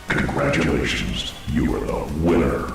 Congratulations, you are the winner.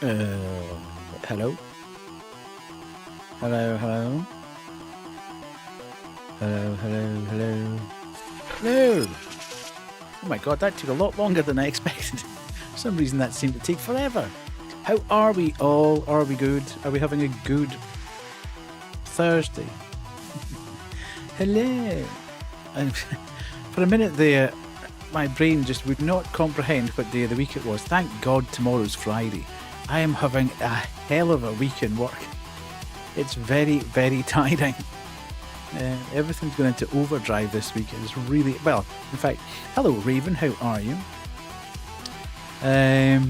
Hello? Hello, hello? Hello, hello, hello? Hello! Oh my god, that took a lot longer than I expected. For some reason that seemed to take forever. How are we all? Are we good? Are we having a good Thursday? Hello! And for a minute there, my brain just would not comprehend what day of the week it was. Thank God tomorrow's Friday. I am having a hell of a week in work. It's very, very tiring. Everything's going into overdrive this week. It's really, well, in fact, hello Raven, how are you? I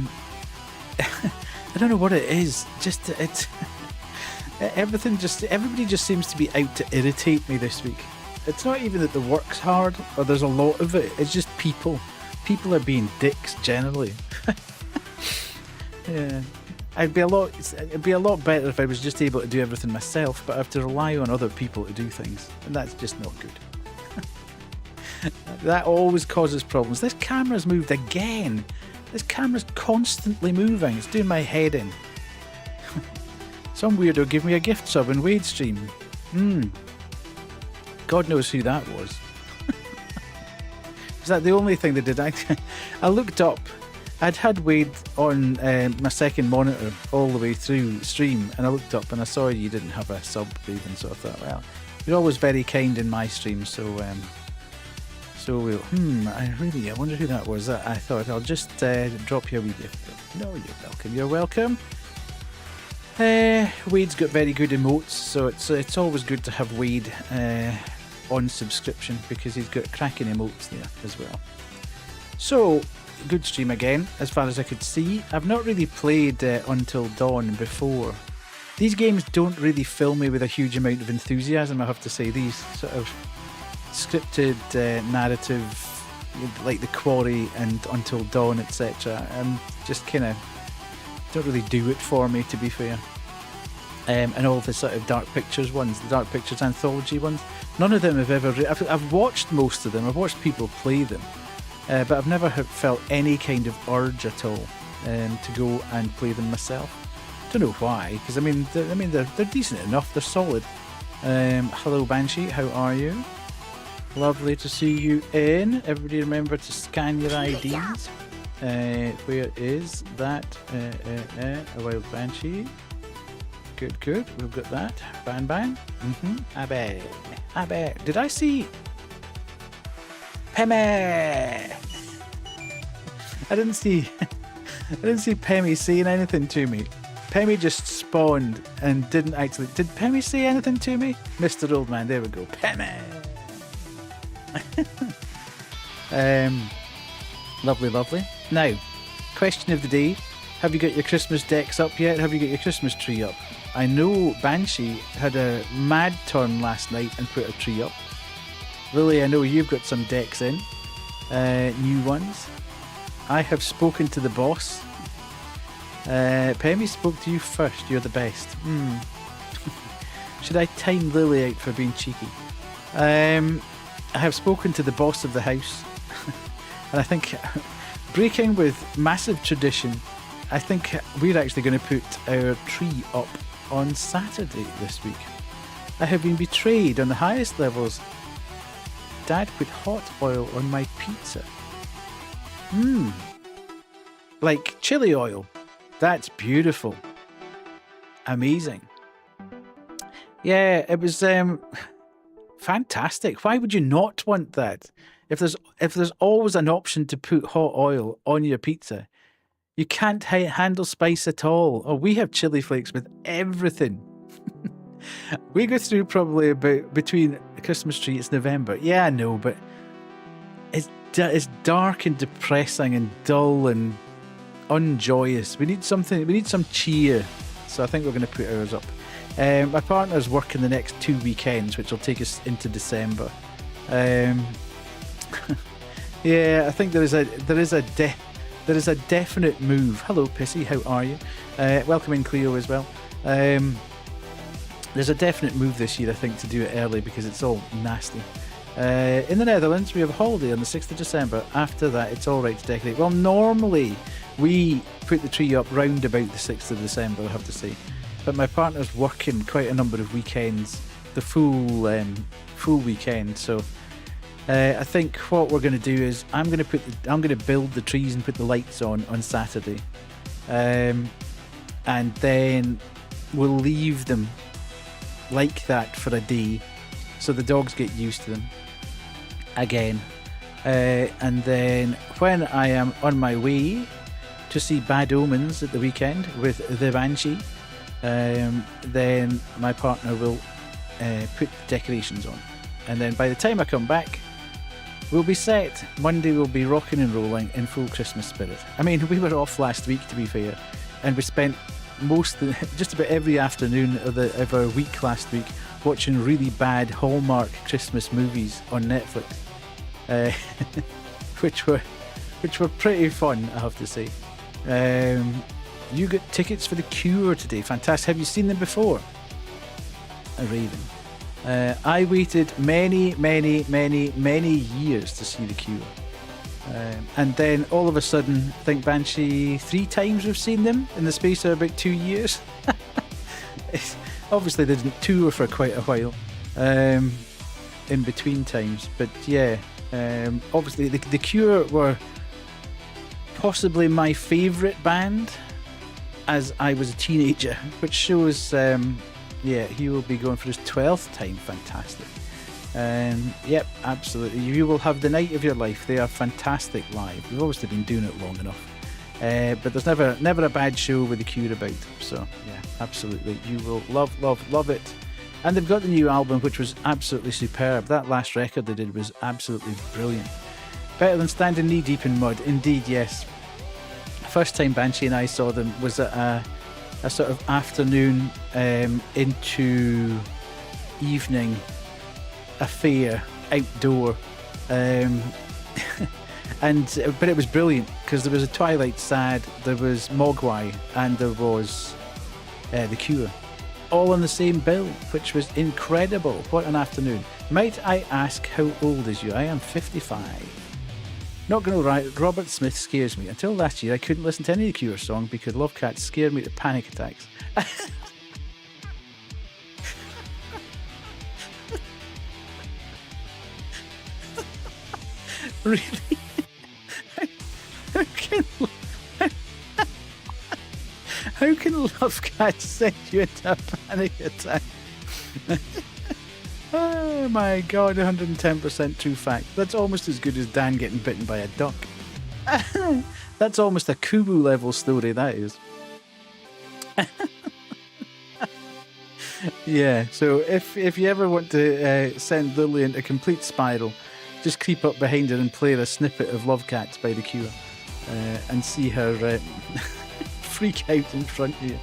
don't know what it is. Just, it's, everybody just seems to be out to irritate me this week. It's not even that the work's hard or there's a lot of it. It's just people. People are being dicks generally. Yeah. It'd be a lot better if I was just able to do everything myself, but I have to rely on other people to do things, and that's just not good. That always causes problems. This camera's moved again. This camera's constantly moving. It's doing my head in. Some weirdo gave me a gift sub in Wade stream. God knows who that was. Is that the only thing they did? I looked up. I'd had Wade on my second monitor all the way through stream, and I looked up and I saw you didn't have a sub even, so I thought, well, you're always very kind in my stream, so we'll, I wonder who that was. I thought I'll just drop you a wee gift. No, you're welcome. Wade's got very good emotes, so it's always good to have Wade on subscription because he's got cracking emotes there as well. So, good stream again, as far as I could see. I've not really played Until Dawn before. These games don't really fill me with a huge amount of enthusiasm, I have to say. These sort of scripted narrative, like The Quarry and Until Dawn, etc. Just kind of don't really do it for me, to be fair. And all the sort of Dark Pictures ones, the Dark Pictures anthology ones, none of them have ever... I've watched most of them, I've watched people play them. But I've never felt any kind of urge at all to go and play them myself. Don't know why, because they're decent enough. They're solid. Hello Banshee, how are you? Lovely to see you in. Everybody remember to scan your IDs. Where is that? A Wild Banshee. Good. We've got that. Ban. Abe. Did I see? Pemmy! I didn't see Pemmy saying anything to me. Pemmy just spawned and didn't actually... Did Pemmy say anything to me? Mr. Old Man, there we go. Pemmy! Lovely. Now, question of the day. Have you got your Christmas decks up yet? Have you got your Christmas tree up? I know Banshee had a mad turn last night and put a tree up. Lily, I know you've got some decks in, new ones. I have spoken to the boss. Pemmy spoke to you first, you're the best. Should I time Lily out for being cheeky? I have spoken to the boss of the house. And I think, breaking with massive tradition, I think we're actually going to put our tree up on Saturday this week. I have been betrayed on the highest levels. Dad put hot oil on my pizza. Like chili oil. That's beautiful. Amazing. Yeah, it was fantastic. Why would you not want that? If there's always an option to put hot oil on your pizza, you can't handle spice at all. Oh, we have chili flakes with everything. We go through probably about between the Christmas tree, it's November. Yeah, I know, but it's dark and depressing and dull and unjoyous. We need some cheer. So I think we're going to put ours up. My partner's working the next 2 weekends, which will take us into December. Yeah, I think there is a definite move. Hello, Pissy, how are you? Welcome in, Cleo, as well. There's a definite move this year, I think, to do it early because it's all nasty. In the Netherlands, we have a holiday on the 6th of December. After that, it's all right to decorate. Well, normally We put the tree up round about the 6th of December, I have to say. But my partner's working quite a number of weekends, the full weekend. So I think what we're going to do is I'm going to build the trees and put the lights on Saturday, and then we'll leave them like that for a day, so the dogs get used to them again. And then when I am on my way to see Bad Omens at the weekend with the Banshee, then my partner will put the decorations on. And then by the time I come back, we'll be set. Monday we'll be rocking and rolling in full Christmas spirit. I mean, we were off last week, to be fair, and we spent just about every afternoon of our week last week watching really bad Hallmark Christmas movies on Netflix. which were pretty fun, I have to say. You got tickets for The Cure today. Fantastic. Have you seen them before? A Raven. I waited many years to see The Cure. And then all of a sudden, I think Banshee 3 times we've seen them in the space of about 2 years. Obviously they didn't tour for quite a while in between times, but yeah. Obviously the Cure were possibly my favourite band as I was a teenager, which shows he will be going for his 12th time. Fantastic. Yep, absolutely, you will have the night of your life. They are fantastic live. We've obviously been doing it long enough, but there's never a bad show with the Cure about, so yeah, absolutely, you will love it. And they've got the new album, which was absolutely superb. That last record they did was absolutely brilliant. Better than standing knee deep in mud. Indeed, yes. First time Banshee and I saw them was at a sort of afternoon into evening affair outdoor. But it was brilliant because there was a Twilight Sad, there was Mogwai, and there was The Cure. All on the same bill, which was incredible. What an afternoon. Might I ask, how old is you? I am 55. Not going to lie, Robert Smith scares me. Until last year, I couldn't listen to any Cure song because Love Cats scared me to panic attacks. Really? How can Love Cats send you into a panic attack? Oh my god, 110% true fact. That's almost as good as Dan getting bitten by a duck. That's almost a Kubu level story, that is. Yeah, so if you ever want to send Lily into a complete spiral, just creep up behind her and play a snippet of Love Cats by The Cure and see her freak out in front of you.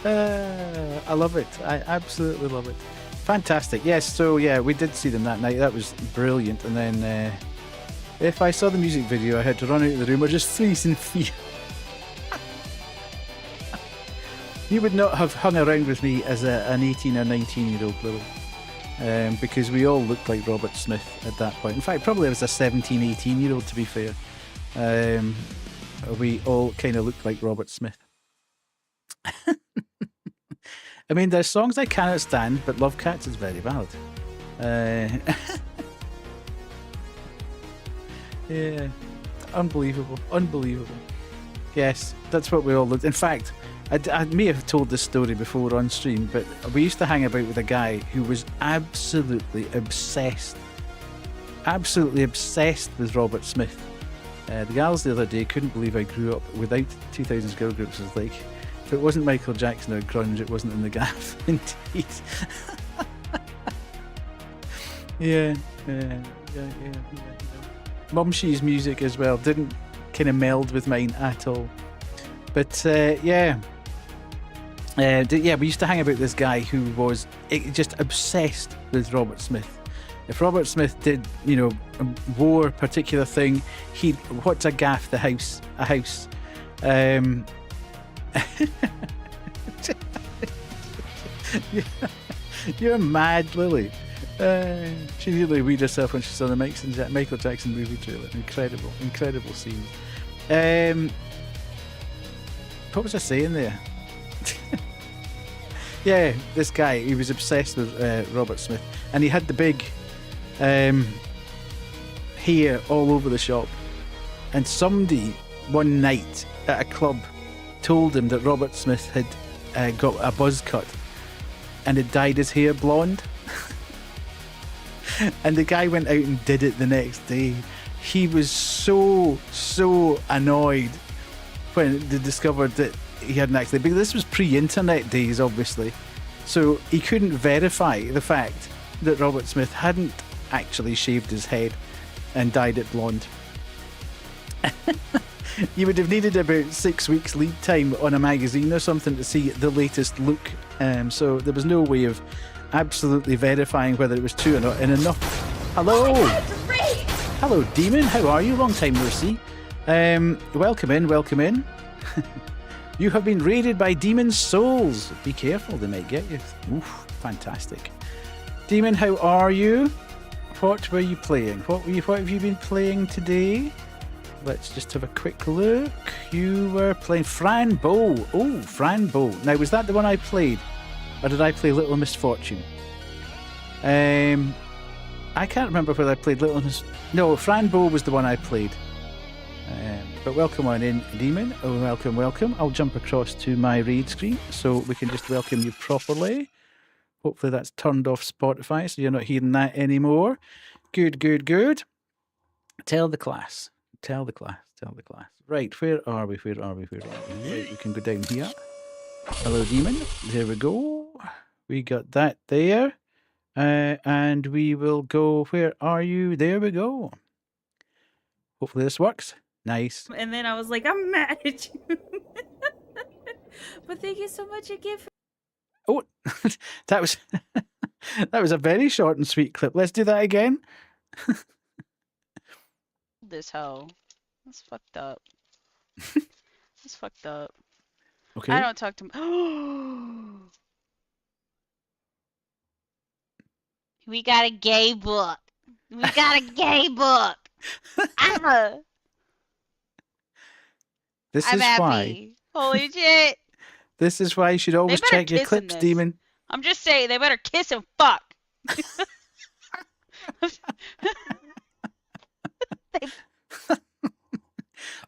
I love it. I absolutely love it. Fantastic. Yes, so yeah, we did see them that night. That was brilliant. And then if I saw the music video, I had to run out of the room or just freeze in fear. You would not have hung around with me as an 18 or 19-year-old, Lily, because we all looked like Robert Smith at that point. In fact, probably as a 17, 18-year-old, to be fair. We all kind of looked like Robert Smith. I mean, there's songs I cannot stand, but Love Cats is very valid. Yeah, unbelievable. Yes, that's what we all looked. In fact, I may have told this story before on stream, but we used to hang about with a guy who was absolutely obsessed with Robert Smith. The gals the other day couldn't believe I grew up without 2000s girl groups. It was like, if it wasn't Michael Jackson or grunge, it wasn't in the gaff. Indeed. Yeah. Mumshy's music as well didn't kind of meld with mine at all. But yeah, we used to hang about this guy who was just obsessed with Robert Smith. If Robert Smith did, wore a particular thing, what's a gaff? A house. You're mad, Lily. She nearly weed herself when she saw the Michael Jackson movie trailer. Incredible scene. What was I saying there? Yeah, this guy, he was obsessed with Robert Smith, and he had the big hair all over the shop. And somebody one night at a club told him that Robert Smith had got a buzz cut and had dyed his hair blonde. And the guy went out and did it the next day. He was so annoyed when they discovered that he hadn't actually, because this was pre-internet days, obviously. So he couldn't verify the fact that Robert Smith hadn't actually shaved his head and dyed it blonde. You would have needed about 6 weeks lead time on a magazine or something to see the latest look. So there was no way of absolutely verifying whether it was true or not. And enough. Hello. Oh my God, it's great. Hello, Demon. How are you? Long time no see. Welcome in. You have been raided by Demon Souls. Be careful, they might get you. Oof, fantastic. Demon, how are you? What were you playing? What have you been playing today? Let's just have a quick look. You were playing Fran Bow. Oh, Fran Bow. Now, was that the one I played? Or did I play Little Misfortune? I can't remember whether I played Little Miss... No, Fran Bow was the one I played. But welcome on in, Demon. Oh, welcome. I'll jump across to my raid screen so we can just welcome you properly. Hopefully that's turned off Spotify so you're not hearing that anymore. Good. Tell the class. Right, where are we? Right, we can go down here. Hello, Demon. There we go. We got that there. And we will go, where are you? There we go. Hopefully this works. Nice. And then I was like, I'm mad at you. But thank you so much again for Oh, that was that was a very short and sweet clip. Let's do that again. this hoe. That's fucked up. That's fucked up. Okay. I don't talk to We got a gay book. Ah, This I'm is happy. why. Holy shit. This is why you should always better check your kiss in clips, this. Demon. I'm just saying, they better kiss and fuck.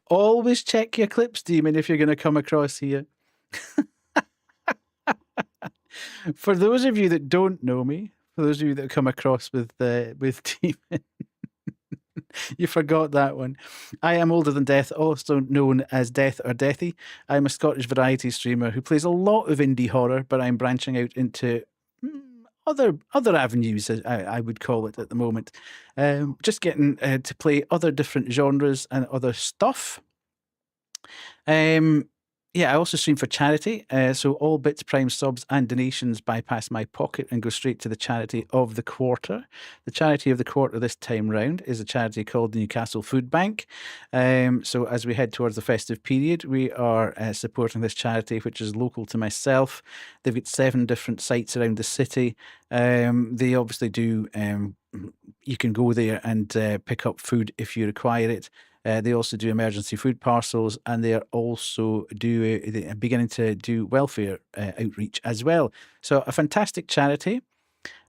Always check your clips, Demon, if you're going to come across here. For those of you that don't know me, for those of you that come across with Demon, you forgot that one. I am Older Than Death, also known as Death or Deathy. I'm a Scottish variety streamer who plays a lot of indie horror, but I'm branching out into other avenues, I would call it at the moment. Just getting to play other different genres and other stuff. Yeah, I also stream for charity, so all bits, prime subs and donations bypass my pocket and go straight to the charity of the quarter. The charity of the quarter this time round is a charity called the Newcastle Food Bank. So as we head towards the festive period, we are supporting this charity, which is local to myself. They've got 7 different sites around the city. They obviously do, you can go there and pick up food if you require it. They also do emergency food parcels, and they are also beginning to do welfare outreach as well. So a fantastic charity,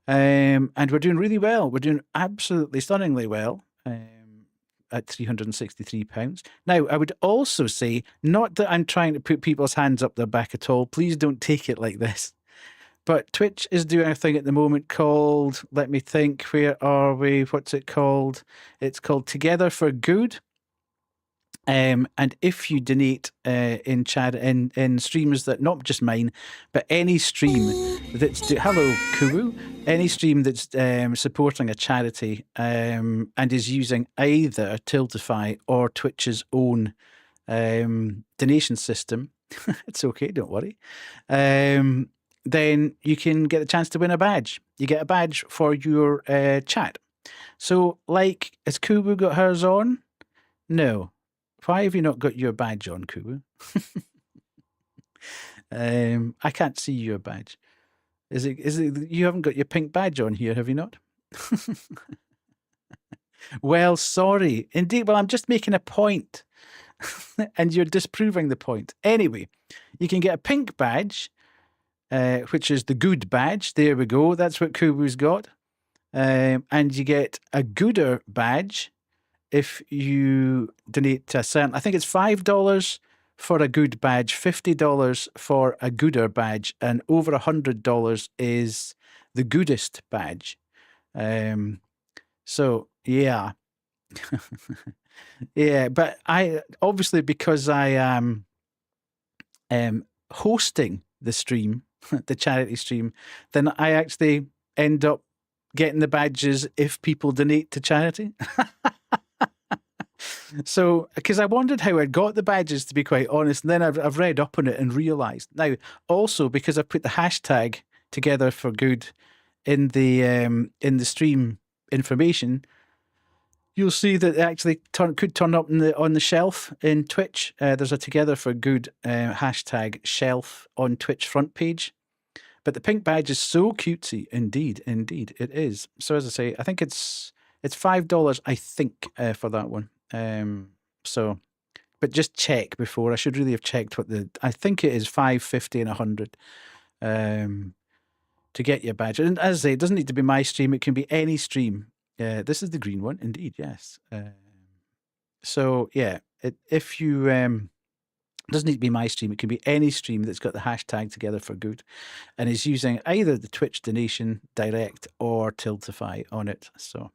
and we're doing really well. We're doing absolutely stunningly well at £363. Now, I would also say, not that I'm trying to put people's hands up their back at all. Please don't take it like this. But Twitch is doing a thing at the moment called, let me think, where are we? What's it called? It's called Together for Good. And if you donate in streams that, not just mine, but any stream that's hello Kuwu, any stream that's supporting a charity and is using either Tiltify or Twitch's own donation system, it's okay, don't worry. Then you can get a chance to win a badge. You get a badge for your chat. So, like, has Kuwu got hers on? No. Why have you not got your badge on, Kuwu? I can't see your badge. Is it? You haven't got your pink badge on here, have you not? Well, sorry. Indeed. Well, I'm just making a point, and you're disproving the point. Anyway, you can get a pink badge, which is the good badge. There we go. That's what Kubu's got. And you get a gooder badge if you donate to a certain. I think it's $5 for a good badge, $50 for a gooder badge, and over $100 is the goodest badge. So yeah. Yeah, but I obviously, because I am hosting the stream, the charity stream, then I actually end up getting the badges if people donate to charity. So, because I wondered how I got the badges, to be quite honest, and then I've read up on it and realised. Now, also because I put the hashtag together for good in the stream information, you'll see that it actually could turn up on the shelf in Twitch. There's a Together for Good hashtag shelf on Twitch front page. But the pink badge is so cutesy. Indeed it is. So as I say, I think it's $5, I think, for that one. So, but just check before. I should really have checked I think it is $5.50 and $100 to get your badge. And as I say, it doesn't need to be my stream. It can be any stream. This is the green one, indeed, yes. So yeah, if you doesn't need to be my stream. It can be any stream that's got the hashtag Together for Good, and is using either the Twitch donation direct or Tiltify on it. So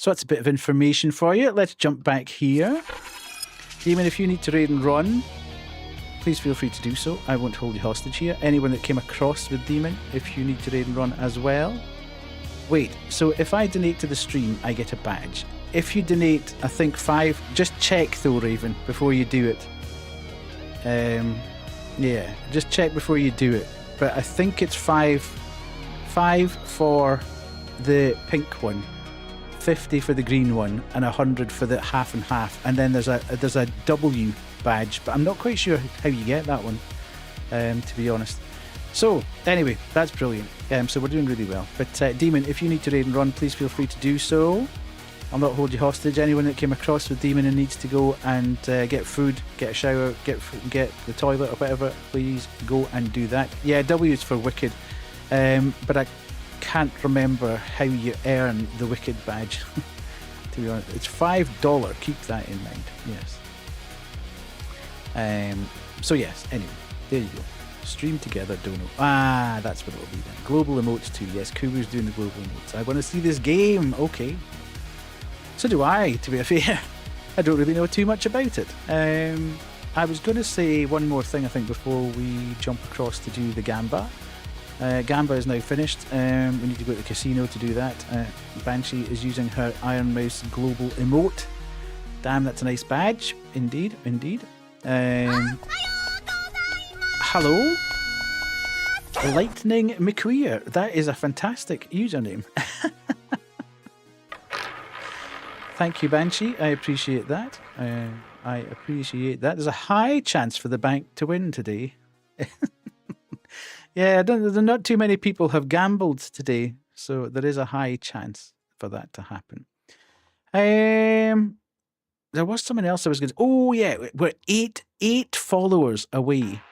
that's a bit of information for you. Let's jump back here. Demon, if you need to raid and run, please feel free to do so. I won't hold you hostage here. Anyone that came across with Demon, if you need to raid and run as well. Wait, so if I donate to the stream, I get a badge. If you donate, I think 5, just check though, Raven, before you do it. Yeah, just check before you do it. But I think it's 5 for the pink one, 50 for the green one, and 100 for the half and half. And then there's a W badge, but I'm not quite sure how you get that one, to be honest. So anyway, that's brilliant. So we're doing really well. But Demon, if you need to raid and run, please feel free to do so. I'll not hold you hostage. Anyone that came across with Demon and needs to go and get food, get a shower, get the toilet or whatever, please go and do that. Yeah, W is for Wicked, but I can't remember how you earn the Wicked badge. To be honest, it's $5. Keep that in mind. Yes. So yes. Anyway, there you go. Stream together, don't know. Ah, that's what it'll be then. Global emotes too. Yes, Kubu's doing the global emotes. I want to see this game. Okay. So do I, to be fair. I don't really know too much about it. I was going to say one more thing, I think, before we jump across to do the Gamba. Gamba is now finished. We need to go to the casino to do that. Banshee is using her Iron Mouse global emote. Damn, that's a nice badge. Indeed, indeed. Hello? Lightning McQueer. That is a fantastic username. Thank you, Banshee. I appreciate that. I appreciate that. There's a high chance for the bank to win today. Yeah, not too many people have gambled today, so there is a high chance for that to happen. There was someone else I was going to... Oh, yeah, we're eight followers away.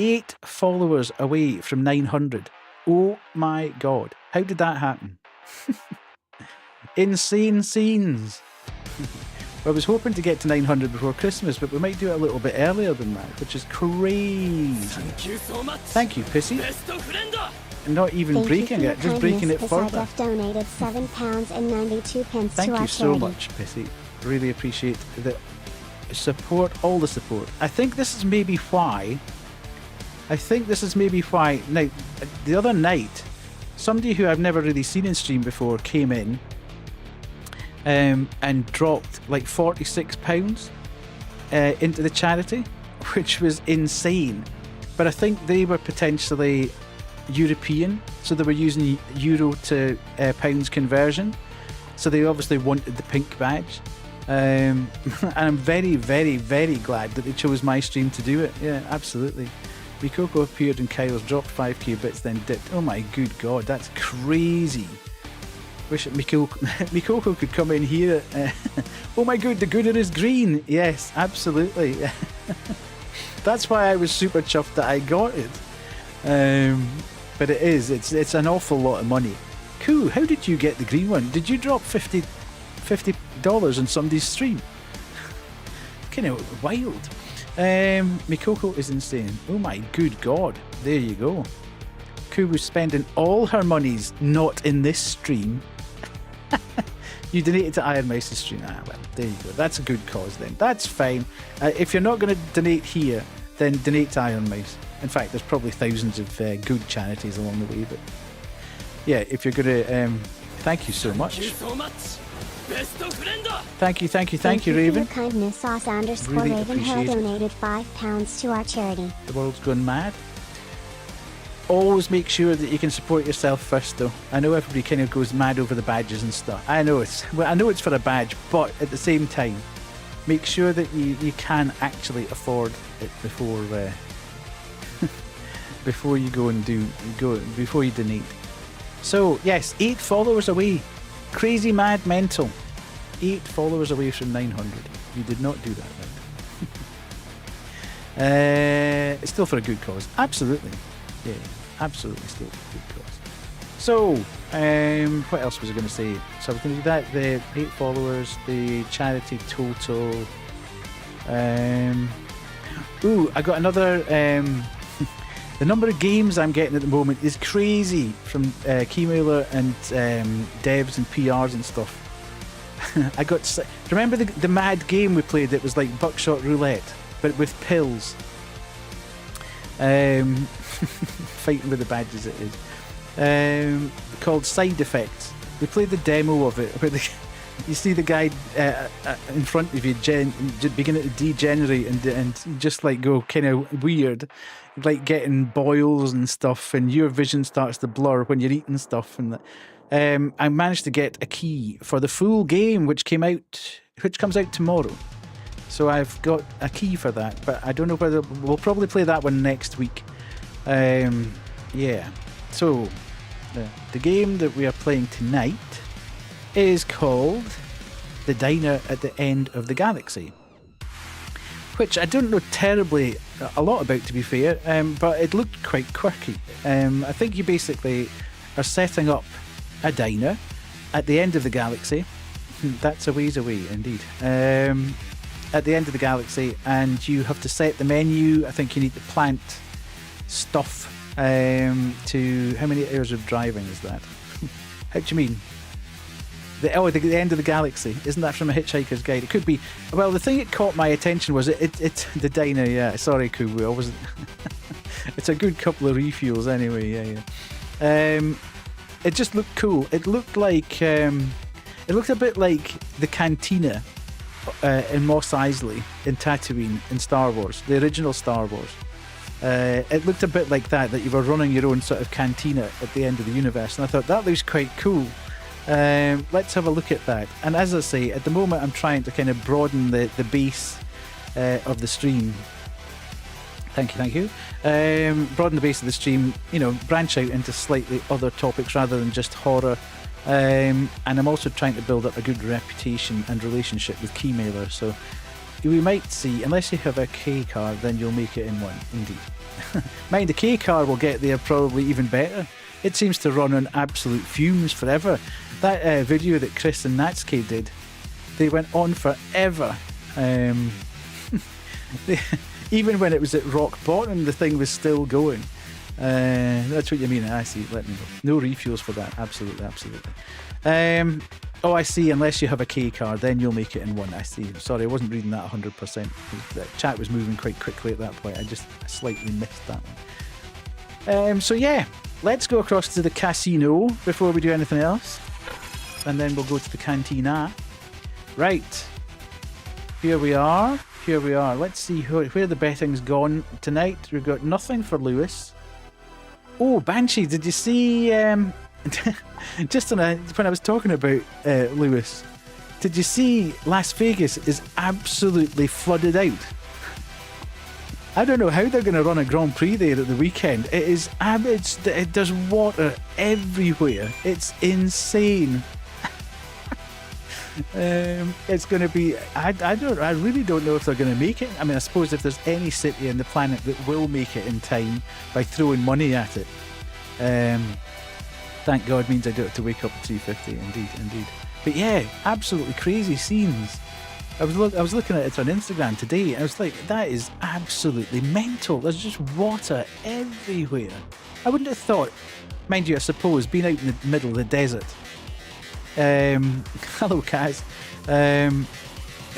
8 followers away from 900. Oh, my God. How did that happen? Insane scenes. I was hoping to get to 900 before Christmas, but we might do it a little bit earlier than that, which is crazy. Thank you, Pissy. And not even breaking it, just breaking it further. Donated £7.92 Thank you so much, Pissy. Really appreciate the support, all the support. I think this is maybe why. Now, the other night, somebody who I've never really seen in stream before came in and dropped like £46 into the charity, which was insane. But I think they were potentially European, so they were using euro to pounds conversion. So they obviously wanted the pink badge. And I'm very, very, very glad that they chose my stream to do it. Yeah, absolutely. Mikoko appeared in Kyle's, dropped 5k bits, then dipped. Oh my good god, that's crazy. Wish that Mikoko could come in here. Oh my god, the gooder is green. Yes, absolutely. That's why I was super chuffed that I got it. But it's an awful lot of money. Cool, how did you get the green one? Did you drop $50 on somebody's stream? Kind of wild. Mikoko is insane. Oh my good god. There you go. Kubu's spending all her monies not in this stream. You donated to Iron Mice's stream. Ah, well, there you go. That's a good cause then. That's fine. If you're not going to donate here, then donate to Iron Mice. In fact, there's probably thousands of good charities along the way. But yeah, if you're going to... thank you so much. Thank you, Raven. For your kindness, sauce_Ravenhill Really appreciate it. donated £5 to our charity. The world's gone mad. Always make sure that you can support yourself first, though. I know everybody kind of goes mad over the badges and stuff. I know it's for a badge, but at the same time, make sure that you can actually afford it before before you before you donate. So yes, 8 followers away. Crazy mad mental. 8 followers away from 900. You did not do that, right? It's still for a good cause. Absolutely. Yeah, absolutely still for a good cause. So, what else was I going to say? So we're going to do that. The 8 followers, the charity total. Ooh, I got another... the number of games I'm getting at the moment is crazy from Keymailer and devs and PRs and stuff. I got... Remember the mad game we played that was like Buckshot Roulette, but with pills? Fighting with the badges it is. Called Side Effects. We played the demo of it where you see the guy in front of you beginning to degenerate and just like go kind of weird, like getting boils and stuff, and your vision starts to blur when you're eating stuff. And I managed to get a key for the full game, which comes out tomorrow. So I've got a key for that, but I don't know whether we'll probably play that one next week. Yeah. So the game that we are playing tonight is called The Diner at the End of the Galaxy, which I don't know terribly a lot about, to be fair, but it looked quite quirky. I think you basically are setting up a diner at the end of the galaxy. That's a ways away indeed. At the end of the galaxy, and you have to set the menu. I think you need to plant stuff to... How many hours of driving is that? How do you mean? The end of the galaxy. Isn't that from A Hitchhiker's Guide? It could be. Well, the thing that caught my attention was it's the diner. Yeah, sorry, Kubu. I wasn't. It's a good couple of refuels anyway. Yeah. It just looked cool. It looked like it looked a bit like the cantina in Mos Eisley in Tatooine in Star Wars, the original Star Wars. It looked a bit like that you were running your own sort of cantina at the end of the universe, and I thought that looks quite cool. Let's have a look at that. And as I say, at the moment I'm trying to kind of broaden the base of the stream. Thank you. Broaden the base of the stream, branch out into slightly other topics rather than just horror. And I'm also trying to build up a good reputation and relationship with Keymailer. So we might see, unless you have a K card, then you'll make it in one, indeed. Mind, the K card will get there probably even better. It seems to run on absolute fumes forever. That video that Chris and Natsuki did, they went on forever. Even when it was at rock bottom, the thing was still going. That's what you mean. I see. Let me know. No refuels for that. Absolutely. I see. Unless you have a K card, then you'll make it in one. I see. Sorry, I wasn't reading that 100%. The chat was moving quite quickly at that point. I just slightly missed that one. So yeah, let's go across to the casino before we do anything else, and then we'll go to the cantina. Right. Here we are. Let's see where the betting's gone tonight. We've got nothing for Lewis. Oh, Banshee, did you see... just when I was talking about Lewis, did you see Las Vegas is absolutely flooded out? I don't know how they're going to run a Grand Prix there at the weekend. There's water everywhere. It's insane. It's going to be. I really don't know if they're going to make it. I mean, I suppose if there's any city on the planet that will make it in time by throwing money at it, thank God means I don't have to wake up at 3:50. Indeed. But yeah, absolutely crazy scenes. I was looking at it on Instagram today, and I was like, that is absolutely mental. There's just water everywhere. I wouldn't have thought, mind you, I suppose, being out in the middle of the desert. Hello, Kaz.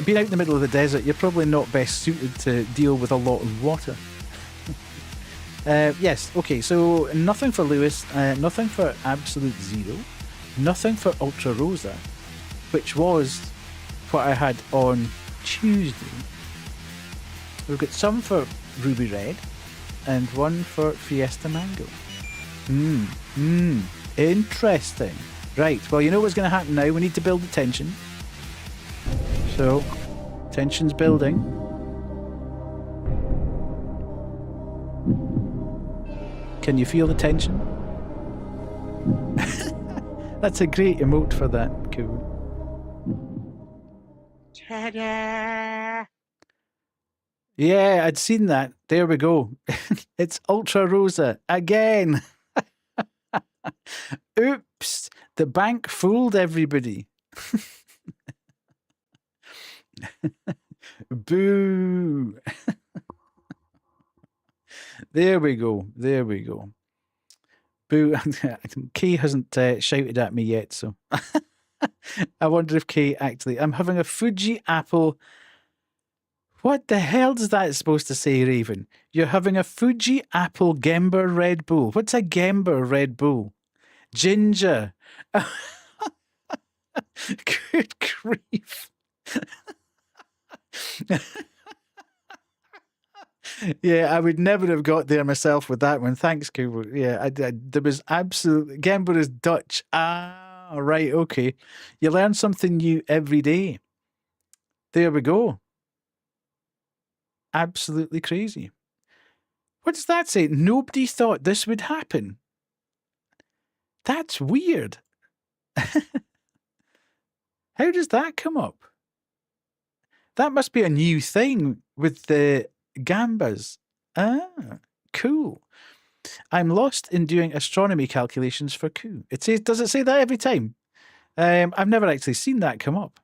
Being out in the middle of the desert, you're probably not best suited to deal with a lot of water. Yes, okay, so nothing for Lewis, nothing for Absolute Zero, nothing for Ultra Rosa, which was what I had on Tuesday. We've got some for Ruby Red and one for Fiesta Mango. Interesting. Right, well, you know what's going to happen now. We need to build the tension. So, tension's building. Can you feel the tension? That's a great emote for that. Cool. Ta-da! Yeah, I'd seen that. There we go. It's Ultra Rosa again. Oops, the bank fooled everybody. Boo. There we go. Boo. Kay hasn't shouted at me yet, so I wonder if Kay actually... I'm having a Fuji apple... What the hell is that supposed to say, Raven? You're having a Fuji apple Gember Red Bull. What's a Gember Red Bull? Ginger. Good grief. Yeah, I would never have got there myself with that one. Thanks, Kubo. Yeah, there was absolutely... Gember is Dutch. Ah, right, okay. You learn something new every day. There we go. Absolutely crazy. What does that say? Nobody thought this would happen. That's weird. How does that come up? That must be a new thing with the gambas. Ah, cool. I'm lost in doing astronomy calculations for Ku. It says, does it say that every time? I've never actually seen that come up.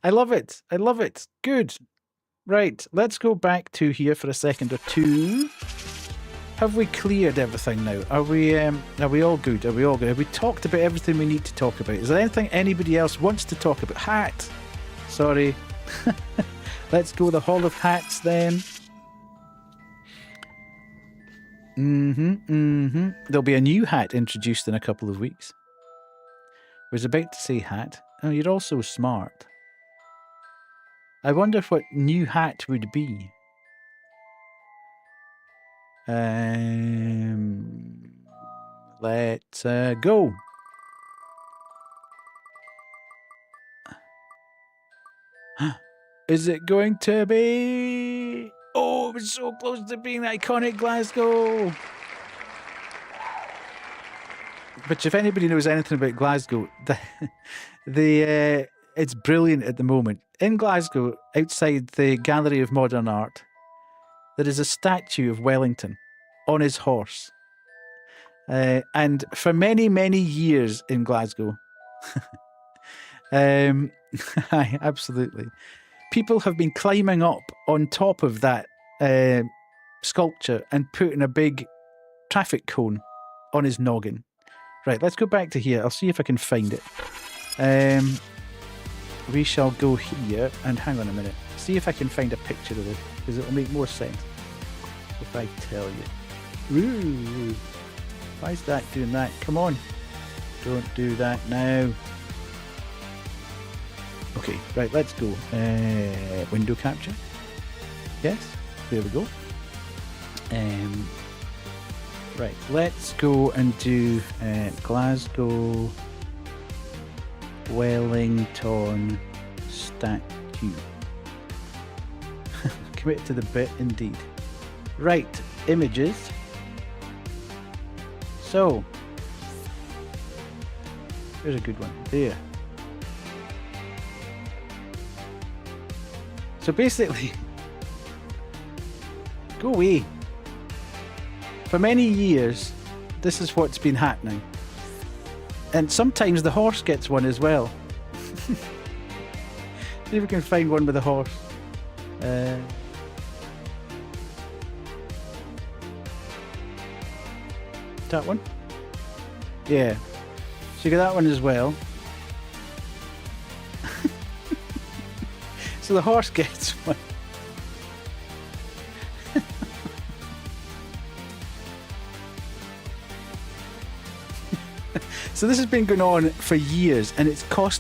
I love it. I love it. Good. Right, let's go back to here for a second or two. Have we cleared everything now? Are we all good? Are we all good? Have we talked about everything we need to talk about? Is there anything anybody else wants to talk about? Hat. Sorry. Let's go the Hall of Hats then. There'll be a new hat introduced in a couple of weeks. I was about to say hat. Oh, you're all so smart. I wonder what new hat would be. Let's go. Is it going to be... Oh, it's so close to being iconic Glasgow. But if anybody knows anything about Glasgow, it's brilliant at the moment. In Glasgow, outside the Gallery of Modern Art, there is a statue of Wellington on his horse. And for many, many years in Glasgow, absolutely, people have been climbing up on top of that sculpture and putting a big traffic cone on his noggin. Right, let's go back to here. I'll see if I can find it. We shall go here and hang on a minute. See if I can find a picture of it, because it'll make more sense if I tell you. Ooh, why is that doing that? Come on. Don't do that now. Okay, right, let's go. Window capture. Yes, there we go. Right, let's go and do Glasgow Wellington statue. Committed to the bit, indeed. Right, images. So, here's a good one. There. So basically, go away. For many years, this is what's been happening. And sometimes the horse gets one as well. See if we can find one with a horse. That one? Yeah. So you get that one as well. So the horse gets one. So this has been going on for years, and it costs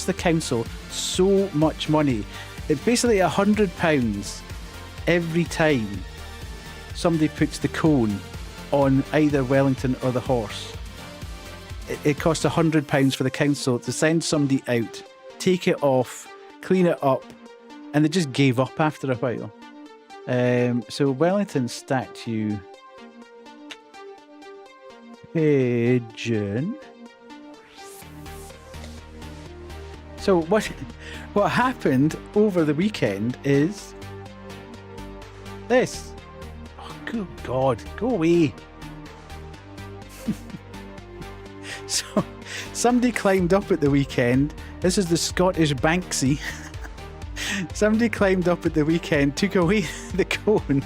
the council so much money. It's basically £100 every time somebody puts the cone on either Wellington or the horse. It costs £100 for the council to send somebody out, take it off, clean it up, and they just gave up after a while. So Wellington statue pigeon. So what happened over the weekend is this. Oh, good God, go away. So somebody climbed up at the weekend. This is the Scottish Banksy. Somebody climbed up at the weekend, took away the cone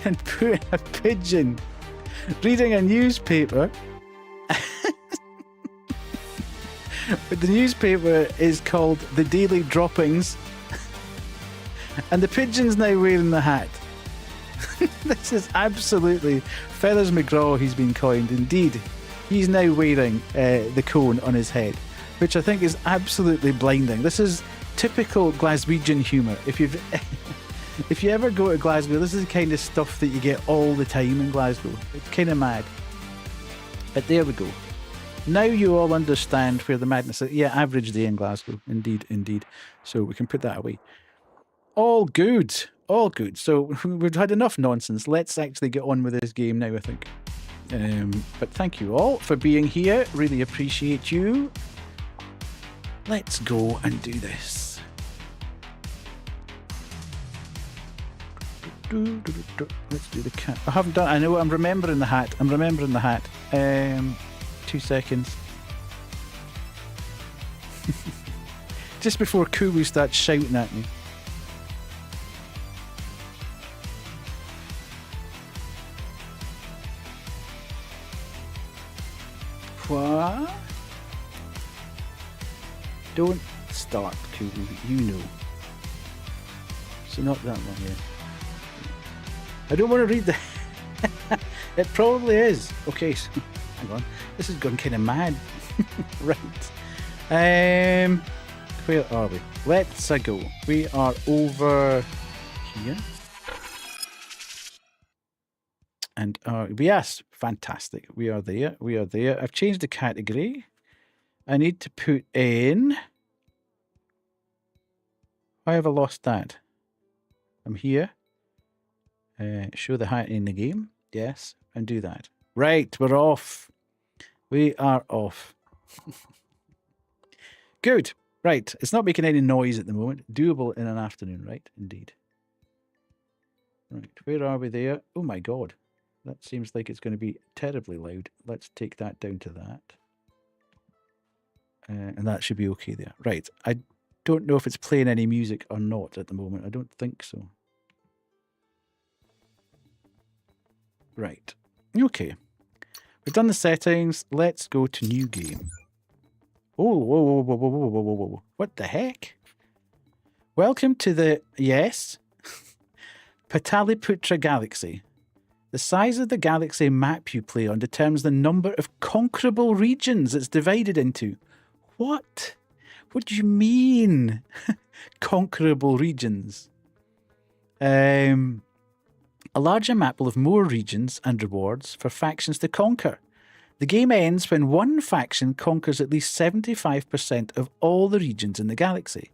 and put a pigeon reading a newspaper. But the newspaper is called The Daily Droppings. And the pigeon's now wearing the hat. This is absolutely Feathers McGraw, he's been coined. Indeed, he's now wearing the cone on his head, which I think is absolutely blinding. This is typical Glaswegian humour. If you ever go to Glasgow, this is the kind of stuff that you get all the time in Glasgow. It's kind of mad. But there we go. Now you all understand where the madness is. Yeah, average day in Glasgow. Indeed, indeed. So we can put that away. All good. All good. So we've had enough nonsense. Let's actually get on with this game now, I think. But thank you all for being here. Really appreciate you. Let's go and do this. Let's do the cat. I haven't done. I know. I'm remembering the hat. 2 seconds. Just before Kubu starts shouting at me. What? Don't start, Kubu. You know. So not that one yet. I don't want to read the... It probably is. Okay, so hang on. This is going kind of mad. Right. Where are we? Let's go. We are over here. And yes, fantastic. We are there. We are there. I've changed the category. I need to put in... Why have I lost that? I'm here. Show the hat in the game. Yes, and do that. Right, we're off. We are off. Good. Right, it's not making any noise at the moment. Doable in an afternoon, right? Indeed. Right, where are we there? Oh my God. That seems like it's going to be terribly loud. Let's take that down to that. And that should be okay there. Right, I don't know if it's playing any music or not at the moment. I don't think so. Right. Okay. We've done the settings. Let's go to new game. Oh, whoa, whoa, whoa, whoa, whoa, whoa, whoa, whoa. What the heck? Welcome to the, yes, Pataliputra Galaxy. The size of the galaxy map you play on determines the number of conquerable regions it's divided into. What? What do you mean? Conquerable regions. A larger map will have more regions and rewards for factions to conquer. The game ends when one faction conquers at least 75% of all the regions in the galaxy.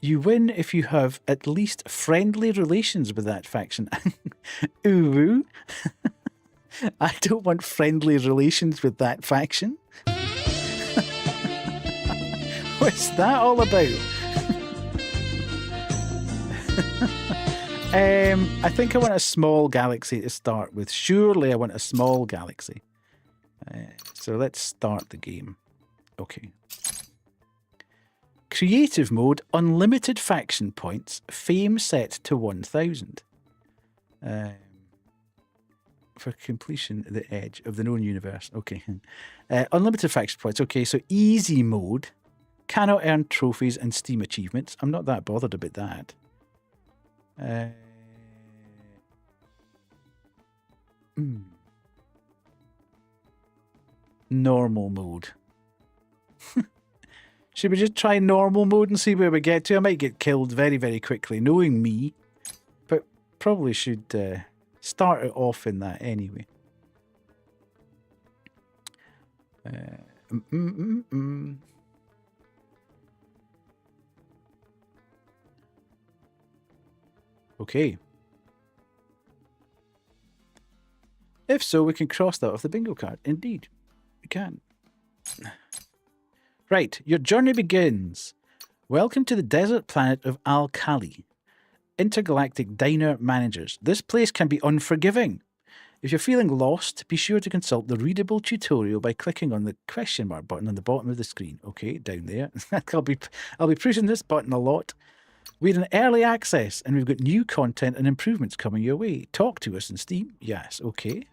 You win if you have at least friendly relations with that faction. Ooh. I don't want friendly relations with that faction. What's that all about? I think I want a small galaxy to start with. Surely I want a small galaxy. So let's start the game. Okay. Creative mode, unlimited faction points, fame set to 1,000. For completion at the edge of the known universe. Okay. Unlimited faction points. Okay, so easy mode. Cannot earn trophies and Steam achievements. I'm not that bothered about that. Normal mode. Should we just try normal mode and see where we get to? I might get killed very, very quickly, knowing me. But probably should start it off in that anyway. Okay. If so, we can cross that off the bingo card. Indeed, we can. Right, your journey begins. Welcome to the desert planet of Al-Khali. Intergalactic diner managers. This place can be unforgiving. If you're feeling lost, be sure to consult the readable tutorial by clicking on the question mark button on the bottom of the screen. Okay, down there. I'll be pushing this button a lot. We're in early access, and we've got new content and improvements coming your way. Talk to us in Steam. Yes, okay.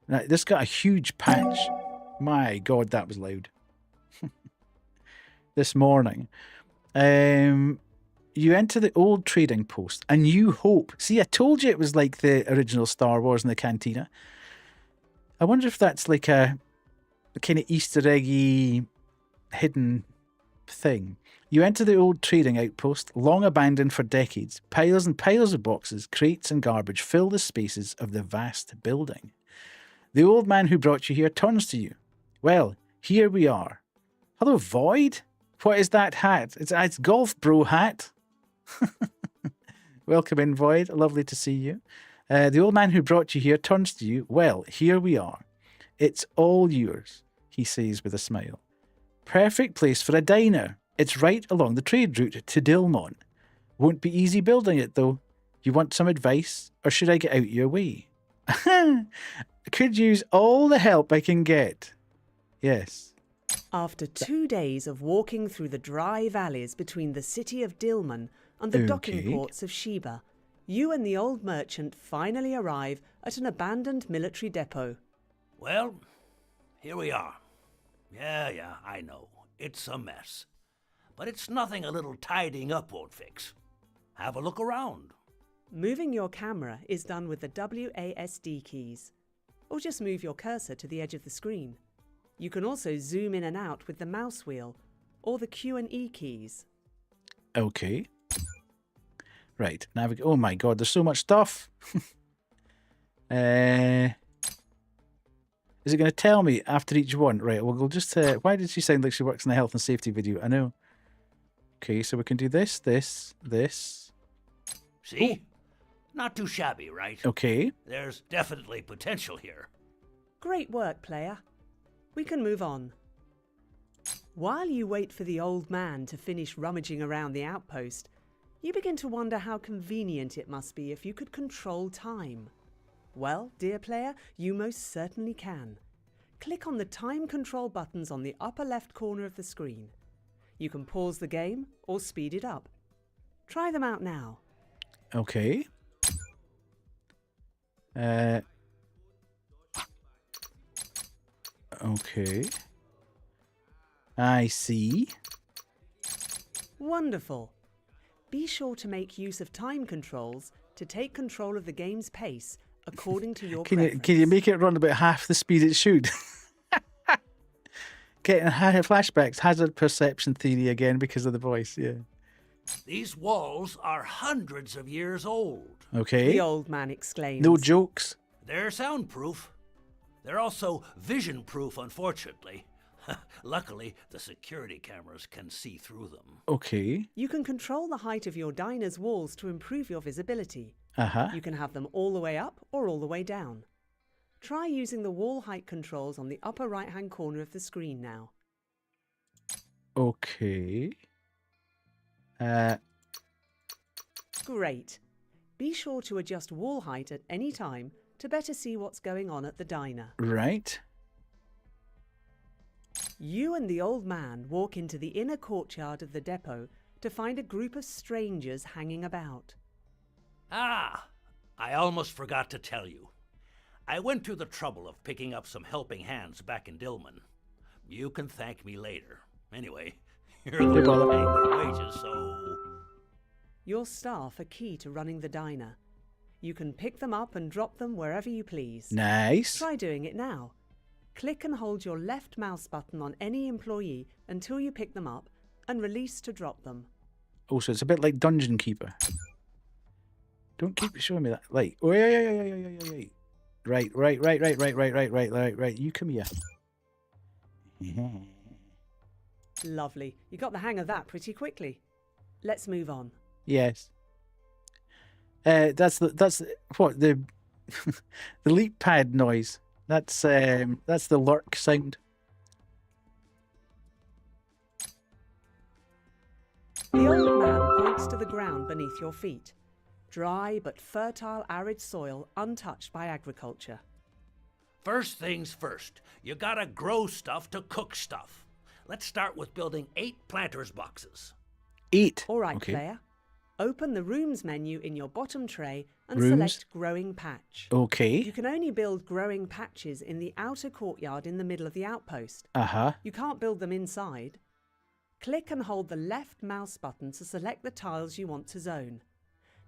Now, this got a huge patch. My God, that was loud. This morning. You enter the old trading post, A New Hope. See, I told you it was like the original Star Wars in the Cantina. I wonder if that's like a kind of Easter eggy hidden thing. You enter the old trading outpost, long abandoned for decades. Piles and piles of boxes, crates and garbage fill the spaces of the vast building. The old man who brought you here turns to you. Well, here we are. Hello, Void? What is that hat? It's Golf Bro hat. Welcome in, Void. Lovely to see you. The old man who brought you here turns to you. Well, here we are. It's all yours, he says with a smile. Perfect place for a diner. It's right along the trade route to Dilmon. Won't be easy building it, though. You want some advice, or should I get out your way? Could use all the help I can get. Yes. After 2 days of walking through the dry valleys between the city of Dilmun and the docking ports of Sheba, you and the old merchant finally arrive at an abandoned military depot. Well, here we are. Yeah, I know. It's a mess. But it's nothing a little tidying up won't fix. Have a look around. Moving your camera is done with the WASD keys, or just move your cursor to the edge of the screen. You can also zoom in and out with the mouse wheel or the Q and E keys. Okay. Right. Navigate. Oh my God, there's so much stuff. Is it going to tell me after each one? Right, well, we'll just... why did she sound like she works in a health and safety video? I know. Okay, so we can do this. See? Ooh. Not too shabby, right? Okay. There's definitely potential here. Great work, player. We can move on. While you wait for the old man to finish rummaging around the outpost, you begin to wonder how convenient it must be if you could control time. Well, dear player, you most certainly can. Click on the time control buttons on the upper left corner of the screen. You can pause the game or speed it up. Try them out now. Okay. Okay. I see. Wonderful. Be sure to make use of time controls to take control of the game's pace according to your preference. Can you make it run about half the speed it should? Getting flashbacks, hazard perception theory again because of the voice, yeah. These walls are hundreds of years old. Okay. The old man exclaims. No jokes. They're soundproof. They're also vision-proof, unfortunately. Luckily, the security cameras can see through them. Okay. You can control the height of your diner's walls to improve your visibility. Uh-huh. You can have them all the way up or all the way down. Try using the wall height controls on the upper right-hand corner of the screen now. Okay. Great. Be sure to adjust wall height at any time to better see what's going on at the diner. Right. You and the old man walk into the inner courtyard of the depot to find a group of strangers hanging about. Ah, I almost forgot to tell you. I went through the trouble of picking up some helping hands back in Dillman. You can thank me later. Anyway, you're the one paying their wages, so... Your staff are key to running the diner. You can pick them up and drop them wherever you please. Nice. Try doing it now. Click and hold your left mouse button on any employee until you pick them up and release to drop them. Oh, so it's a bit like Dungeon Keeper. Don't keep showing me that light. Oh, yeah. Right. You come here. Lovely. You got the hang of that pretty quickly. Let's move on. Yes. That's what the the leap pad noise. That's the lurk sound. The old man points to the ground beneath your feet. Dry but fertile arid soil untouched by agriculture. First things first, you gotta grow stuff to cook stuff. Let's start with building 8 planters boxes. 8. All right, Okay. player. Open the Rooms menu in your bottom tray and Rooms? select Growing Patch. Okay. You can only build growing patches in the outer courtyard in the middle of the outpost. Uh-huh. You can't build them inside. Click and hold the left mouse button to select the tiles you want to zone.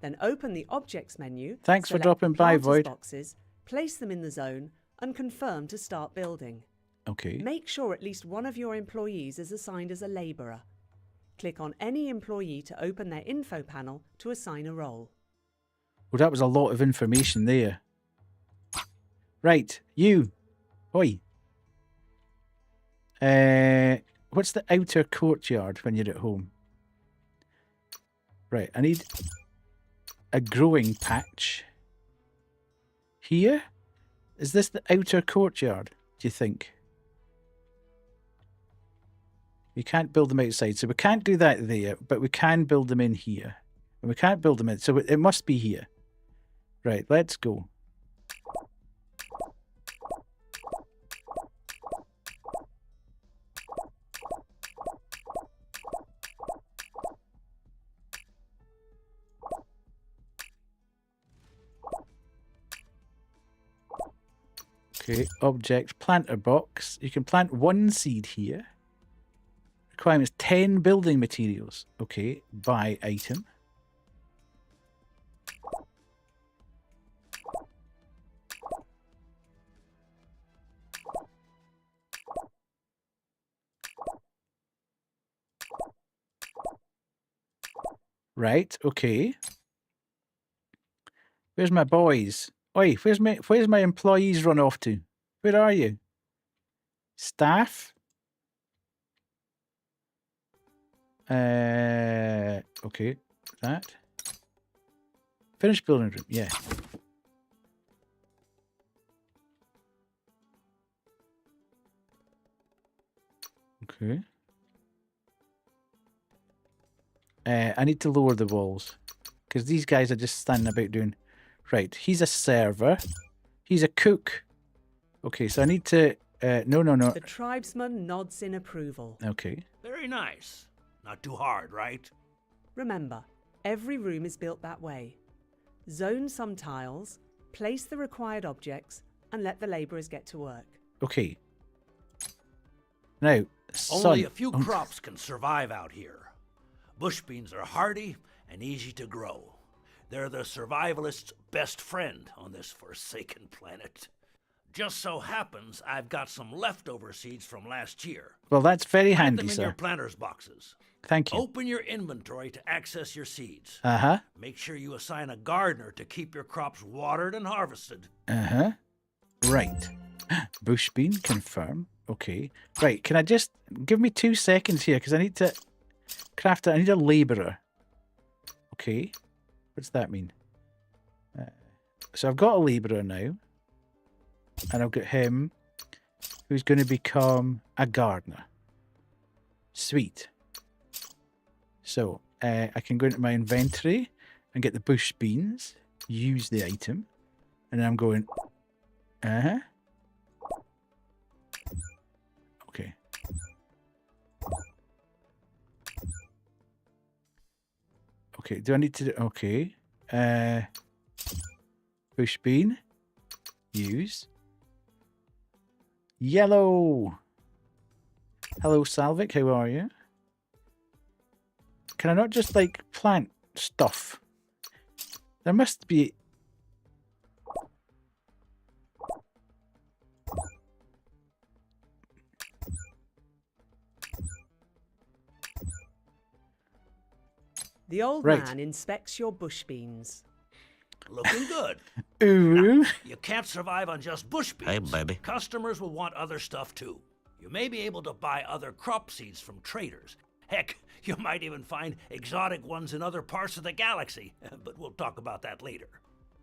Then open the Objects menu. Thanks for select dropping by, planters Void. boxes, place them in the zone, and confirm to start building. Okay. Make sure at least one of your employees is assigned as a labourer. Click on any employee to open their info panel to assign a role. Well, that was a lot of information there. Right, you. Oi. What's the outer courtyard when you're at home? Right, I need a growing patch. Here? Is this the outer courtyard, do you think? You can't build them outside, so we can't do that there, but we can build them in here. And we can't build them in, so it must be here. Right, let's go. Okay, object, planter box. You can plant 1 seed here. Requirements 10 building materials. Okay, buy item. Right, okay. Where's my boys? Oi, where's my employees run off to? Where are you? Staff? Okay, that. Finish building room, yeah. Okay. I need to lower the walls because these guys are just standing about doing. Right, he's a server. He's a cook. Okay, so I need to. No. The tribesman nods in approval. Okay. Very nice. Not too hard, right? Remember, every room is built that way. Zone some tiles, place the required objects, and let the labourers get to work. Okay. Now, son. Only a few crops can survive out here. Bush beans are hardy and easy to grow. They're the survivalist's best friend on this forsaken planet. Just so happens I've got some leftover seeds from last year. Well, that's very Plant handy, them in sir. your planters boxes. Thank you. Open your inventory to access your seeds. Uh-huh. Make sure you assign a gardener to keep your crops watered and harvested. Uh-huh. Right. Bush bean, confirm. Okay. Right, can I just... Give me 2 seconds here, because I need to craft it. I need a labourer. Okay. What's that mean? So I've got a labourer now. And I've got him, who's going to become a gardener. Sweet. So, I can go into my inventory and get the bush beans, use the item, and then I'm going... Uh-huh. Okay. Okay, do I need to do... Okay. Bush bean. Use. Yellow. Hello, Salvik. How are you? Can I not just, like, plant stuff? There must be... The old Right. man inspects your bush beans. Looking good. Ooh. You can't survive on just bush beans. Hey, baby. Customers will want other stuff too. You may be able to buy other crop seeds from traders. Heck, you might even find exotic ones in other parts of the galaxy, but we'll talk about that later.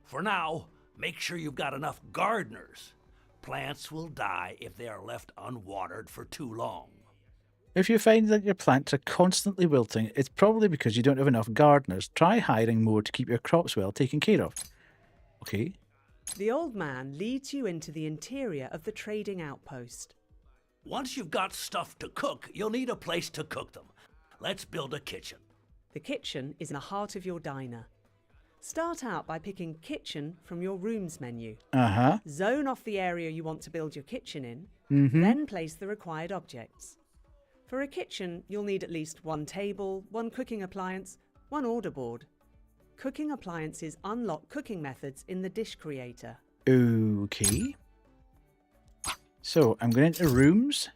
For now, make sure you've got enough gardeners. Plants will die if they are left unwatered for too long. If you find that your plants are constantly wilting, it's probably because you don't have enough gardeners. Try hiring more to keep your crops well taken care of. Okay. The old man leads you into the interior of the trading outpost. Once you've got stuff to cook, you'll need a place to cook them. Let's build a kitchen. The kitchen is in the heart of your diner. Start out by picking kitchen from your rooms menu. Uh-huh. Zone off the area you want to build your kitchen in, Mm-hmm. then place the required objects. For a kitchen, you'll need at least 1 table, 1 cooking appliance, 1 order board. Cooking appliances unlock cooking methods in the dish creator. Okay. So, I'm going into rooms,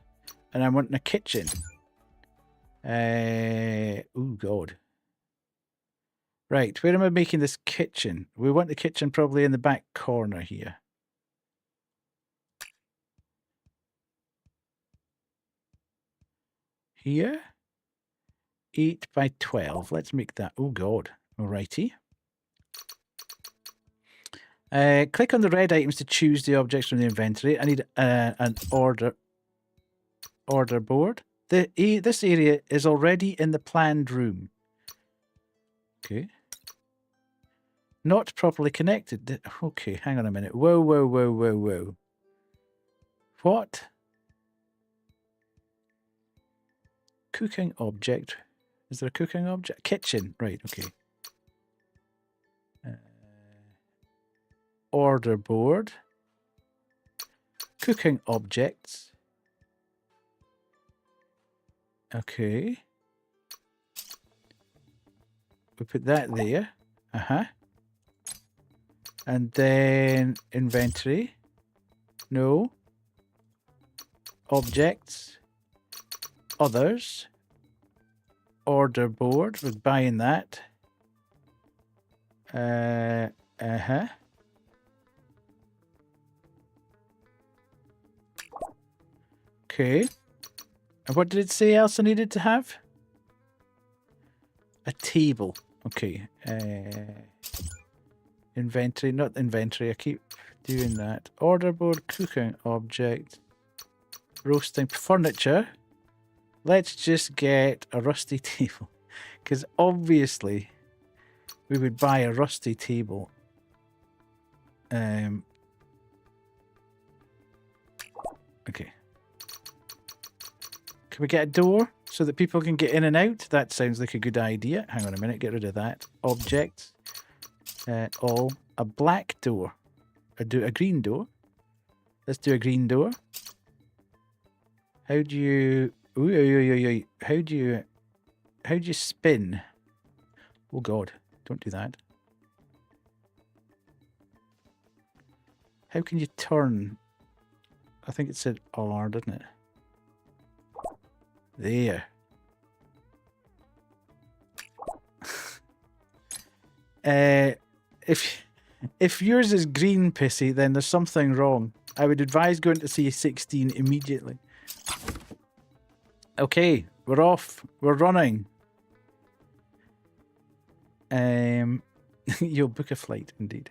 and I'm wanting a kitchen. Oh, God. Right, where am I making this kitchen? We want the kitchen probably in the back corner here. Here? 8 by 12. Let's make that. Oh, God. Alrighty. Click on the red items to choose the objects from the inventory. I need an order board. This area is already in the planned room. Okay. Not properly connected. Okay, hang on a minute. Whoa, whoa, whoa, whoa, whoa. What? Cooking object. Is there a cooking object? Kitchen. Right, okay. Order board. Cooking objects. Okay. We put that there. Uh-huh. And then inventory. No. Objects. Others. Order board. We're buying that. Uh-huh. Okay. And what did it say else I needed to have? A table. Okay. Inventory, not inventory. I keep doing that. Order board, cooking object, roasting furniture. Let's just get a rusty table. Because obviously we would buy a rusty table. Okay. Can we get a door so that people can get in and out? That sounds like a good idea. Hang on a minute, get rid of that. Objects. All. A black door. A green door. Let's do a green door. How do you... Ooh, how do you spin? Oh God, don't do that. How can you turn? I think it said R, didn't it? There. If yours is green, Pissy, then there's something wrong. I would advise going to C16 immediately. Okay, we're off. We're running. You'll book a flight, indeed.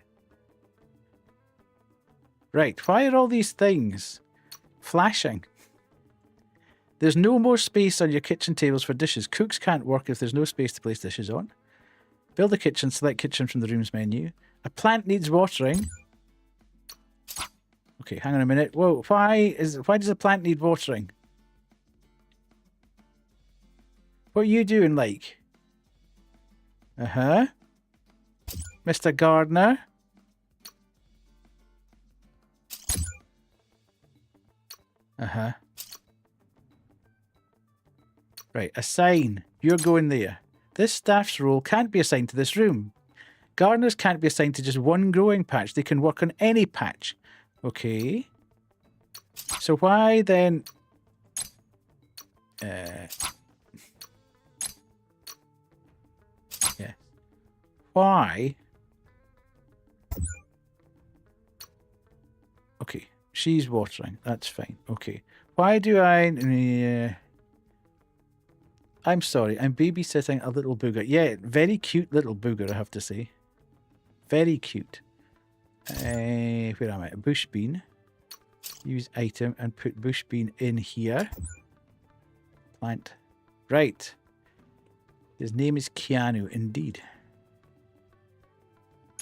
Right, why are all these things flashing? There's no more space on your kitchen tables for dishes. Cooks can't work if there's no space to place dishes on. Build a kitchen, select kitchen from the rooms menu. A plant needs watering. Okay, hang on a minute. Whoa, why does a plant need watering? What are you doing, like? Uh-huh. Mr. Gardener. Uh-huh. Right, assign. You're going there. This staff's role can't be assigned to this room. Gardeners can't be assigned to just one growing patch. They can work on any patch. Okay. So why then... Yeah. Why? Okay. She's watering. That's fine. Okay. Why do I... I'm sorry. I'm babysitting a little booger. Yeah, very cute little booger, I have to say. Very cute. Where am I? Bush bean. Use item and put bush bean in here. Plant. Right. His name is Keanu, indeed.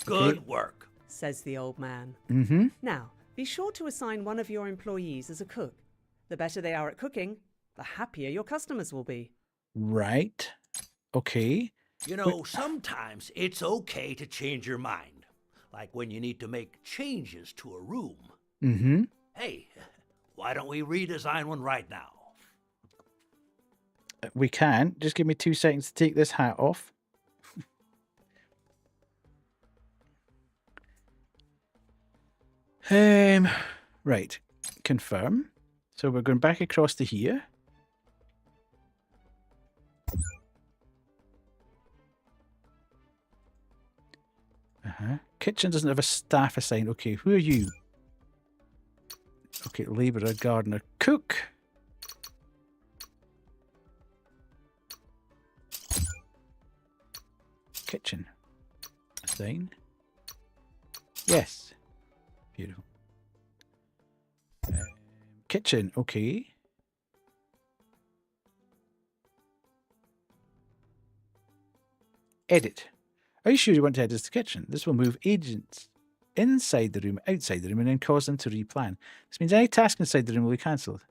Good work. says the old man. Mm-hmm. Now, be sure to assign one of your employees as a cook. The better they are at cooking, the happier your customers will be. Right. Okay. You know, sometimes it's okay to change your mind. Like when you need to make changes to a room. Mm-hmm. Hey, why don't we redesign one right now? We can. Just give me 2 seconds to take this hat off. Right. Confirm. So we're going back across to here. Kitchen doesn't have a staff assigned. Okay, who are you? Okay, labourer, gardener, cook. Kitchen. Assign. Yes. Beautiful. Kitchen, okay. Edit. Are you sure you want to edit the kitchen? This will move agents inside the room, outside the room, and then cause them to replan. This means any task inside the room will be cancelled.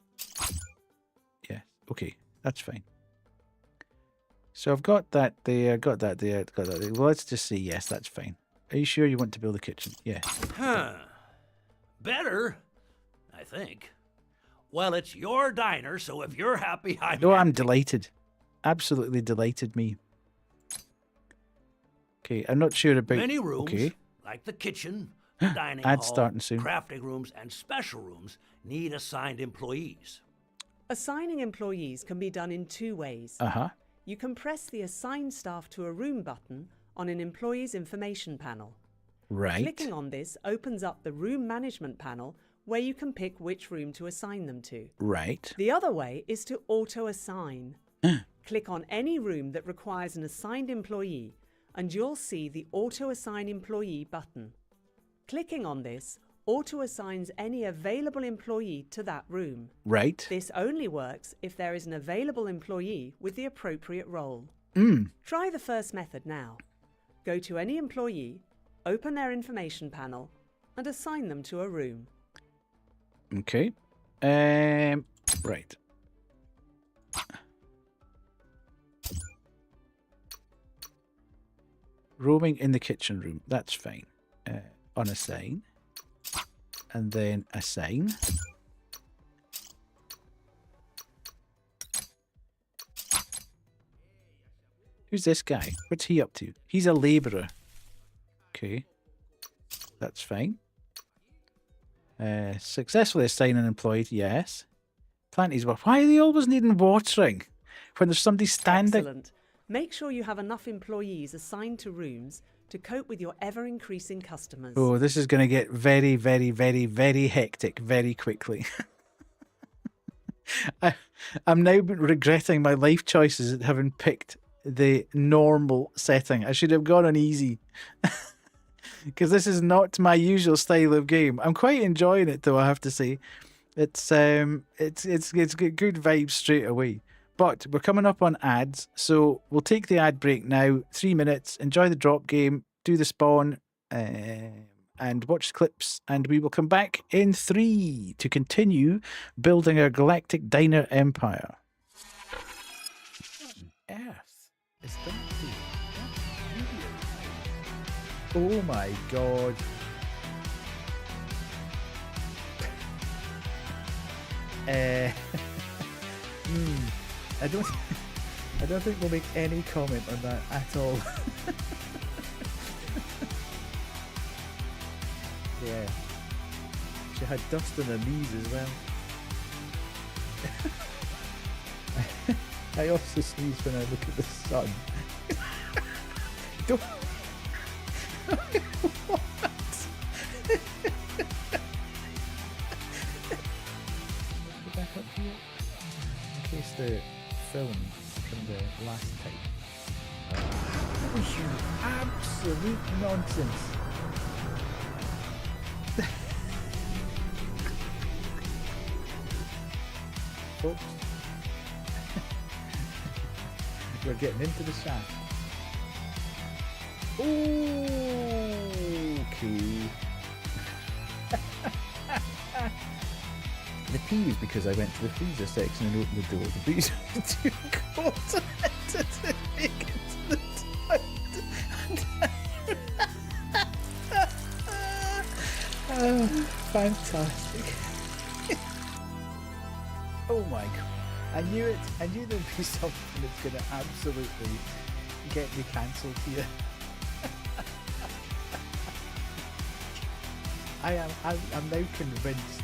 Yeah, okay, that's fine. So I've got that there, got that there, got that there. Well, let's just say yes, that's fine. Are you sure you want to build a kitchen? Yeah. Huh. Better, I think. Well, it's your diner, so if you're happy, I'm No, I'm happy. delighted. Absolutely delighted me. Okay, I'm not sure about... Many rooms, Okay. like the kitchen, the dining Ads hall, starting soon. crafting rooms, and special rooms, need assigned employees. Assigning employees can be done in 2 ways. Uh-huh. You can press the Assign Staff to a Room button on an employee's information panel. Right. Clicking on this opens up the Room Management panel where you can pick which room to assign them to. Right. The other way is to auto-assign. Click on any room that requires an assigned employee and you'll see the Auto-Assign Employee button. Clicking on this auto-assigns any available employee to that room. Right. This only works if there is an available employee with the appropriate role. Try the first method now. Go to any employee, open their information panel, and assign them to a room. Okay. Right. Roaming in the kitchen room. That's fine. Unassign. And then assign. Who's this guy? What's he up to? He's a labourer. Okay. That's fine. Successfully assign an employee. Yes. Plant his work. Why are they always needing watering when there's somebody standing? Excellent. Make sure you have enough employees assigned to rooms to cope with your ever-increasing customers. Oh, this is going to get very, very, very, very hectic very quickly. I'm now regretting my life choices at having picked the normal setting. I should have gone on easy. Because this is not my usual style of game. I'm quite enjoying it though, I have to say. It's good vibes straight away. But we're coming up on ads, so we'll take the ad break now. 3 minutes. Enjoy the drop game, do the spawn, and watch clips, and we will come back in 3 to continue building our galactic diner empire. What on earth is that doing? Oh my god. I don't think we'll make any comment on that at all. Yeah. She had dust on her knees as well. I also sneeze when I look at the sun. Don't. What? Go back up here. In case the film from the last time. That was you absolute nonsense. Folks, we're getting into the shaft. Okay. The P was because I went to the freezer section and opened the door. The B was too cold to make it to the toilet. Oh, fantastic. Oh my god. I knew it. I knew there'd be something that's going to absolutely get me cancelled here. I'm now convinced.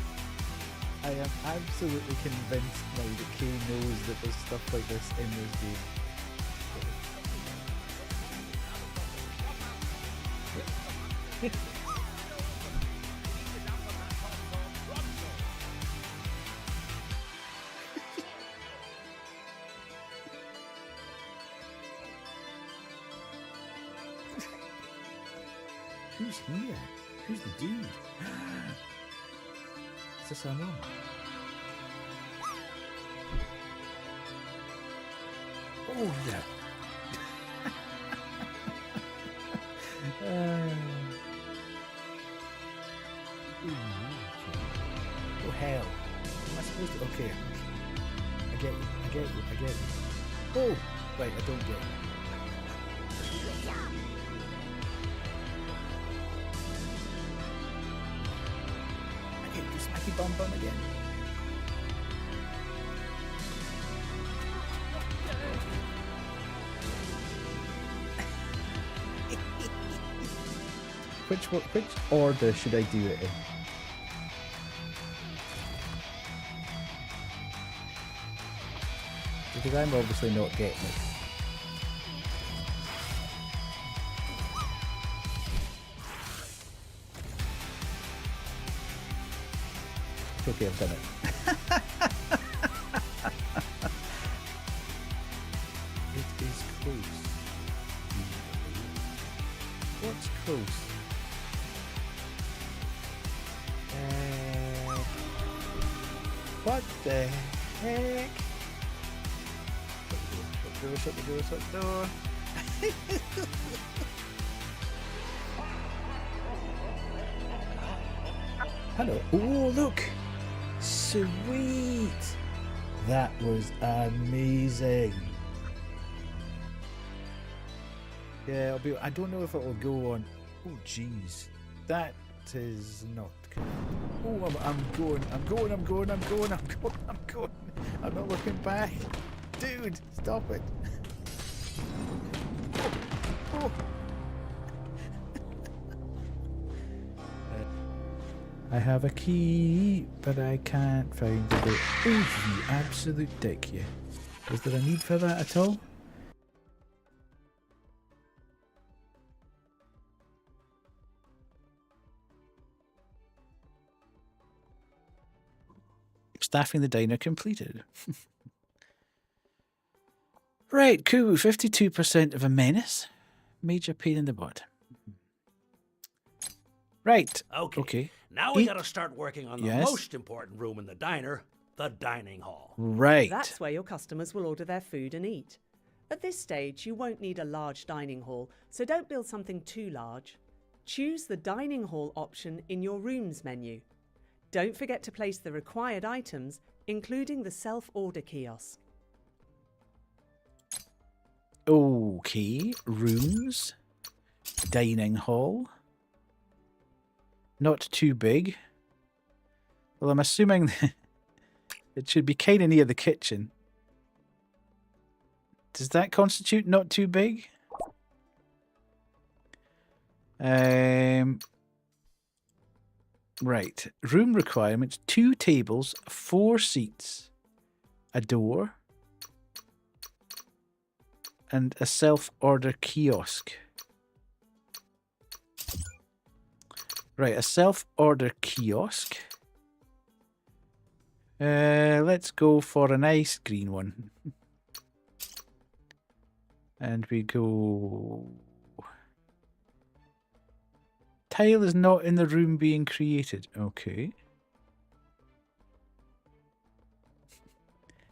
I am absolutely convinced now that Kay knows that there's stuff like this in this game. Who's here? Who's the dude? Is this our mum? Oh yeah. Oh hell. Am I supposed to? Okay. I get you. Oh! Right, I don't get you. Smacky bum again. Which order should I do it in? Because I'm obviously not getting it. Okay, I've done it. It is close. What's close? What the heck? Shut the door. Hello. Oh, look. Sweet. That was amazing. Yeah, I don't know if it will go on. Oh, jeez. That is not good. Oh, I'm going. I'm not looking back. Dude, stop it. Oh. I have a key, but I can't find it. Oh, you absolute dick, you. Was there a need for that at all? Staffing the diner completed. Right, cool. 52% of a menace. Major pain in the butt. Right. Okay. Now we Eat. gotta start working on the Yes. most important room in the diner, the dining hall. Right. That's where your customers will order their food and eat. At this stage, you won't need a large dining hall, so don't build something too large. Choose the dining hall option in your rooms menu. Don't forget to place the required items, including the self-order kiosk. Okay. Rooms. Dining hall. Not too big. Well, I'm assuming it should be kind of near the kitchen. Does that constitute not too big? Right. Room requirements: 2 tables, 4 seats, a door, and a self-order kiosk. Right, a self-order kiosk. Let's go for a nice green one. And we go... Tile is not in the room being created. Okay.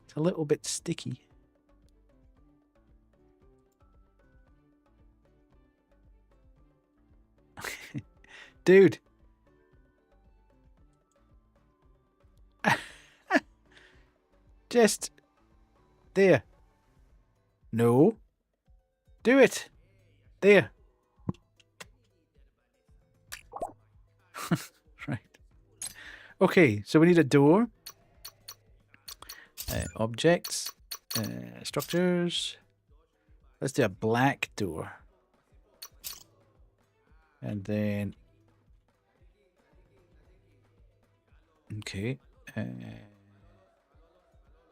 It's a little bit sticky. Dude. Just there. No. Do it. There. Right. Okay, so we need a door. Objects. Structures. Let's do a black door. And then... Okay.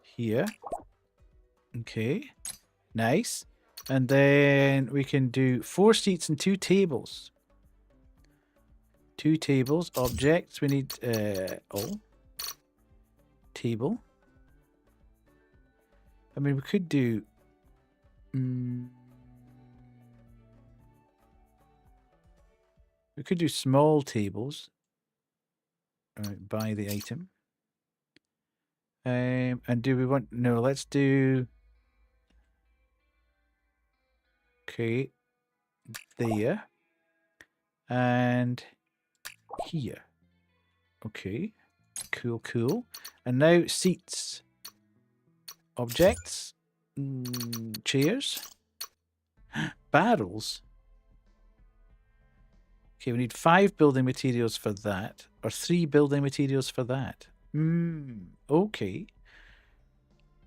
Here. Okay. Nice. And then we can do 4 seats and 2 tables. 2 tables. Objects. We need... table. I mean, we could do... we could do small tables. Buy the item. And do we want... No, let's do... Okay. There. And here. Okay. Cool, cool. And now seats. Objects. Chairs. Barrels. Okay, we need 5 building materials for that. Or 3 building materials for that. Okay.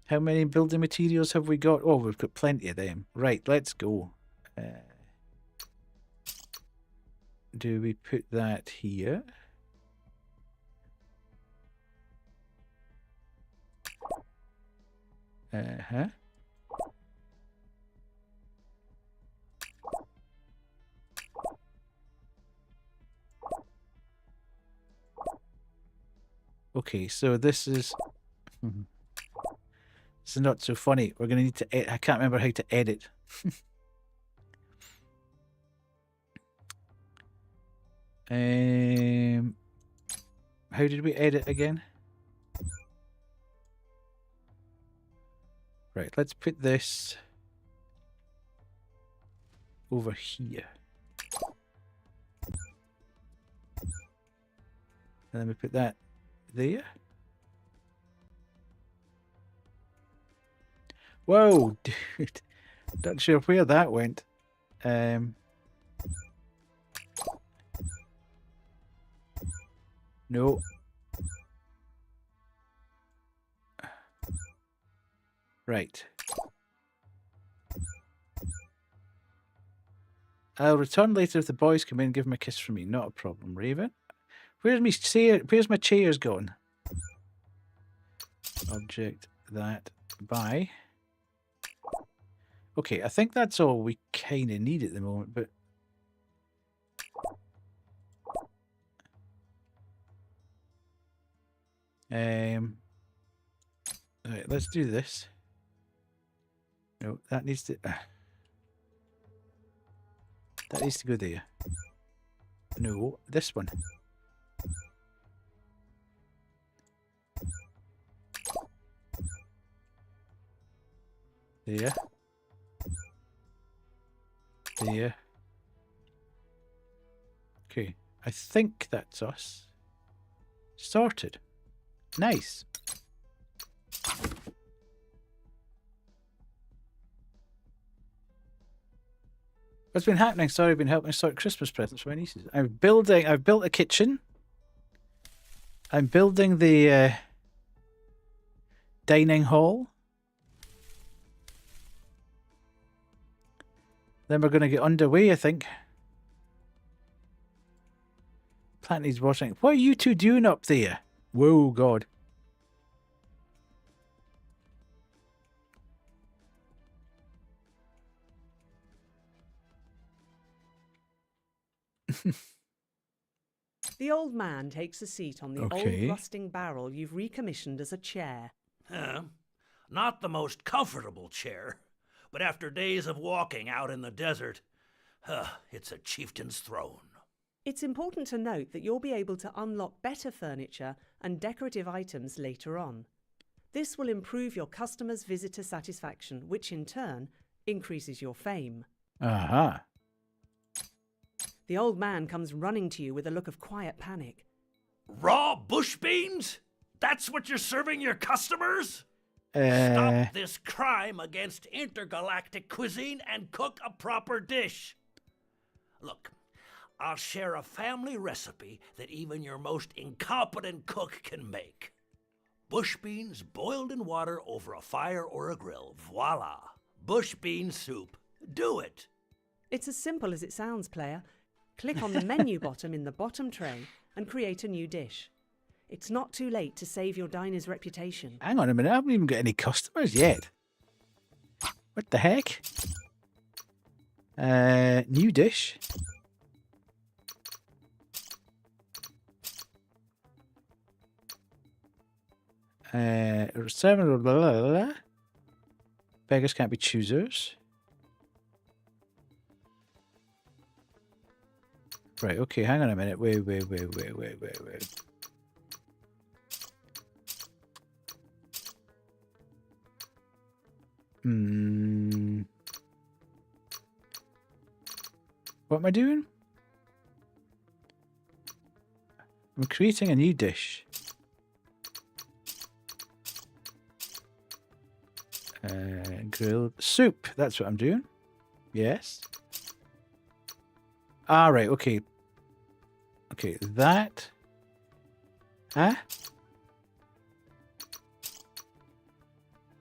How many building materials have we got? Oh, we've got plenty of them. Right, let's go. Do we put that here? Uh-huh. Okay, so this is... This is not so funny. We're going to need to... I can't remember how to edit. How did we edit again? Right, let's put this over here. And then we put that there. Whoa, dude. Not sure where that went. No. Right. I'll return later if the boys come in and give them a kiss from me. Not a problem, Raven. Where's my chair? Where's my chairs gone? Object that by. Okay, I think that's all we kind of need at the moment, but... Right, let's do this. No, that needs to... that needs to go there. No, this one. There. There. Okay, I think that's us. Sorted. Nice. What's been happening? Sorry, I've been helping sort Christmas presents for my nieces. I've built a kitchen. I'm building the dining hall. Then we're going to get underway, I think. Plant needs watering. What are you two doing up there? Whoa, God. The old man takes a seat on the Okay. old rusting barrel you've recommissioned as a chair. Not the most comfortable chair, but after days of walking out in the desert, it's a chieftain's throne. It's important to note that you'll be able to unlock better furniture and decorative items later on. This will improve your customers' visitor satisfaction, which in turn increases your fame. Aha. The old man comes running to you with a look of quiet panic. Raw bush beans? That's what you're serving your customers? Uh, Stop this crime against intergalactic cuisine and cook a proper dish. Look, I'll share a family recipe that even your most incompetent cook can make. Bush beans boiled in water over a fire or a grill. Voila! Bush bean soup. Do it! It's as simple as it sounds, player. Click on the menu bottom in the bottom tray and create a new dish. It's not too late to save your diner's reputation. hang on a minute. I haven't even got any customers yet. What the heck? New dish. Seven. Blah, blah, blah, blah. Beggars can't be choosers. Right, okay, hang on a minute. Wait. What am I doing? I'm creating a new dish. Grilled soup. That's what I'm doing. Yes. Ah, right. Okay. Okay, that. Huh?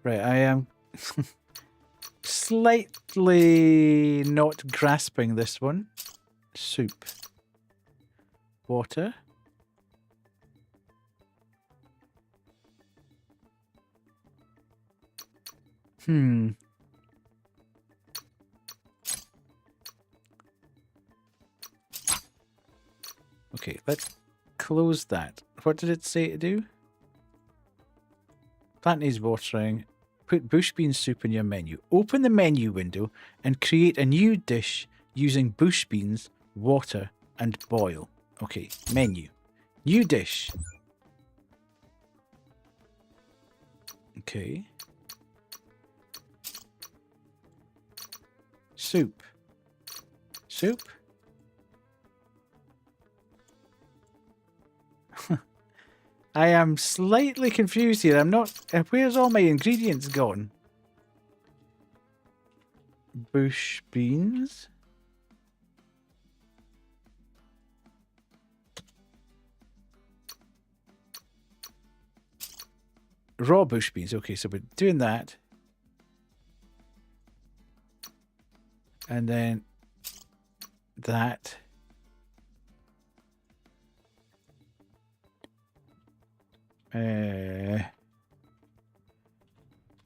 Right, I am slightly not grasping this one. Soup. Water. Okay, let's close that. What did it say to do? Plant needs watering. Put bush bean soup in your menu. Open the menu window and create a new dish using bush beans, water, and boil. Okay, menu. New dish. Okay. Soup. Soup? I am slightly confused here. I'm not... where's all my ingredients gone? Bush beans. Raw bush beans. Okay, so we're doing that. And then that.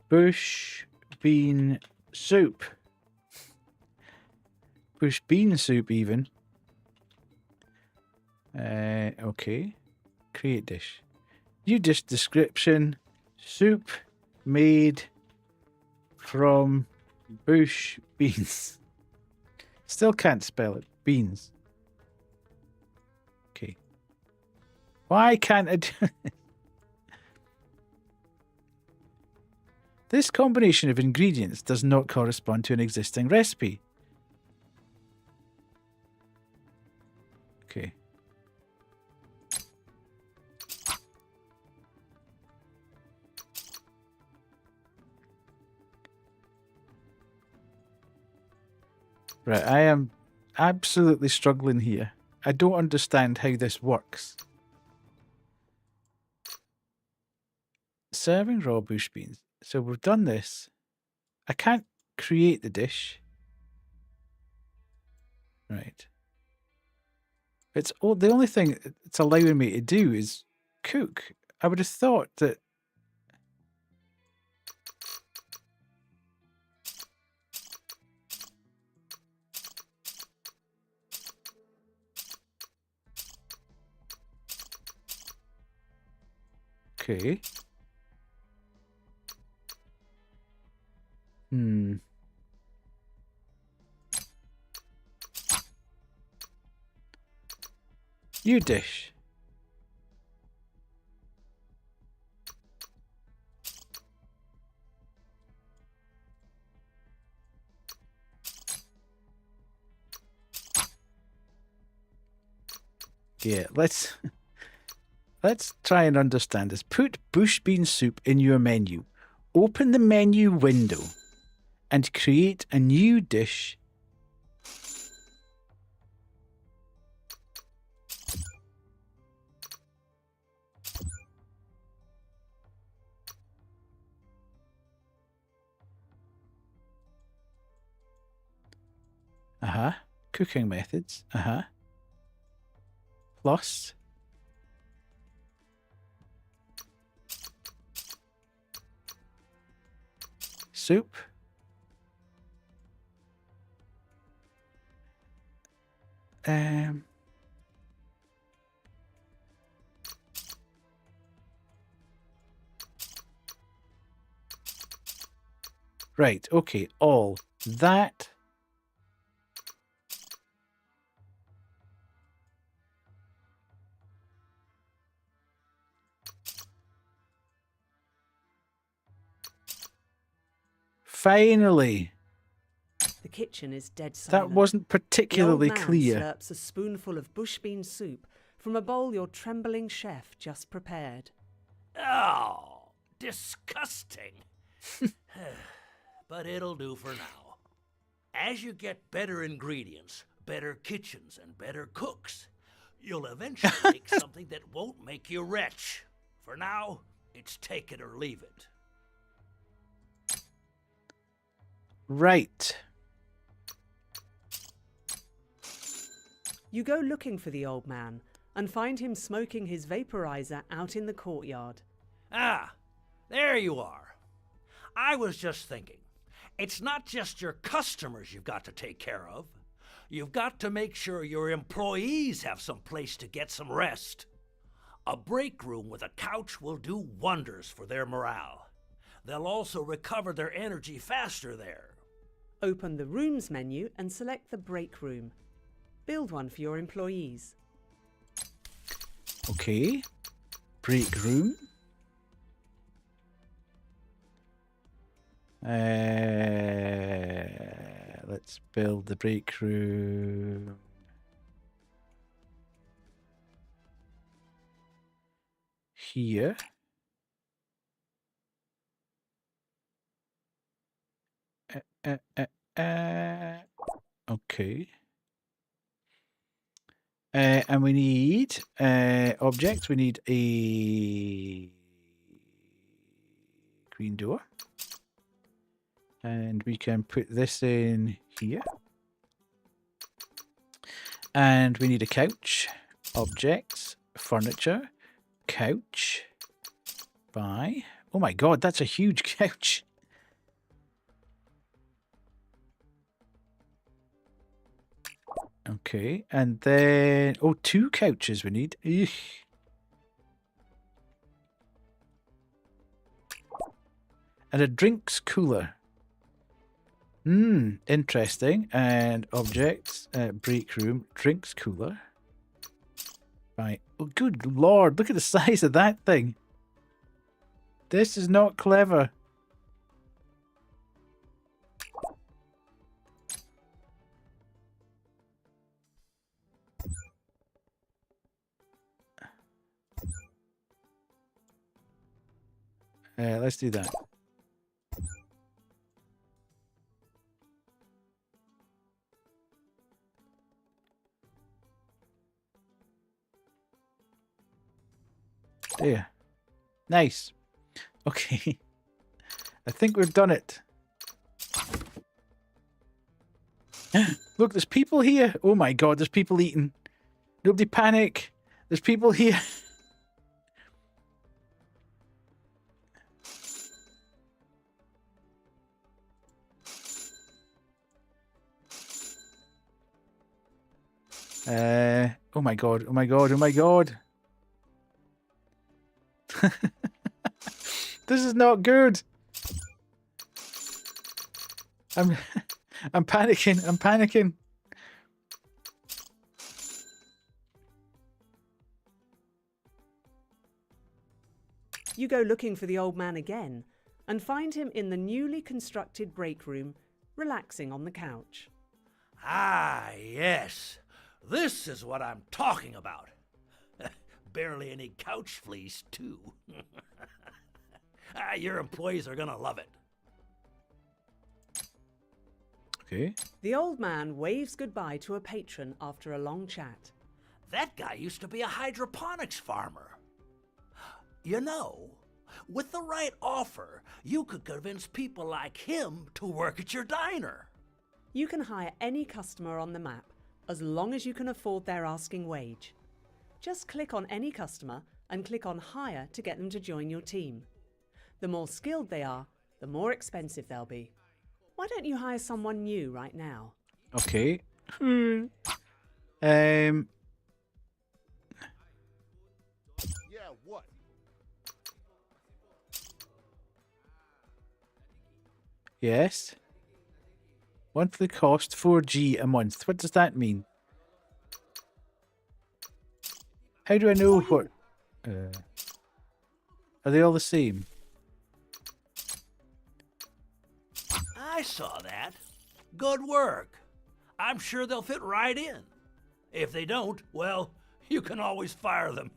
Bush bean soup. Bush bean soup even. Okay. Create dish. New dish description. Soup. made from bush beans. Still can't spell it. Beans. Okay. Why can't I do it? This combination of ingredients does not correspond to an existing recipe. Okay. Right, I am absolutely struggling here. I don't understand how this works. Serving raw bush beans. So we've done this. I can't create the dish. Right. It's all, the only thing it's allowing me to do is cook. I would have thought that. Okay. New dish. Yeah, let's try and understand this. Put bush bean soup in your menu. Open the menu window and create a new dish. Cooking methods. Plus. Soup. Right, okay, all that. Finally. The kitchen is dead silent. That wasn't particularly the old man clear. slurps a spoonful of bush bean soup from a bowl your trembling chef just prepared. Oh, disgusting. But it'll do for now. As you get better ingredients, better kitchens, and better cooks, you'll eventually make something that won't make you rich. For now, it's take it or leave it. Right. You go looking for the old man and find him smoking his vaporizer out in the courtyard. Ah, there you are. I was just thinking, it's not just your customers you've got to take care of. You've got to make sure your employees have some place to get some rest. A break room with a couch will do wonders for their morale. They'll also recover their energy faster there. Open the Rooms menu and select the break room. Build one for your employees. Okay. Break room. Let's build the break room. Here. Okay. And we need objects. We need a green door. And we can put this in here. And we need a couch. Objects. Furniture. Couch. Buy. Oh my god, that's a huge couch. Okay, and then... Oh, 2 couches we need. Eugh. And a drinks cooler. Interesting. And objects, break room, drinks cooler. Right. Oh, good lord, look at the size of that thing. This is not clever. Let's do that. There. Nice. Okay. I think we've done it. Look, there's people here. Oh my god, there's people eating. Nobody panic. There's people here. Oh my god, oh my god, oh my god. This is not good. I'm panicking, I'm panicking. You go looking for the old man again and find him in the newly constructed break room, relaxing on the couch. Ah, yes. This is what I'm talking about. Barely any couch fleece, too. Your employees are gonna love it. Okay. The old man waves goodbye to a patron after a long chat. That guy used to be a hydroponics farmer. You know, with the right offer, you could convince people like him to work at your diner. You can hire any customer on the map as long as you can afford their asking wage. Just click on any customer and click on Hire to get them to join your team. The more skilled they are, the more expensive they'll be. Why don't you hire someone new right now? Okay. Yes. Monthly cost 4G a month. What does that mean? How do I know what? Are they all the same? I saw that. Good work. I'm sure they'll fit right in. If they don't, well, you can always fire them.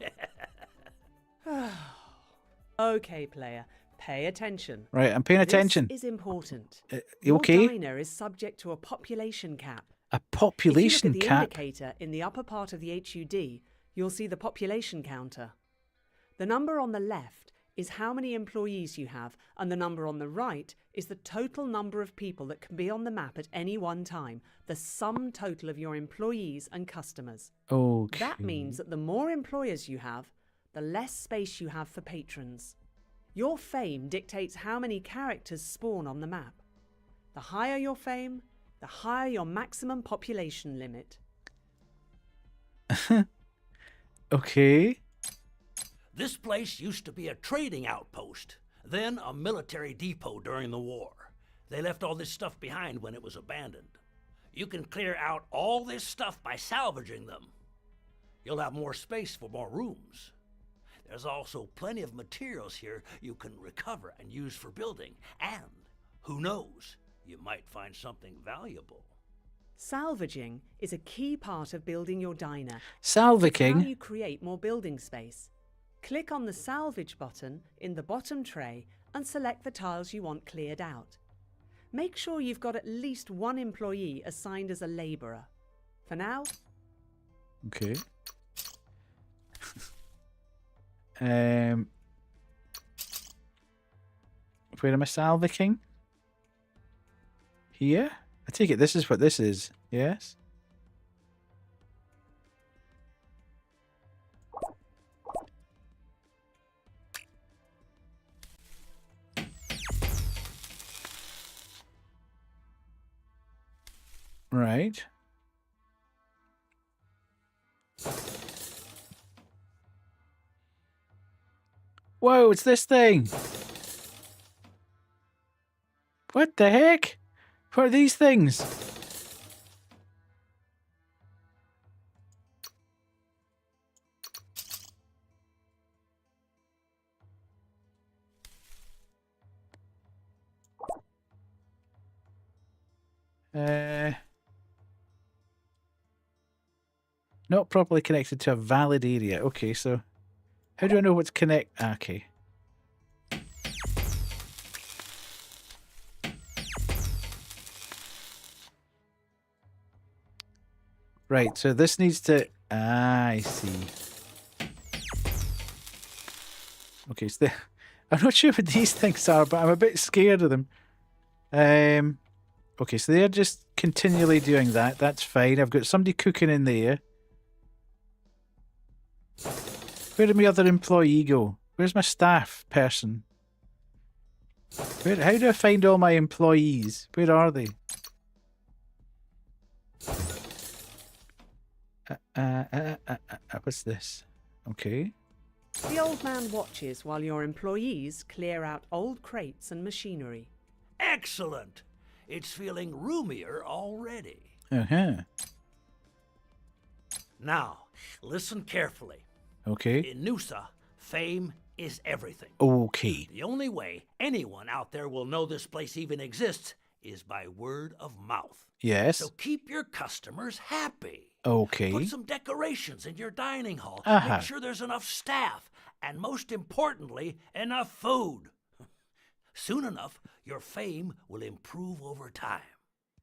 Okay, player, pay attention. Right, I'm paying attention. This is important. You Your okay? diner is subject to a population cap. A population If you look at cap. the indicator in the upper part of the HUD, you'll see the population counter. The number on the left is how many employees you have, and the number on the right is the total number of people that can be on the map at any one time, the sum total of your employees and customers. Okay. That means that the more employers you have, the less space you have for patrons. Your fame dictates how many characters spawn on the map. The higher your fame, the higher your maximum population limit. Okay. This place used to be a trading outpost, then a military depot during the war. They left all this stuff behind when it was abandoned. You can clear out all this stuff by salvaging them. You'll have more space for more rooms. There's also plenty of materials here you can recover and use for building. And, who knows, you might find something valuable. Salvaging is a key part of building your diner. How Salvaging. you create more building space. Click on the salvage button in the bottom tray and select the tiles you want cleared out. Make sure you've got at least one employee assigned as a labourer. For now, Okay. Where am I salvaging? Here? I take it this is what this is. Yes? Right. Whoa, it's this thing. What the heck? What are these things? Not properly connected to a valid area. Okay, so how do I know what's connect? Okay. Right, so this needs to... I see. Okay, so I'm not sure what these things are, but I'm a bit scared of them. Okay, so they're just continually doing that. That's fine. I've got somebody cooking in there. Where did my other employee go? Where's my staff person? How do I find all my employees? Where are they? What's this? Okay. The old man watches while your employees clear out old crates and machinery. Excellent! It's feeling roomier already. Uh-huh. Now, listen carefully. Okay. In Noosa, fame is everything. Okay. The only way anyone out there will know this place even exists is by word of mouth. Yes. So keep your customers happy. Okay. Put some decorations in your dining hall. Uh-huh. Make sure there's enough staff. And most importantly, enough food. Soon enough, your fame will improve over time.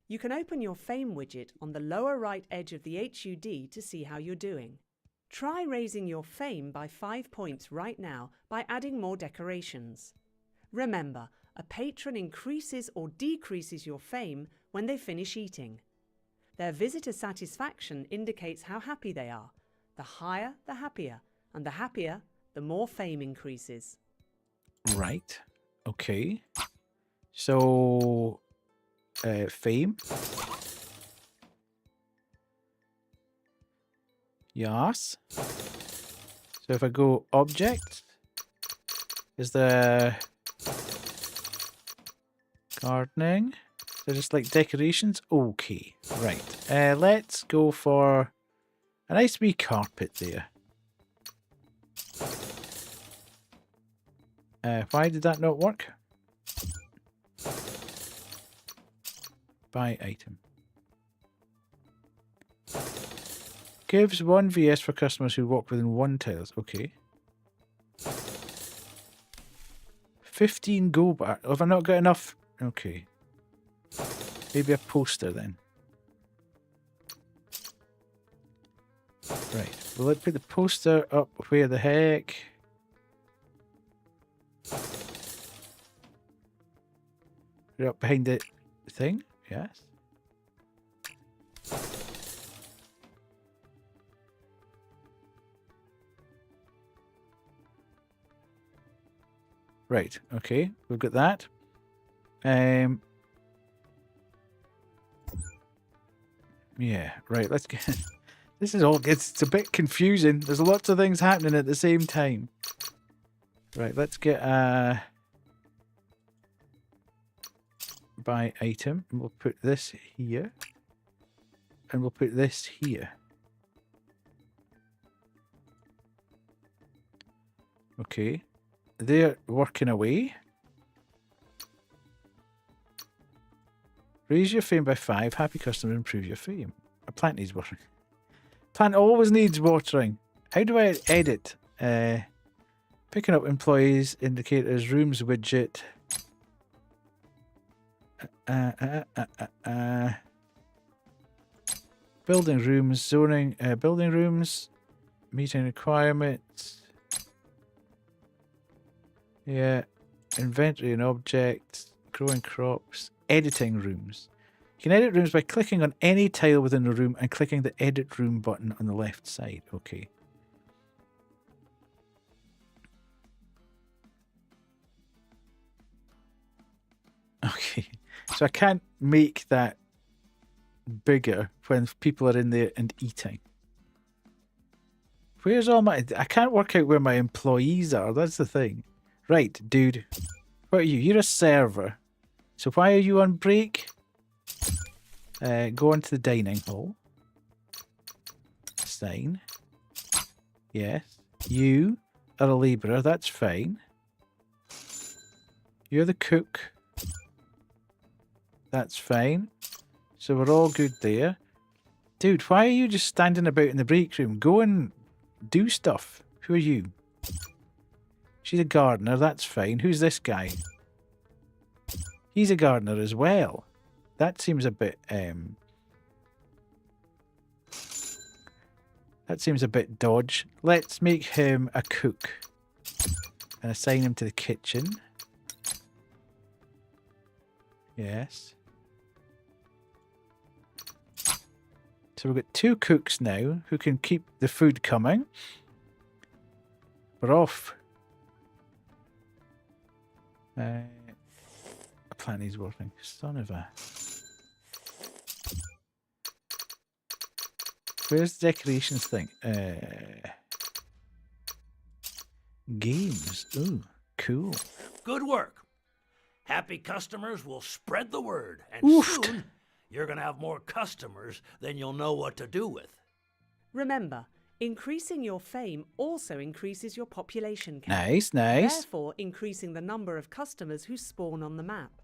You can open your fame widget on the lower right edge of the HUD to see how you're doing. Try raising your fame by 5 points right now by adding more decorations. Remember, a patron increases or decreases your fame when they finish eating. Their visitor satisfaction indicates how happy they are. The higher, the happier, and the happier, the more fame increases. Right. Okay. So, fame. Yes. So if I go object, is there gardening? They're just like decorations? Okay, right. Let's go for a nice wee carpet there. Why did that not work? Buy item. Gives 1 VS for customers who walk within 1 tiles. Okay. 15 gold bar. Have I not got enough? Okay. Maybe a poster then. Right. Well, let's put the poster up where the heck? Right up behind the thing? Yes. Right, okay, we've got that. Yeah, right, let's get... This is all... It's a bit confusing. There's lots of things happening at the same time. Right, let's get a... buy item. And we'll put this here. And we'll put this here. Okay. They're working away. Raise your fame by 5. Happy customer, improve your fame. A plant needs watering. Plant always needs watering. How do I edit? Picking up employees, indicators, rooms widget. Building rooms, zoning, building rooms, meeting requirements. Yeah, inventory and objects, growing crops, editing rooms. You can edit rooms by clicking on any tile within the room and clicking the edit room button on the left side. Okay. Okay, so I can't make that bigger when people are in there and eating. Where's all my... I can't work out where my employees are. That's the thing. Right, dude. What are you? You're a server. So why are you on break? Go on to the dining hall. Sign. Yes. You are a labourer, that's fine. You're the cook. That's fine. So we're all good there. Dude, why are you just standing about in the break room? Go and do stuff. Who are you? She's a gardener, that's fine. Who's this guy? He's a gardener as well. That seems a bit that seems a bit dodge. Let's make him a cook. And assign him to the kitchen. Yes. So we've got 2 cooks now who can keep the food coming. We're off. A plan is working. Son of a... Where's the decorations thing? Games. Ooh, cool. Good work. Happy customers will spread the word, and Oofed. soon you're going to have more customers than you'll know what to do with. Remember, increasing your fame also increases your population count. Nice, nice. Therefore, increasing the number of customers who spawn on the map.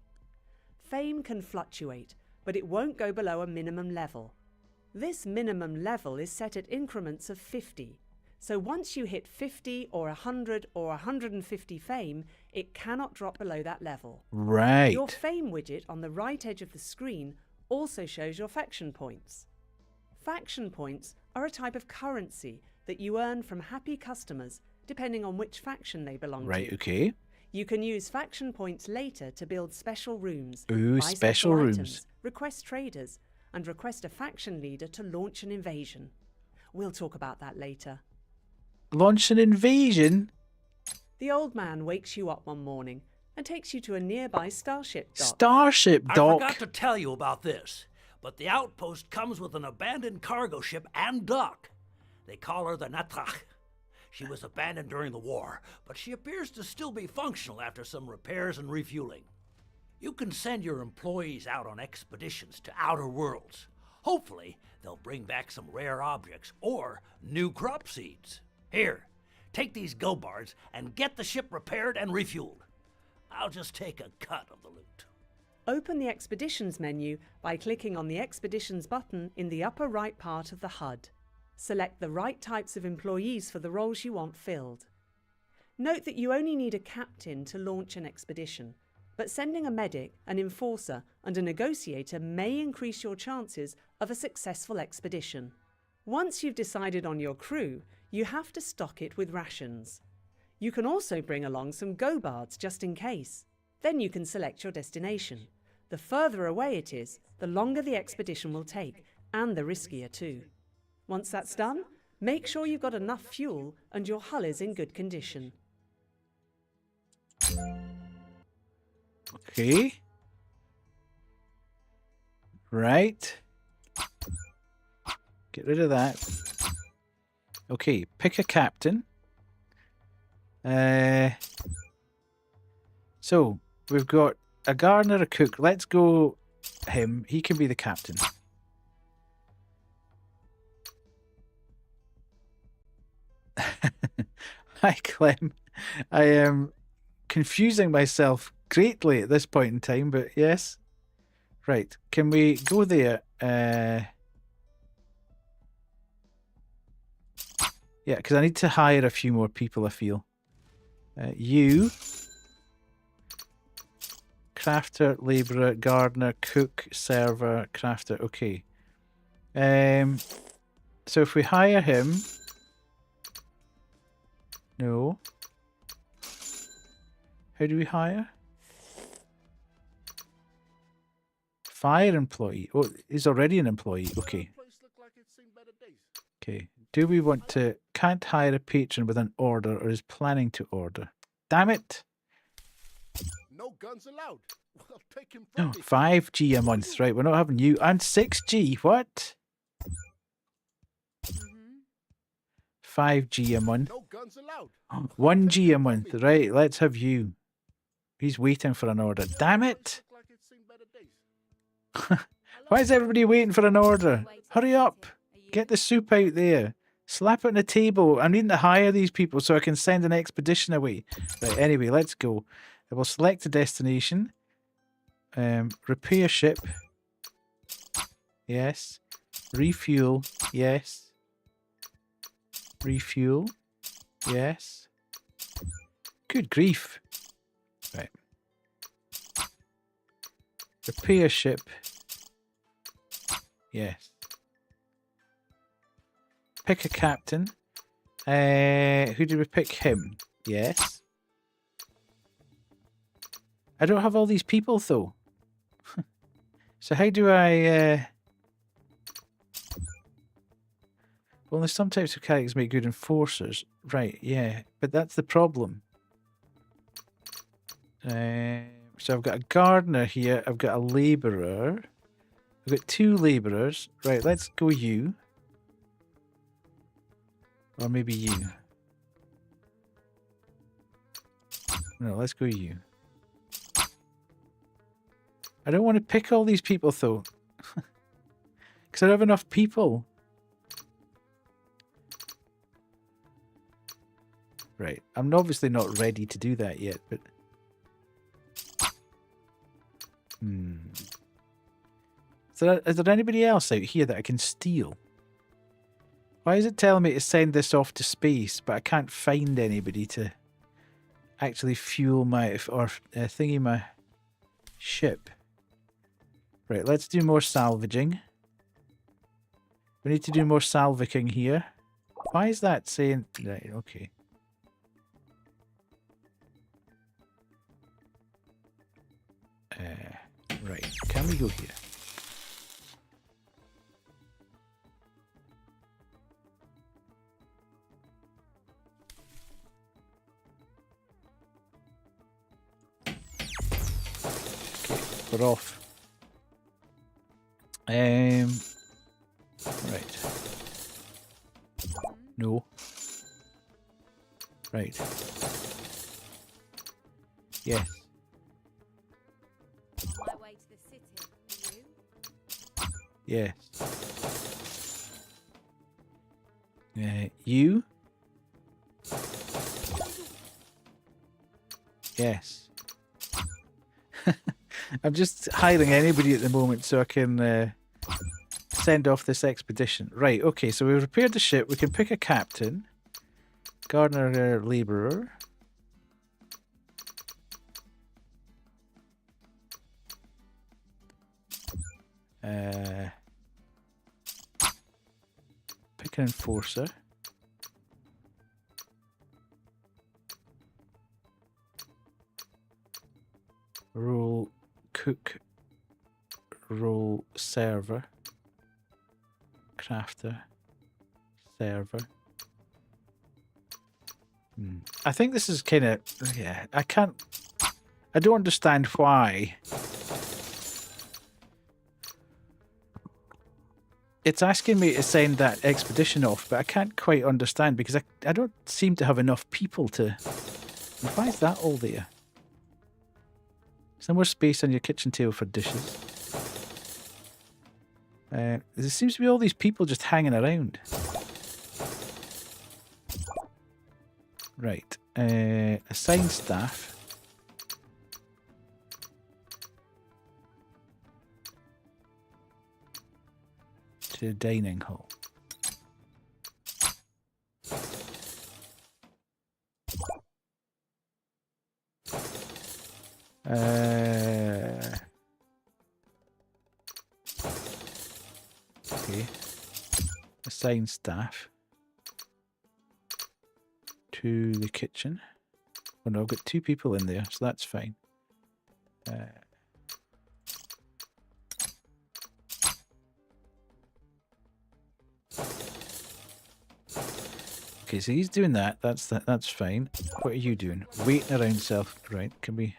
Fame can fluctuate, but it won't go below a minimum level. This minimum level is set at increments of 50. So once you hit 50 or 100 or 150 fame, it cannot drop below that level. Right. Your fame widget on the right edge of the screen also shows your faction points. Faction points are a type of currency that you earn from happy customers depending on which faction they belong Right, to. okay. You can use faction points later to build special rooms, Ooh, buy special rooms. items, request traders, and request a faction leader to launch an invasion. We'll talk about that later. Launch an invasion? The old man wakes you up one morning and takes you to a nearby starship dock. Starship I dock? forgot to tell you about this, but the outpost comes with an abandoned cargo ship and dock. They call her the Natrach. She was abandoned during the war, but she appears to still be functional after some repairs and refueling. You can send your employees out on expeditions to outer worlds. Hopefully, they'll bring back some rare objects or new crop seeds. Here, take these go-bards and get the ship repaired and refueled. I'll just take a cut of the loot. Open the Expeditions menu by clicking on the Expeditions button in the upper right part of the HUD. Select the right types of employees for the roles you want filled. Note that you only need a captain to launch an expedition, but sending a medic, an enforcer, and a negotiator may increase your chances of a successful expedition. Once you've decided on your crew, you have to stock it with rations. You can also bring along some go-bards just in case. Then you can select your destination. The further away it is, the longer the expedition will take, and the riskier too. Once that's done, make sure you've got enough fuel and your hull is in good condition. Okay. Right. Get rid of that. Okay, pick a captain. So, we've got a gardener, a cook. Let's go him. He can be the captain. Hi, Clem. I am confusing myself greatly at this point in time, but yes. Right, can we go there? Yeah, because I need to hire a few more people, I feel. You. Crafter, labourer, gardener, cook, server, crafter. Okay. So if we hire him... No. How do we hire? Fire employee. Oh, he's already an employee. Okay. Okay. Do we want to... Can't hire a patron with an order or is planning to order. Damn it. No guns allowed. Well, take him No, from me. 5G a month. Right, we're not having you. And 6G. What? 5G a month. No guns allowed. 1G a month. Right, let's have you. He's waiting for an order. Damn it. Why is everybody waiting for an order? Hurry up! Get the soup out there. Slap it on the table. I'm needing to hire these people so I can send an expedition away. Right, anyway, let's go. I will select a destination. Repair ship. Yes. Refuel. Yes. Refuel. Yes. Good grief. Right. Repair ship. Yes. Pick a captain. Who did we pick? Him. Yes. I don't have all these people though. So how do I... Well, there's some types of characters make good enforcers. Right, yeah. But that's the problem. So I've got a gardener here. I've got a labourer. I've got 2 labourers. Right, let's go you. Or maybe you. No, let's go you. I don't want to pick all these people though. Because I don't have enough people. Right. I'm obviously not ready to do that yet, but... Is there anybody else out here that I can steal? Why is it telling me to send this off to space, but I can't find anybody to actually fuel my... or thingy my ship? Right, let's do more salvaging. We need to do more salvaging here. Why is that saying... Right, okay. Right, can we go here? Okay, we're off. Right. No. Right. Yes. My way to the city. Are you? Yes. You? Yes. I'm just hiring anybody at the moment so I can send off this expedition. Right, okay, so we've repaired the ship. We can pick a captain. Gardener, labourer. Pick an enforcer. Role cook. Role server. Crafter. Server. I think this is kind of... Yeah, I don't understand why. It's asking me to send that expedition off, but I can't quite understand because I don't seem to have enough people to... Why is that all there? Is there more space on your kitchen table for dishes? There seems to be all these people just hanging around. Right. Assign staff. To dining hall. Okay. Assign staff to the kitchen. Oh no, I've got 2 people in there, so that's fine. Okay, so he's doing that. That's fine. What are you doing? Waiting around self. Right, can we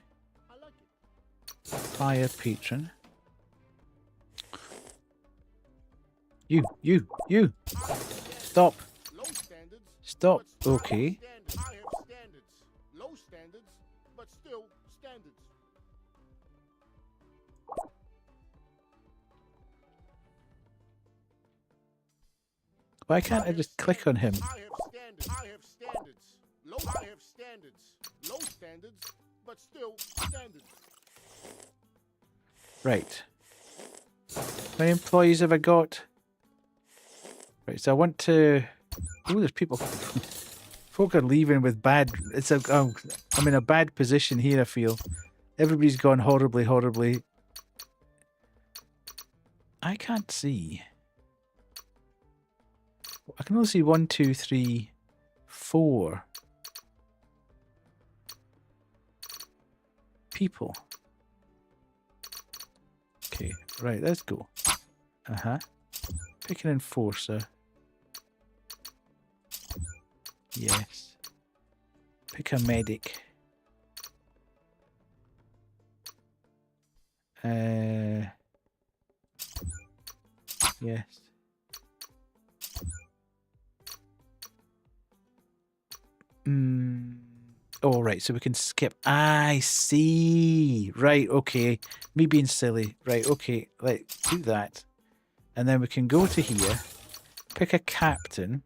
hire patron? You! Stop! Low standards. Stop. but still Okay. I have standards. Low standards, but still standards. Why can't I just click on him? I have standards. I have standards. I have standards. Low standards, but still standards. Right. How many employees have I got? Right, so I want to... Oh, there's people. Folk are leaving with bad... I'm in a bad position here, I feel. Everybody's gone horribly, horribly. I can't see. I can only see 1, 2, 3, 4 people. Okay, right, let's go. Pick an enforcer. Yes. Pick a medic. Yes. Oh, right, so we can skip. I see. Right, okay. Me being silly. Right, okay. Let's do that. And then we can go to here, pick a captain,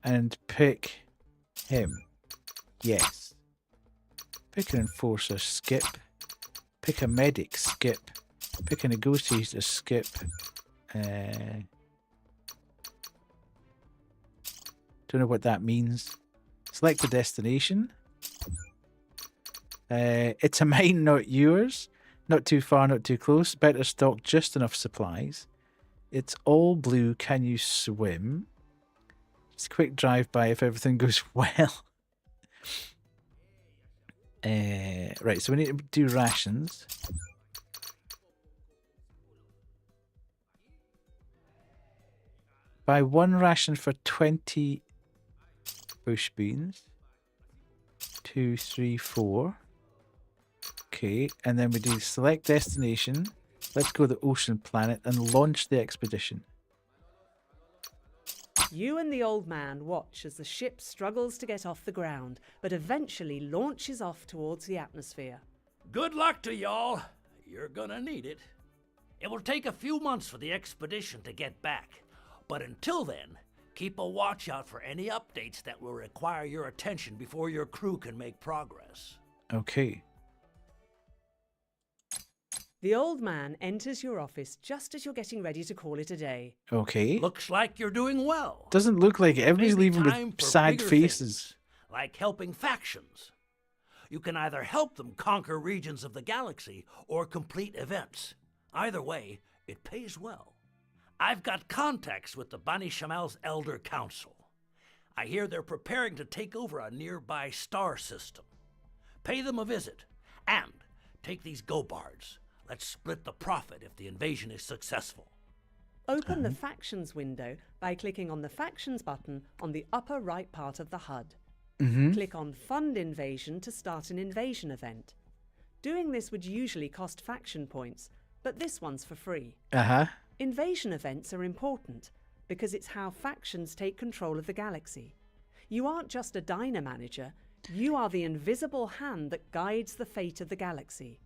and pick him. Yes. Pick an enforcer, skip. Pick a medic, skip. Pick a negotiator, skip. Don't know what that means. Select the destination. It's a mine, not yours. Not too far, not too close. Better stock just enough supplies. It's all blue. Can you swim? Just a quick drive-by if everything goes well. Right, so we need to do rations. Buy 1 ration for 20 bush beans. 2, 3, 4. Okay, and then we do select destination. Let's go to the ocean planet and launch the expedition. You and the old man watch as the ship struggles to get off the ground, but eventually launches off towards the atmosphere. Good luck to y'all. You're gonna need it. It will take a few months for the expedition to get back, but until then, keep a watch out for any updates that will require your attention before your crew can make progress. Okay. The old man enters your office just as you're getting ready to call it a day. Okay. Looks like you're doing well. Doesn't look like it. Everybody's Maybe leaving time with for sad bigger faces. things, like helping factions. You can either help them conquer regions of the galaxy or complete events. Either way, it pays well. I've got contacts with the Bani Shamal's Elder Council. I hear they're preparing to take over a nearby star system. Pay them a visit, and take these Gobards. Let's split the profit if the invasion is successful. Open the Factions window by clicking on the Factions button on the upper right part of the HUD. Click on Fund Invasion to start an invasion event. Doing this would usually cost faction points, but this one's for free. Invasion events are important because it's how factions take control of the galaxy. You aren't just a diner manager, you are the invisible hand that guides the fate of the galaxy.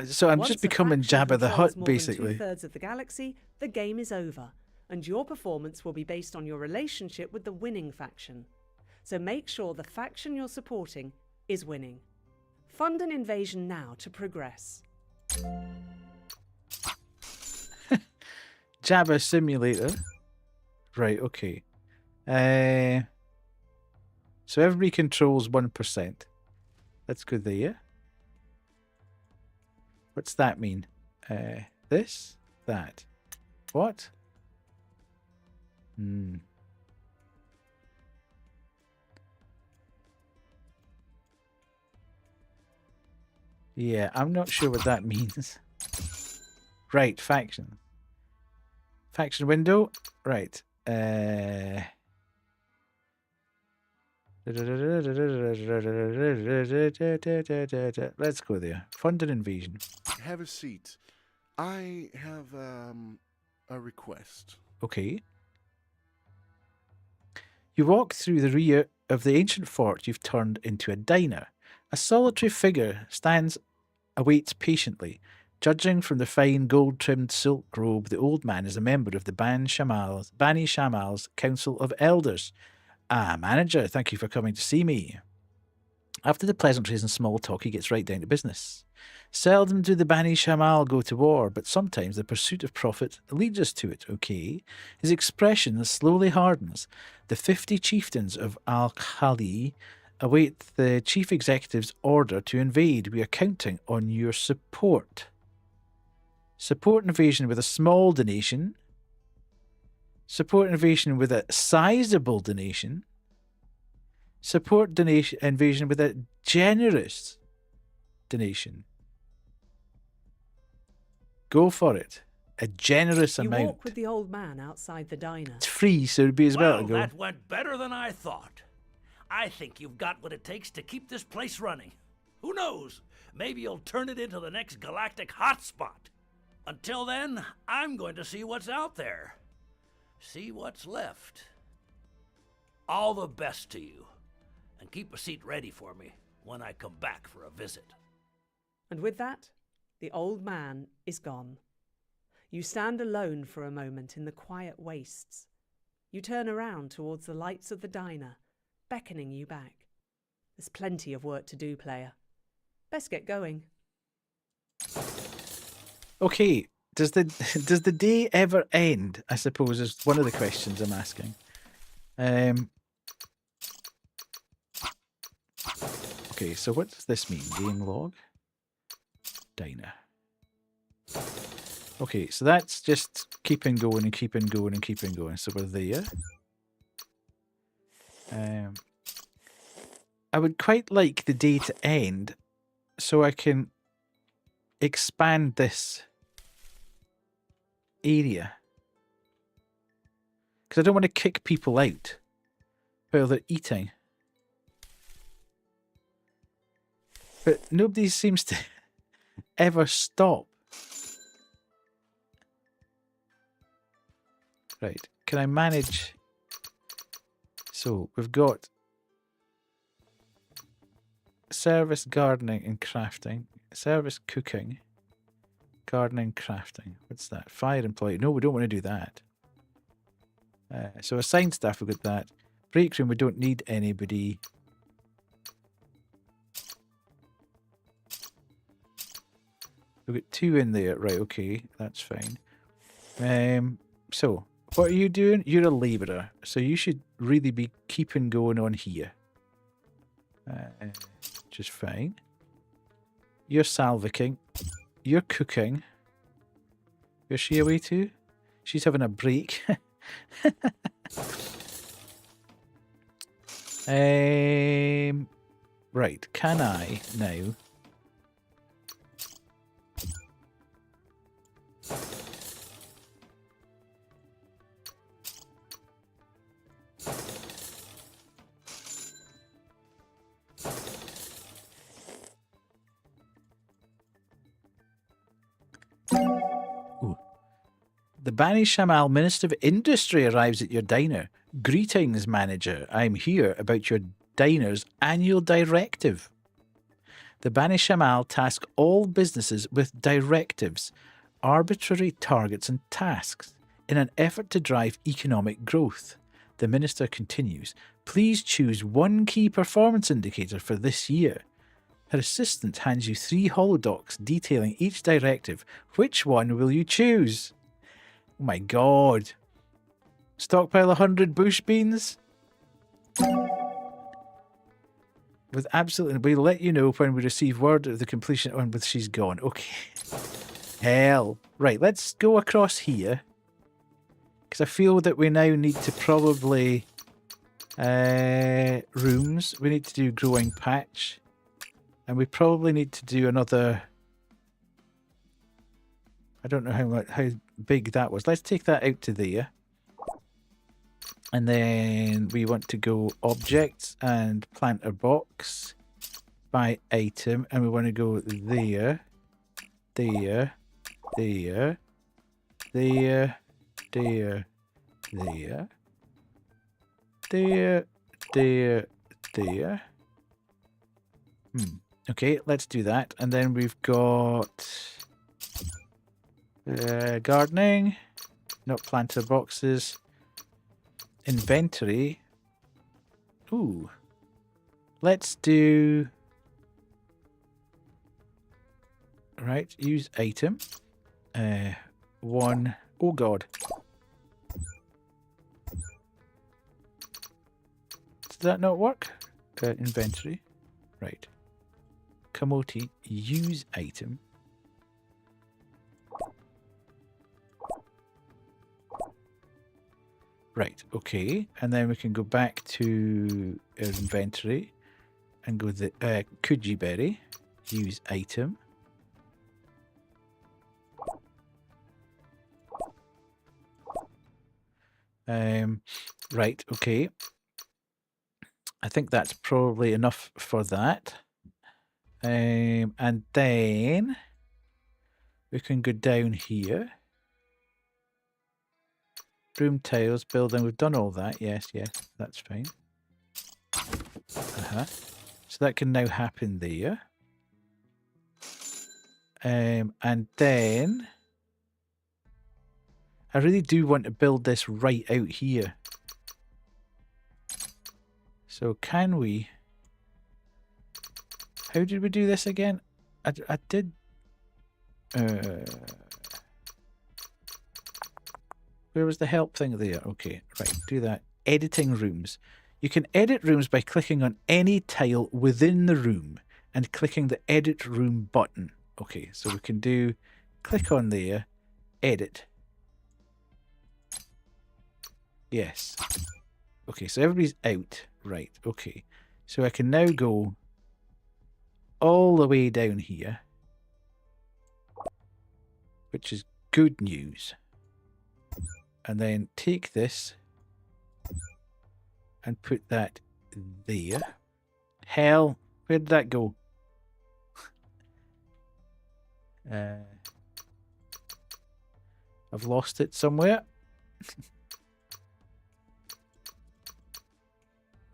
So I'm Once just a becoming faction Jabba the controls Hutt, more than basically. 2/3 of the galaxy, the game is over, and your performance will be based on your relationship with the winning faction. So make sure the faction you're supporting is winning. Fund an invasion now to progress. Jabba Simulator. Right, okay. So everybody controls 1%. Let's go there. What's that mean? This? That? What? Yeah, I'm not sure what that means. Right, faction. Faction window. Right. Let's go there. Fund an invasion. Have a seat. I have a request. Okay. You walk through the rear of the ancient fort you've turned into a diner. A solitary figure awaits patiently, Judging from the fine gold-trimmed silk robe, the old man is a member of the Bani Shamal's Council of Elders. Ah, manager, thank you for coming to see me. After the pleasantries and small talk, he gets right down to business. Seldom do the Bani Shamal go to war, but sometimes the pursuit of profit leads us to it, okay? His expression slowly hardens. The 50 chieftains of Al-Khali await the chief executive's order to invade. We are counting on your support. Support invasion with a small donation. Support invasion with a sizable donation. Support donation invasion with a generous donation. Go for it. A generous You amount. walk with the old man outside the diner. It's free, so it'd be as well to go. That went better than I thought. I think you've got what it takes to keep this place running. Who knows? Maybe you'll turn it into the next galactic hotspot. Until then, I'm going to see what's out there. See what's left. All the best to you. And keep a seat ready for me when I come back for a visit. And with that, the old man is gone. You stand alone for a moment in the quiet wastes. You turn around towards the lights of the diner, beckoning you back. There's plenty of work to do, player. Best get going. Okay, does the day ever end? I suppose is one of the questions I'm asking. Okay, so what does this mean? Game log? Diner. Okay, so that's just keeping going and keeping going and keeping going. So we're there. I would quite like the day to end so I can expand this area. Because I don't want to kick people out while they're eating. But nobody seems to ever stop. Right, can I manage? So we've got service, gardening and crafting. Service, cooking, gardening, crafting. What's that? Fire employee. No, we don't want to do that. So assigned staff, we've got that. Break room, we don't need anybody. We've got 2 in there. Right, okay, that's fine. So, what are you doing? You're a labourer, so you should really be keeping going on here. Which is fine. You're salvicking. You're cooking. Where's she away to? She's having a break. Right, can I now... Ooh. The Bani Shamal Minister of Industry arrives at your diner. Greetings, manager. I'm here about your diner's annual directive. The Bani Shamal task all businesses with directives, arbitrary targets and tasks, in an effort to drive economic growth. The minister continues, please choose one key performance indicator for this year. Her assistant hands you 3 holodocs detailing each directive. Which one will you choose? Oh my god. Stockpile 100 bush beans? With absolutely... We'll let you know when we receive word of the completion on with she's gone. Okay. Hell. Right, let's go across here. Because I feel that we now need to probably... rooms. We need to do growing patch. And we probably need to do another... I don't know how big that was. Let's take that out to there. And then we want to go objects and planter box by item. And we want to go there, there, there, there, there, there, there, there, there. Okay, let's do that. And then we've got Gardening. Not planter boxes. Inventory. Ooh. Let's do... Right, use item. One... Oh god. Does that not work? Inventory. Right. Kamoti, use item. Right, okay. And then we can go back to our inventory and go the Kuji berry, use item. Right, okay. I think that's probably enough for that. And then we can go down here. Room tiles, building, we've done all that. Yes, yes, that's fine. So that can now happen there. And then I really do want to build this right out here. So can we... How did we do this again? I did... Where was the help thing there? Okay, right, do that. Editing rooms. You can edit rooms by clicking on any tile within the room and clicking the edit room button. Okay, so we can do... Click on there, edit. Yes. Okay, so everybody's out. Right, okay. So I can now go all the way down here, which is good news. And then take this and put that there. Hell, where did that go? I've lost it somewhere.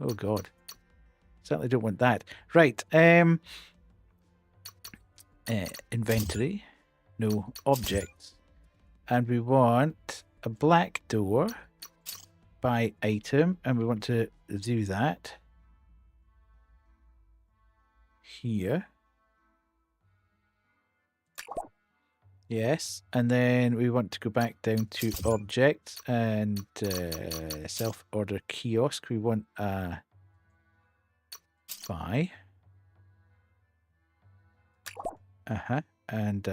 Oh god. Certainly don't want that. Right. Inventory. No. Objects. And we want a black door by item. And we want to do that here. Yes. And then we want to go back down to objects and self-order kiosk. We want a buy. And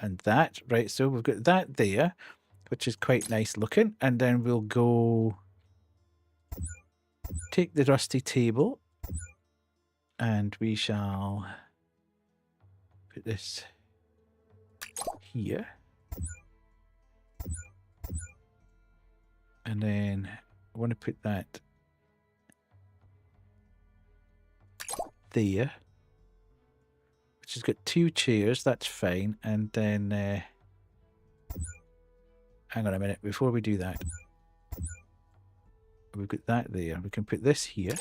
and that. Right, so we've got that there, which is quite nice looking. And then we'll go take the rusty table and we shall put this here. And then I want to put that there, which has got 2 chairs. That's fine. And then hang on a minute before we do that. We've got that there. We can put this here,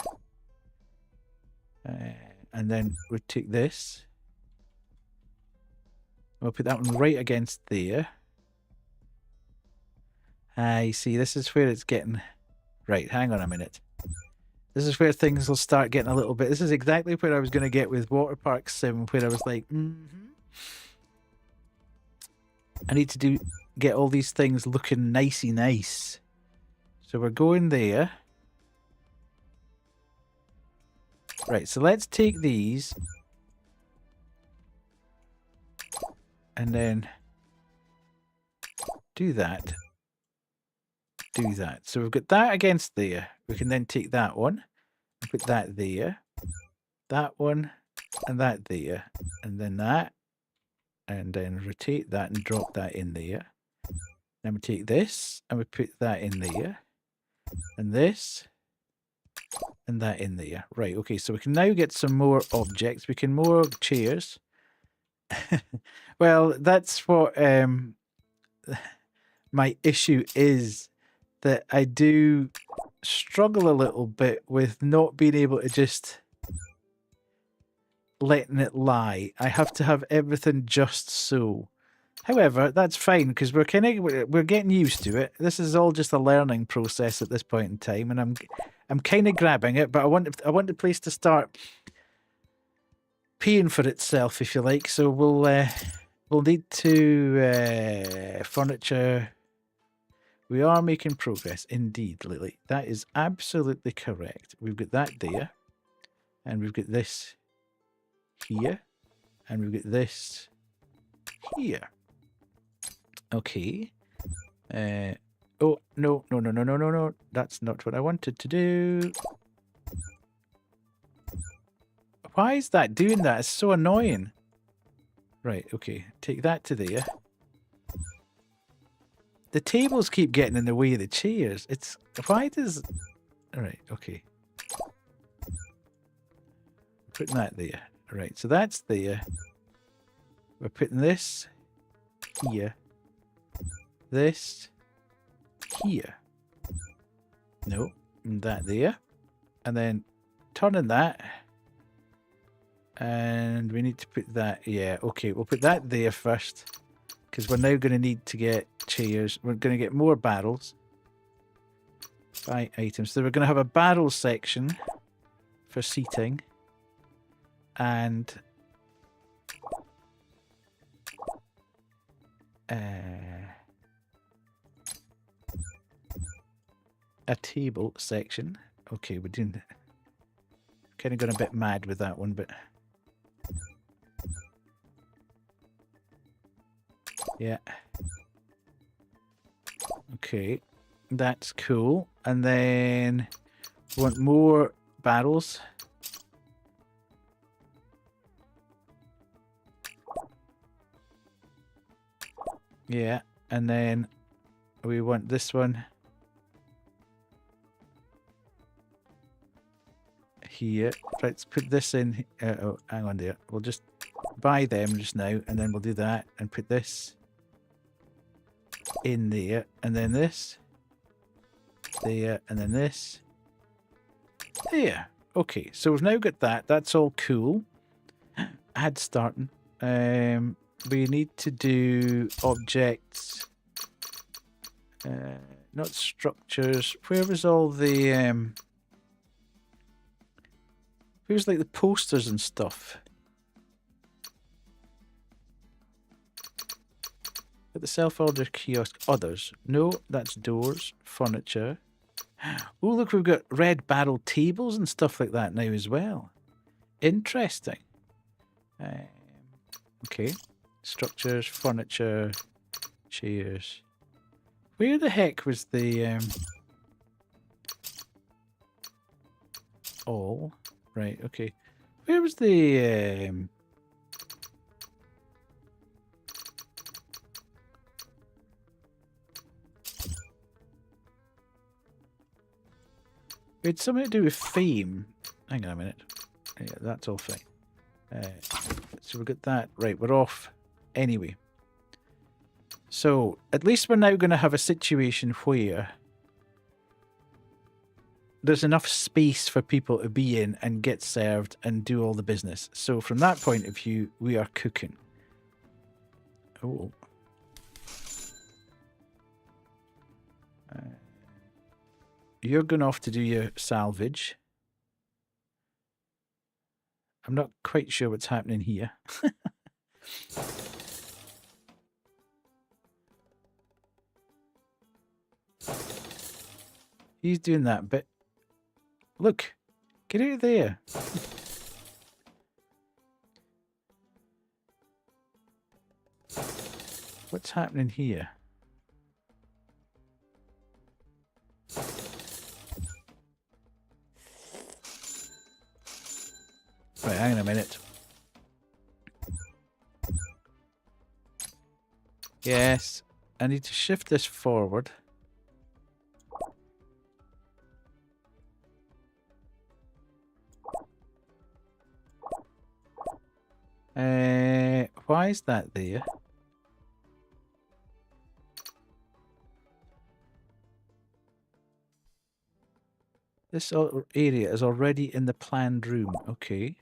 and then we'll take this. We'll put that one right against there. I see. This is where it's getting... Right, hang on a minute. This is where things will start getting a little bit... This is exactly where I was going to get with Water Park Sim, where I was like, I need to get all these things looking nicey nice. So we're going there. Right, so let's take these. And then do that. Do that. So we've got that against there. We can then take that one and put that there. That one and that there. And then that. And then rotate that and drop that in there. Then we take this and we put that in there. And this. And that in there. Right, okay, so we can now get some more objects. We can more chairs. Well, that's what my issue is, that I do struggle a little bit with not being able to just letting it lie. I have to have everything just so. However, that's fine because we're getting used to it. This is all just a learning process at this point in time, and I'm kind of grabbing it. But I want the place to start paying for itself, if you like. So we'll need to furniture. We are making progress, indeed, Lily. That is absolutely correct. We've got that there, and we've got this here, and we've got this here. Okay. Oh, no. That's not what I wanted to do. Why is that doing that? It's so annoying. Right, okay. Take that to there. The tables keep getting in the way of the chairs. Why does... Alright, okay. Putting that there. Right, so that's there. We're putting this here. This here. No, and that there. And then turning that. And we need to put that... Yeah, okay, we'll put that there first. Because we're now going to need to get chairs. We're going to get more barrels. Buy items. So we're going to have a barrel section for seating. And a table section. Okay, we're doing... Kind of gone a bit mad with that one, but... Yeah. Okay, that's cool. And then we want more barrels. Yeah, and then we want this one here. Let's put this in. Oh, hang on there. We'll just buy them just now, and then we'll do that and put this in there, and then this there, and then this there. Okay, so we've now got that. That's all cool. Add starting. We need to do objects, not structures. Where was all the where's like the posters and stuff? At the self-order kiosk, others. No, that's doors, furniture. Oh, look, we've got red barrel tables and stuff like that now as well. Interesting. Okay. Structures, furniture, chairs. Where the heck was the all? Right, okay. Where was the we had something to do with fame. Hang on a minute. Yeah, that's all fine. So we've got that. Right, we're off anyway. So at least we're now going to have a situation where there's enough space for people to be in and get served and do all the business. So from that point of view, we are cooking. Oh. You're going off to do your salvage. I'm not quite sure what's happening here. He's doing that bit. Look, get out of there. What's happening here? Right, hang on a minute. Yes, I need to shift this forward. Why is that there? This area is already in the planned room. Okay.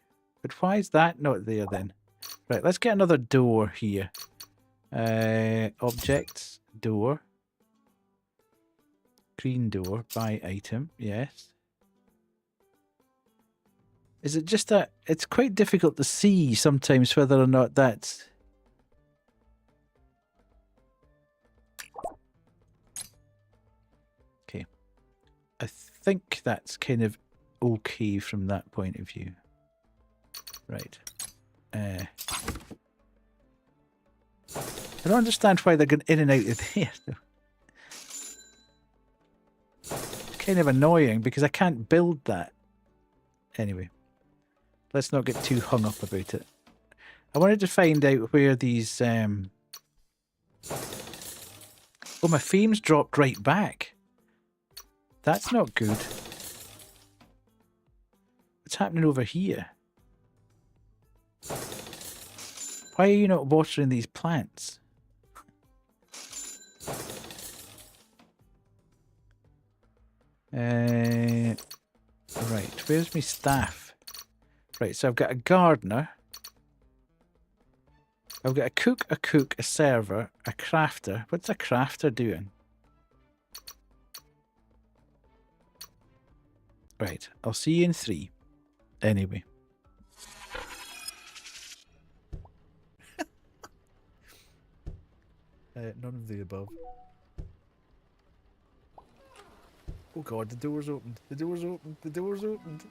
But why is that not there then? Right, let's get another door here. Objects, door. Green door, buy item, yes. Is it just that it's quite difficult to see sometimes whether or not that's... Okay. I think that's kind of okay from that point of view. Right. I don't understand why they're going in and out of there. It's kind of annoying because I can't build that. Anyway, let's not get too hung up about it. I wanted to find out where these... Oh, my fame's dropped right back. That's not good. What's happening over here? Why are you not watering these plants? Right, where's my staff? Right, so I've got a gardener. I've got a cook, a server, a crafter. What's a crafter doing? Right, I'll see you in 3. Anyway. None of the above. Oh god, the door's opened. The door's opened. The door's opened.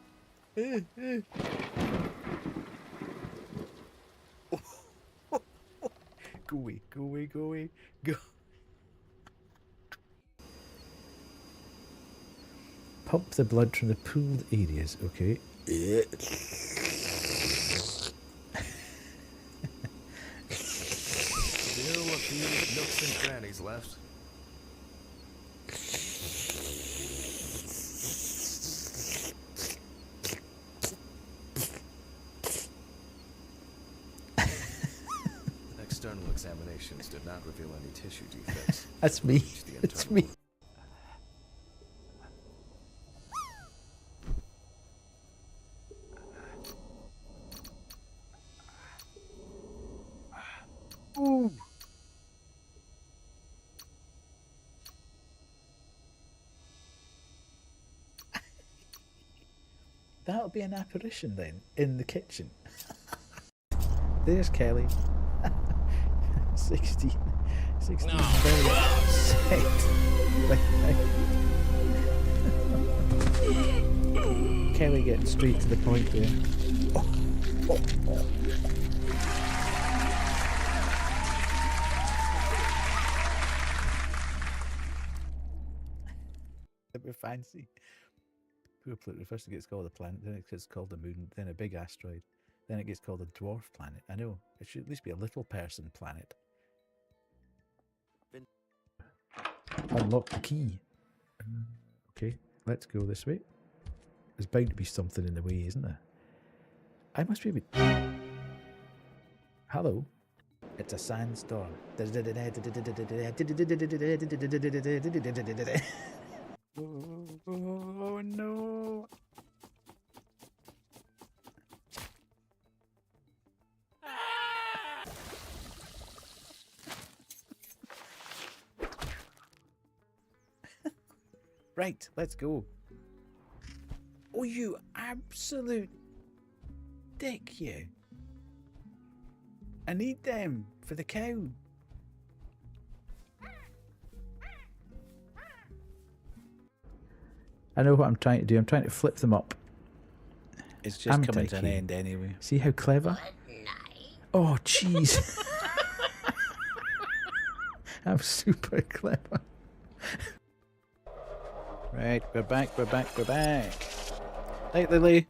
Go away, go away, go away. Go. Pump the blood from the pooled areas, okay? Still a few nooks and crannies left. External examinations did not reveal any tissue defects. That's me. It's me. Ooh. That'll be an apparition then, in the kitchen. There's Kelly. 16 very upset. Kelly getting straight to the point there. That'd be fancy. Poor Pluto. First it gets called a planet, then it gets called a moon, then a big asteroid, then it gets called a dwarf planet. I know, it should at least be a little person planet. Unlock the key. Okay, let's go this way. There's bound to be something in the way, isn't there? I must be... Hello? It's a sandstorm. Oh no! Right, let's go. Oh, you absolute dick, you. I need them for the cow. I know what I'm trying to do. I'm trying to flip them up. It's just coming to an end anyway. See how clever? Oh, jeez. I'm super clever. Right, we're back, we're back, we're back. Night, Lily.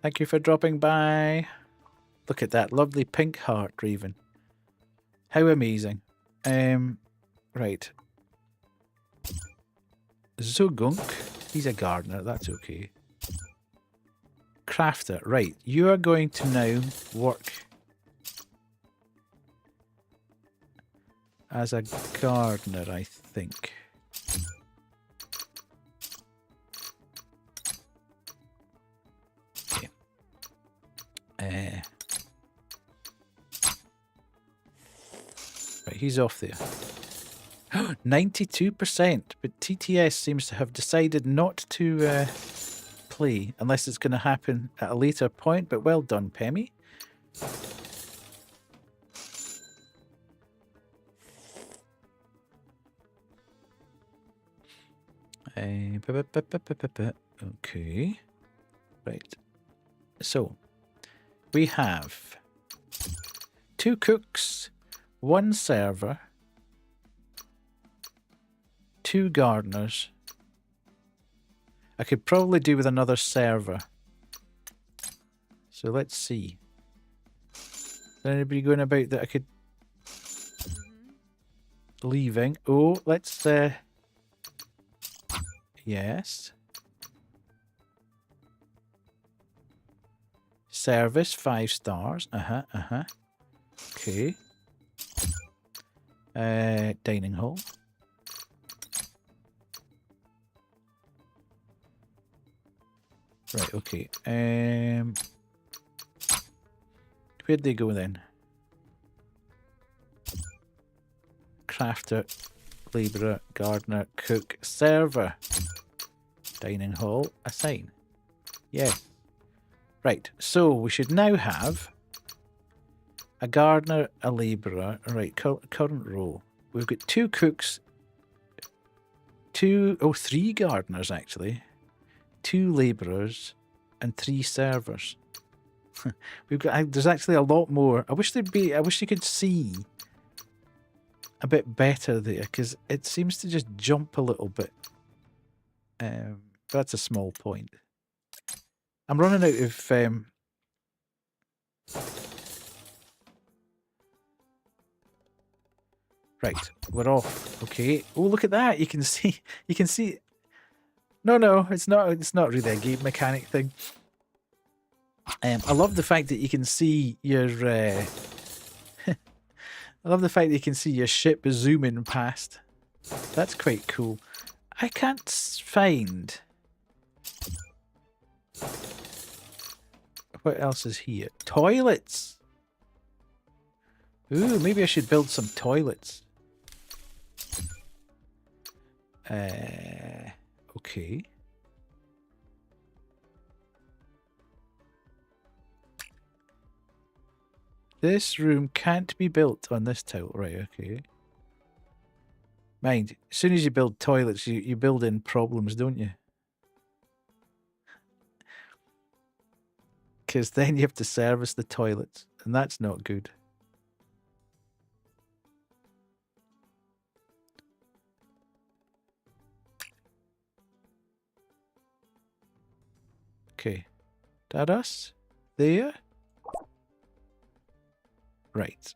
Thank you for dropping by. Look at that lovely pink heart, Raven. How amazing. Right. Zogunk. He's a gardener, that's okay. Crafter. Right, you are going to now work as a gardener, I think. Right, he's off there. 92%, but TTS seems to have decided not to play unless it's going to happen at a later point, but well done, Pemmy. Okay. Right. So, we have 2 cooks, 1 server, 2 gardeners. I could probably do with another server. So let's see. Is there anybody going about that I could... Leaving. Oh, let's... Yes. Service, 5 stars. Okay. Dining hall. Right, okay. Where'd they go then? Crafter, labourer, gardener, cook, server. Dining hall, assign. Yeah. Right, so we should now have a gardener, a labourer. Right, current role. We've got 2 cooks, 3 gardeners actually, 2 labourers, and 3 servers. We've got. There's actually a lot more. I wish you could see a bit better there, because it seems to just jump a little bit. That's a small point. I'm running out of... Right, we're off. Okay. Oh, look at that. You can see... No, it's not really a game mechanic thing. I love the fact that you can see your... I love the fact that you can see your ship zooming past. That's quite cool. I can't find... What else is here? Toilets! Ooh, maybe I should build some toilets. Okay. This room can't be built on this tile. Right, okay. Mind, as soon as you build toilets, you build in problems, don't you? Because then you have to service the toilets, and that's not good. Okay. That us? There? Right.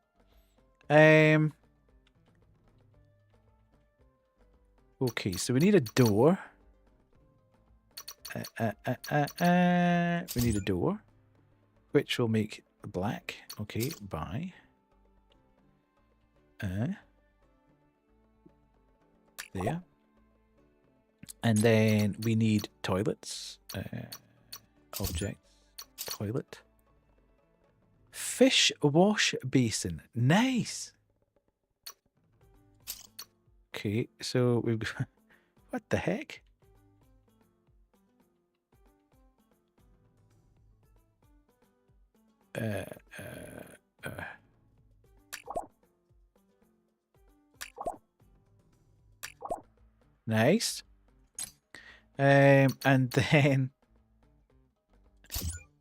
Okay, so we need a door. We need a door, which will make black. Okay, buy. There. And then we need toilets. Object. Toilet. Fish wash basin. Nice. Okay, so we've got... What the heck? Nice. And then...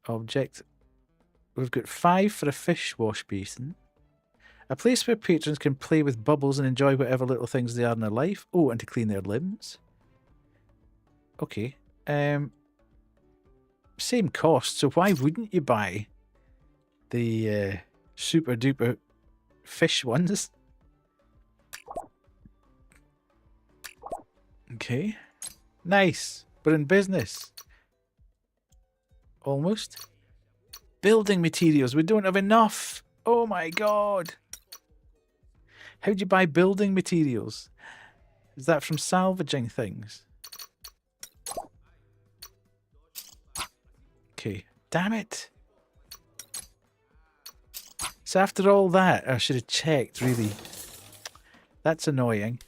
Object. We've got 5 for a fish wash basin. A place where patrons can play with bubbles and enjoy whatever little things they are in their life. Oh, and to clean their limbs. Okay. Same cost, so why wouldn't you buy the super duper fish ones? Okay. Nice. We're in business. Almost. Building materials. We don't have enough. Oh my god. How do you buy building materials? Is that from salvaging things? Okay. Damn it. So after all that, I should have checked, really. That's annoying.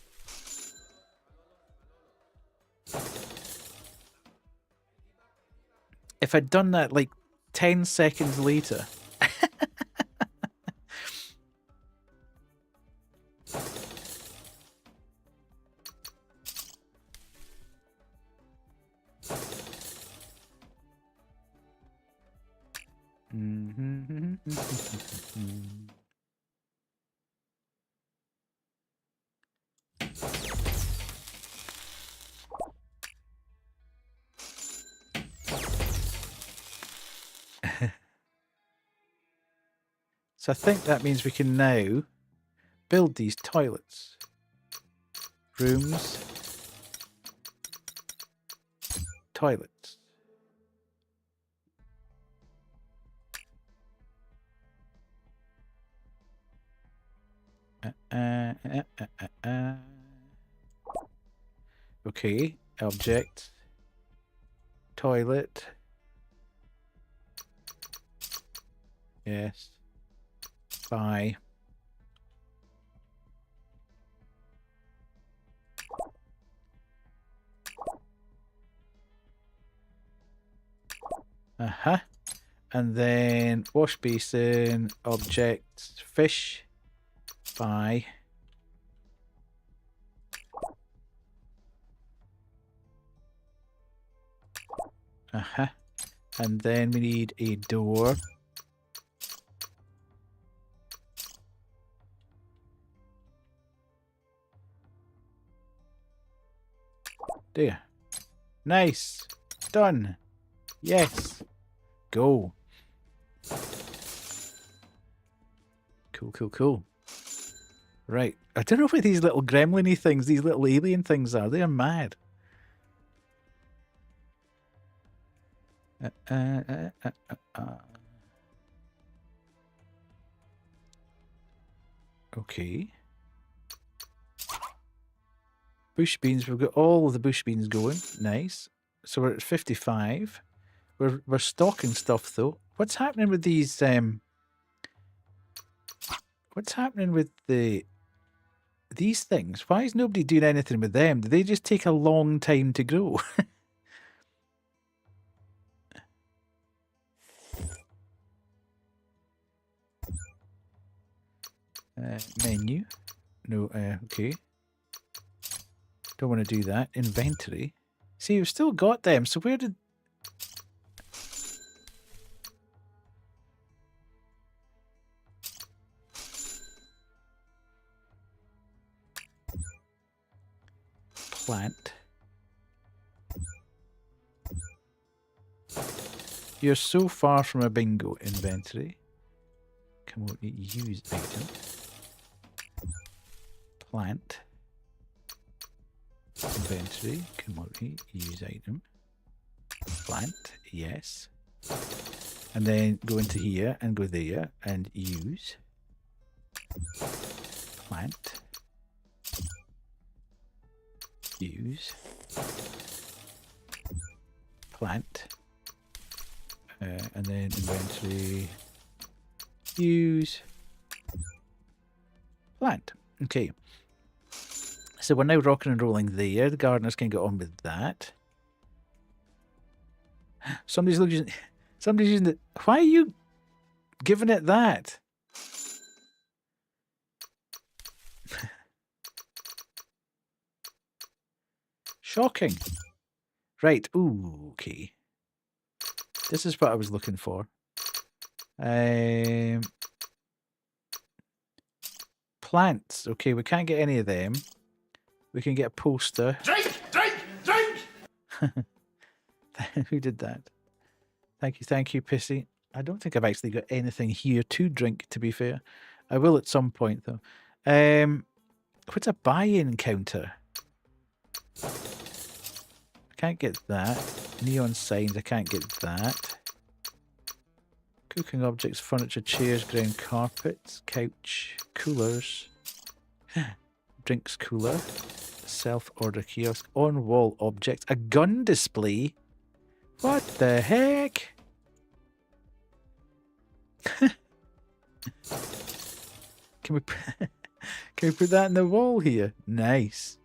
If I'd done that like 10 seconds later. So I think that means we can now build these toilets. Rooms. Toilets. Okay, object. Toilet. Yes. Bye. Uh-huh. And then wash basin, object, fish, bye. Uh-huh. And then we need a door. There. Nice. Done. Yes. Go. Cool, cool, cool. Right. I don't know what these little gremlin-y things, these little alien things are. They're mad. Okay. Bush beans. We've got all of the bush beans going. Nice. So we're at 55. We're stocking stuff though. What's happening with these? What's happening with these things? Why is nobody doing anything with them? Do they just take a long time to grow? Menu. No. Okay. Don't want to do that. Inventory. See, we've still got them. So where did... Plant. You're so far from a bingo. Inventory. Come on, use item. Plant. Inventory, commodity, use item. Plant, yes. And then go into here and go there and use. Plant. Use. Plant. And then inventory. Use. Plant. Okay. So we're now rocking and rolling there. The gardeners can get on with that. Somebody's using it. Why are you giving it that? Shocking. Right. Ooh, okay. This is what I was looking for. Plants. Okay, we can't get any of them. We can get a poster. Drink! Who did that? Thank you, Pissy. I don't think I've actually got anything here to drink, to be fair. I will at some point, though. What's a buy-in counter? I can't get that. Neon signs, I can't get that. Cooking objects, furniture, chairs, ground carpets, couch, coolers. Drinks cooler. Self-order kiosk, on-wall objects, a gun display. What the heck? Can we can we put that in the wall here? Nice.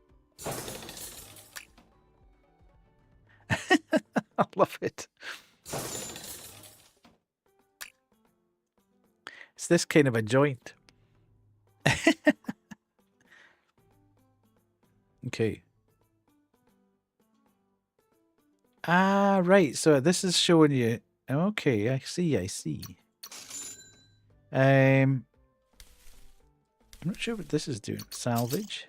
I love it. It's this kind of a joint. Okay. Ah, right. So this is showing you. Okay, I see. I see. I'm not sure what this is doing. Salvage.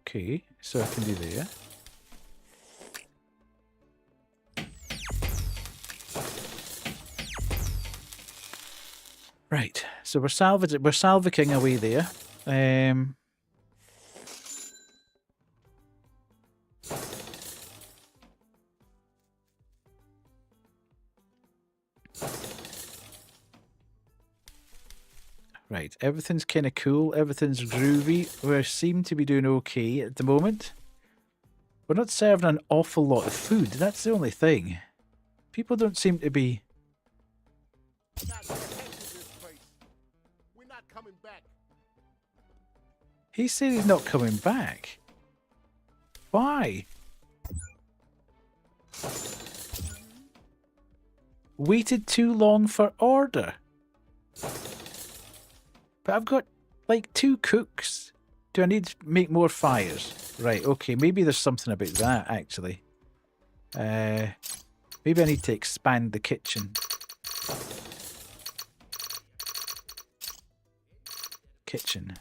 Okay, so I can do there. Right, so we're salvaging away there. Right, everything's kind of cool. Everything's groovy. We seem to be doing okay at the moment. We're not serving an awful lot of food. That's the only thing. People don't seem to be... Not gonna head to this place. We're not coming back. He said he's not coming back. Why? Waited too long for order. But I've got like 2 cooks. Do I need to make more fires? Right, okay, maybe there's something about that actually. Maybe I need to expand the kitchen. Kitchen.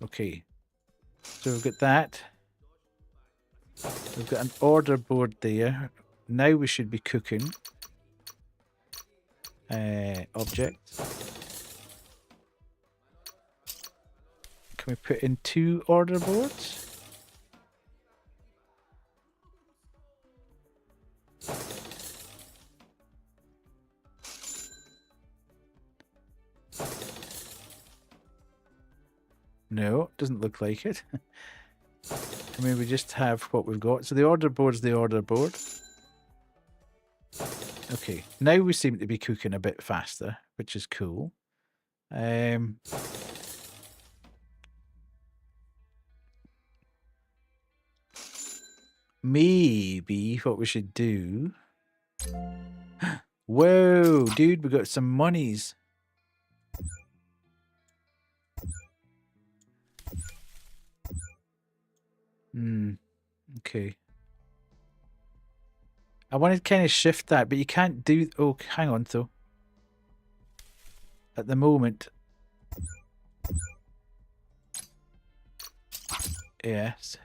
Okay. So we've got that. We've got an order board there. Now we should be cooking. Object. Can we put in 2 order boards? No, doesn't look like it. I mean, we just have what we've got. So the order board's the order board. Okay, now we seem to be cooking a bit faster, which is cool. Maybe what we should do... Whoa, dude, we got some monies. Okay. I wanted to kind of shift that, but you can't do... Oh, hang on, though. At the moment... Yes.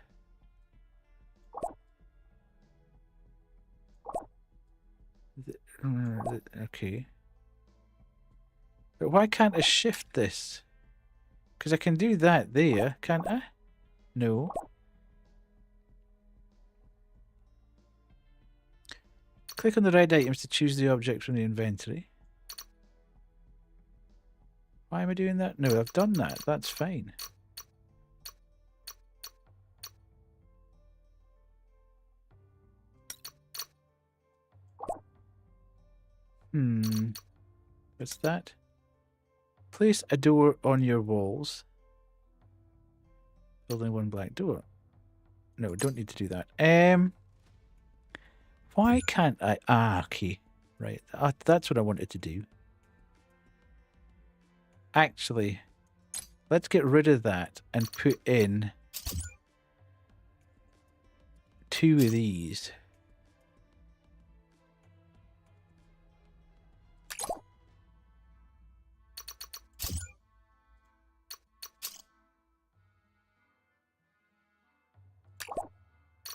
Okay. But why can't I shift this? Because I can do that there, can't I? No. Click on the red items to choose the object from the inventory. Why am I doing that? No, I've done that. That's fine. What's that? Place a door on your walls. Building 1 black door. No, don't need to do that. Why can't I? Ah, okay. Right. That's what I wanted to do. Actually, let's get rid of that and put in 2 of these.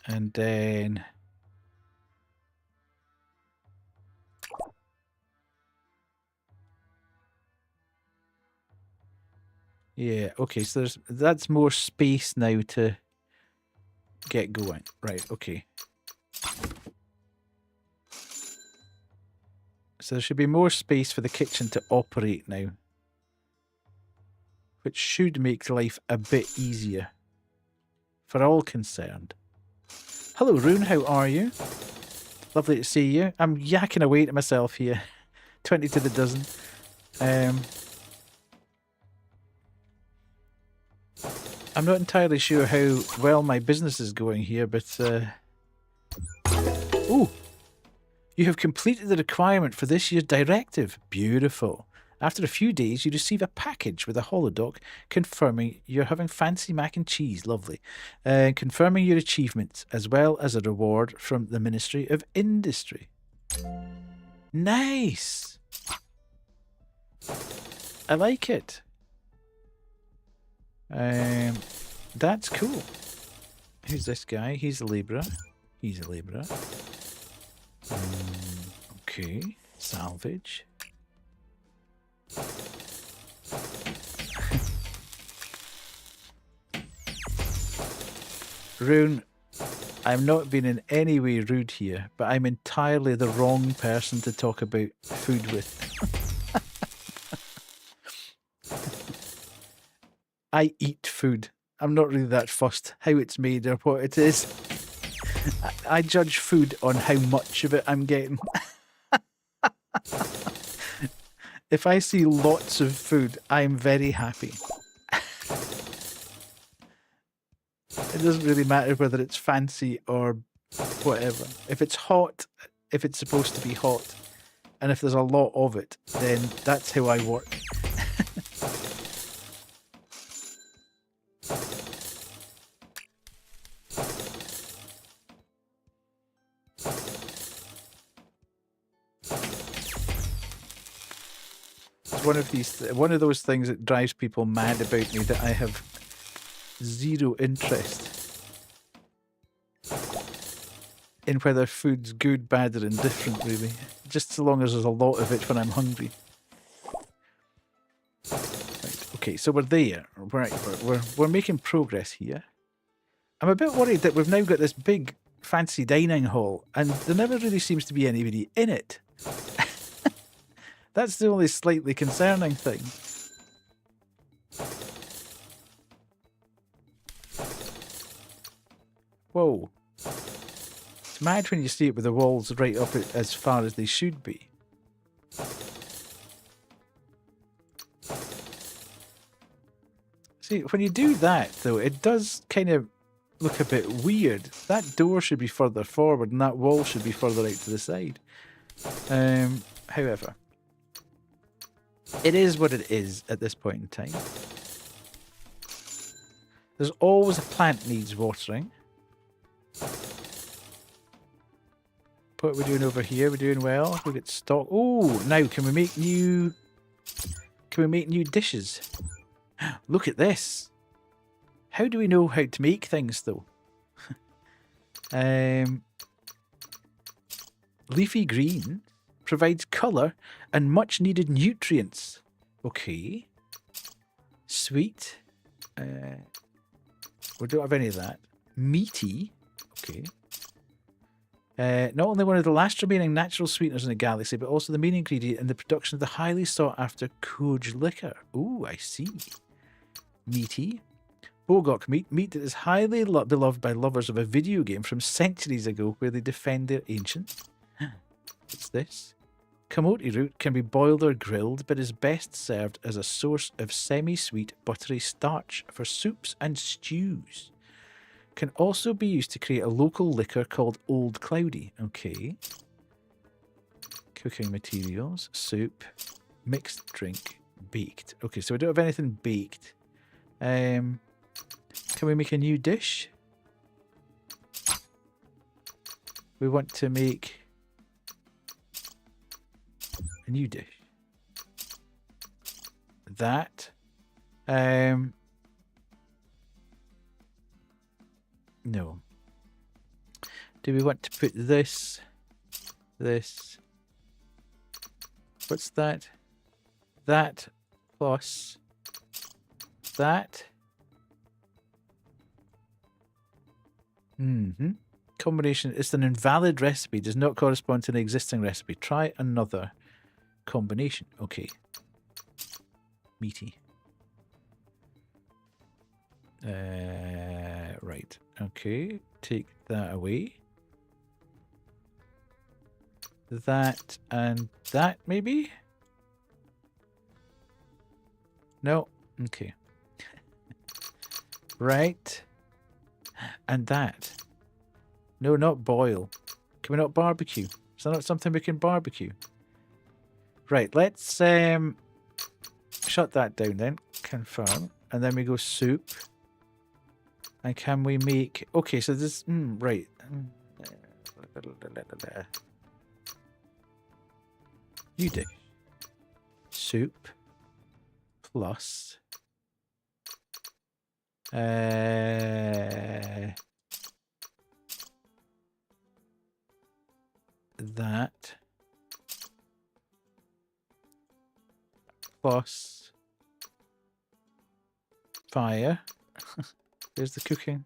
And then... Yeah, okay, so that's more space now to get going. Right, okay. So there should be more space for the kitchen to operate now, which should make life a bit easier for all concerned. Hello, Rune. How are you? Lovely to see you. I'm yakking away to myself here. 20 to the dozen. I'm not entirely sure how well my business is going here, but... Ooh! You have completed the requirement for this year's directive. Beautiful. After a few days, you receive a package with a holodoc confirming you're having fancy mac and cheese. Lovely. Confirming your achievements, as well as a reward from the Ministry of Industry. Nice! I like it. That's cool. Who's this guy? He's a labourer. He's a labourer. Okay. Salvage. Rune, I'm not being in any way rude here, but I'm entirely the wrong person to talk about food with. I eat food. I'm not really that fussed how it's made or what it is. I judge food on how much of it I'm getting. If I see lots of food, I'm very happy. It doesn't really matter whether it's fancy or whatever. If it's hot, if it's supposed to be hot, and if there's a lot of it, then that's how I work. One of those things that drives people mad about me, that I have zero interest in whether food's good, bad, or indifferent, really. Just so long as there's a lot of it when I'm hungry. Right, okay, so we're there. We're making progress here. I'm a bit worried that we've now got this big, fancy dining hall, and there never really seems to be anybody in it. That's the only slightly concerning thing. Whoa. It's mad when you see it with the walls right up as far as they should be. See, when you do that, though, it does kind of look a bit weird. That door should be further forward and that wall should be further out to the side. However, it is what it is at this point in time. There's always a plant needs watering. What are we doing over here? We're doing well. We get stock. Oh, now can we make new? Can we make new dishes? Look at this. How do we know how to make things though? Leafy green provides colour and much needed nutrients. Okay. Sweet. We don't have any of that. Meaty. Okay. Not only one of the last remaining natural sweeteners in the galaxy, but also the main ingredient in the production of the highly sought after Koj liquor. Ooh, I see. Meaty. Bogok meat. Meat that is highly beloved by lovers of a video game from centuries ago where they defend their ancient. What's this? Kamote root can be boiled or grilled, but is best served as a source of semi-sweet, buttery starch for soups and stews. Can also be used to create a local liquor called Old Cloudy. Okay. Cooking materials, soup, mixed drink, baked. Okay, so we don't have anything baked. Can we make a new dish? We want to make a new dish. That. No. Do we want to put this? What's that? That plus that. Combination. It's an invalid recipe. Does not correspond to an existing recipe. Try another. combination. Okay. Meaty. Right. Okay. Take that away. That and that, maybe? No. Okay. Right. And that. No, not boil. Can we not barbecue? Is that not something we can barbecue? Right, let's shut that down then. Confirm. And then we go soup. And can we make... Okay, so this... right. You do. Soup. Plus... that plus fire. There's the cooking.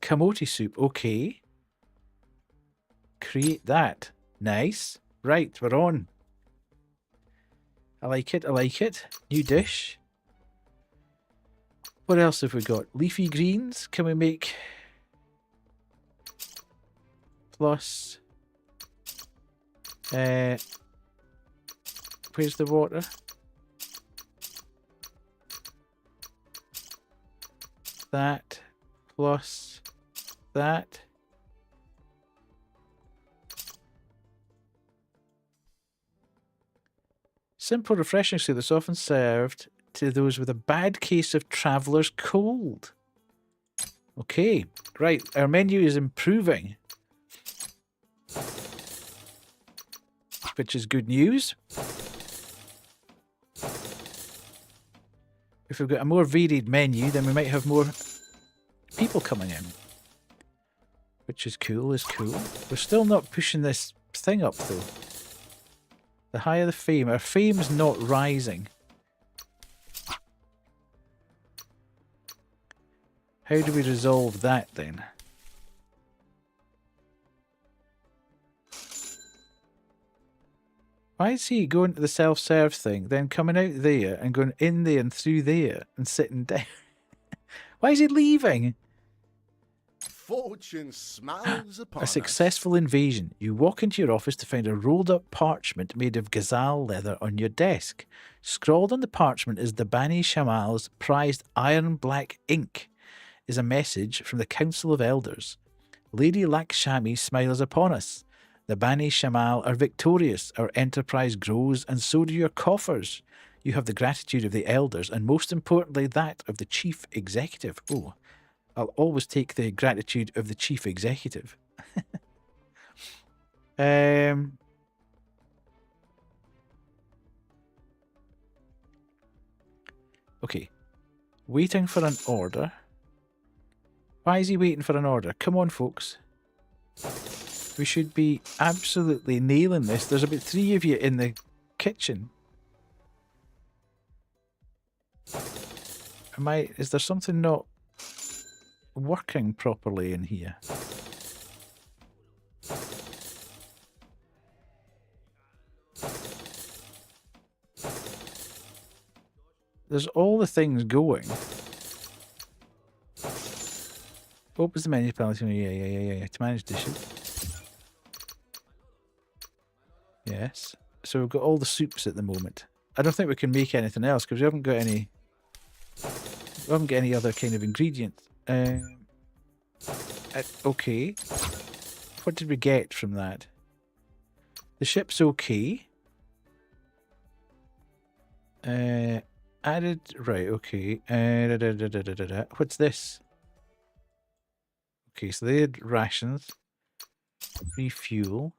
Kamote soup. Okay. Create that. Nice. Right, we're on. I like it. I like it. New dish. What else have we got? Leafy greens. Can we make... Plus... where's the water? That. Plus... that. Simple, refreshing soup that's often served to those with a bad case of traveller's cold. Okay, right. Our menu is improving, which is good news. If we've got a more varied menu, then we might have more people coming in, which is cool. We're still not pushing this thing up though. The higher the fame, our fame's not rising. How do we resolve that then? Why is he going to the self-serve thing, then coming out there and going in there and through there and sitting down? Why is he leaving? Fortune smiles upon A successful invasion. You walk into your office to find a rolled-up parchment made of gazelle leather on your desk. Scrawled on the parchment is the Bani Shamal's prized iron-black ink. Is a message from the Council of Elders. Lady Lakshmi smiles upon us. The Bani Shamal are victorious. Our enterprise grows, and so do your coffers. You have the gratitude of the elders, and most importantly, that of the chief executive. Oh, I'll always take the gratitude of the chief executive. Okay. Waiting for an order. Why is he waiting for an order? Come on, folks. We should be absolutely nailing this. There's about 3 of you in the kitchen. Is there something not working properly in here? There's all the things going. What was the menu penalty? Yeah. To manage dishes. Yes. So we've got all the soups at the moment. I don't think we can make anything else because we haven't got any. We haven't got any other kind of ingredients. Okay. What did we get from that? The ship's okay. Added. Right. Okay. What's this? Okay, so they had rations. Refuel.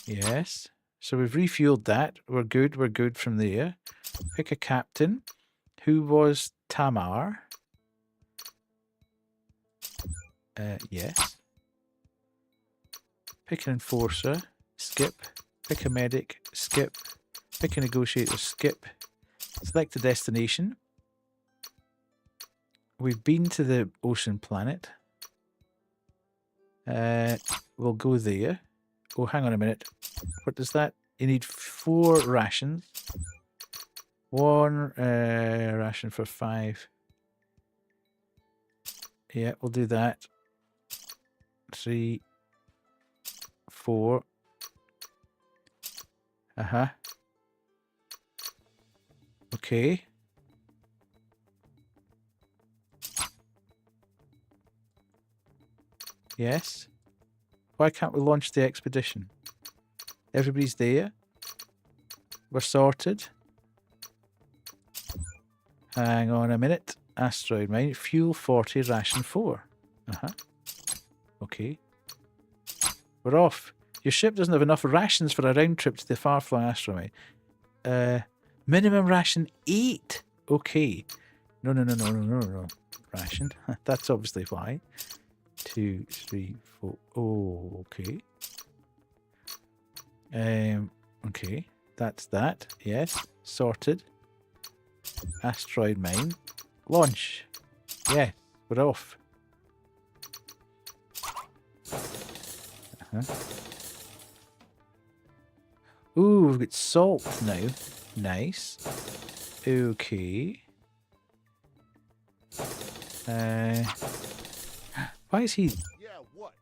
Yes. So we've refueled that. We're good from there. Pick a captain. Who was Tamar? Yes. Pick an enforcer. Skip. Pick a medic. Skip. Pick a negotiator. Skip. Select a destination. We've been to the ocean planet. We'll go there. Oh, hang on a minute. What does that? You need 4 rations. 1 ration for 5. Yeah, we'll do that. 3, 4. Okay. Yes. Why can't we launch the expedition? Everybody's there. We're sorted. Hang on a minute. Asteroid mine. Fuel 40, ration 4. Okay. We're off. Your ship doesn't have enough rations for a round trip to the far-flung asteroid. Minimum ration 8. Okay. No. Ration. That's obviously why. 2, 3, 4. Oh, okay. Okay. That's that. Yes. Sorted. Asteroid mine. Launch. Yeah. We're off. Ooh, we've got salt now. Nice. Okay. Why is he... Yeah, what?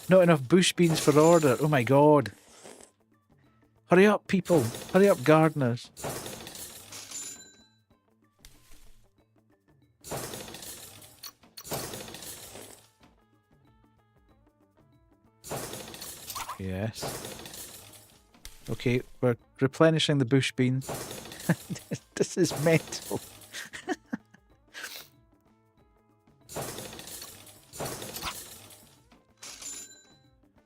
Not enough bush beans for order. Oh my god. Hurry up, people. Hurry up, gardeners. Yes. Okay, we're replenishing the bush beans. This is mental.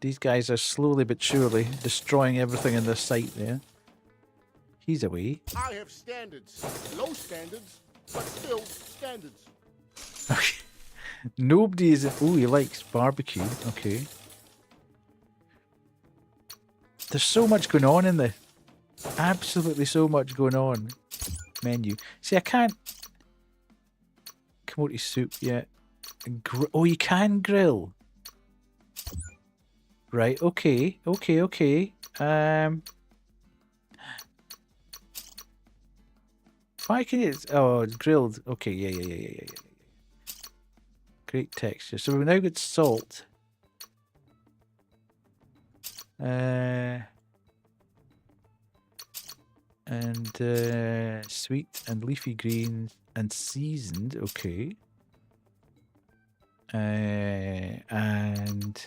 These guys are slowly but surely destroying everything in their sight there. He's away. I have standards. Low standards, but still standards. Okay. Nobody is... Oh, he likes barbecue. Okay. There's so much going on in there. Absolutely so much going on. Menu. See, I can't... Commodity soup yet. Oh, you can grill. Right, okay. Why can you... Oh, it's grilled. Okay, yeah. Great texture. So we've now got salt. And sweet and leafy greens and seasoned. Okay. And...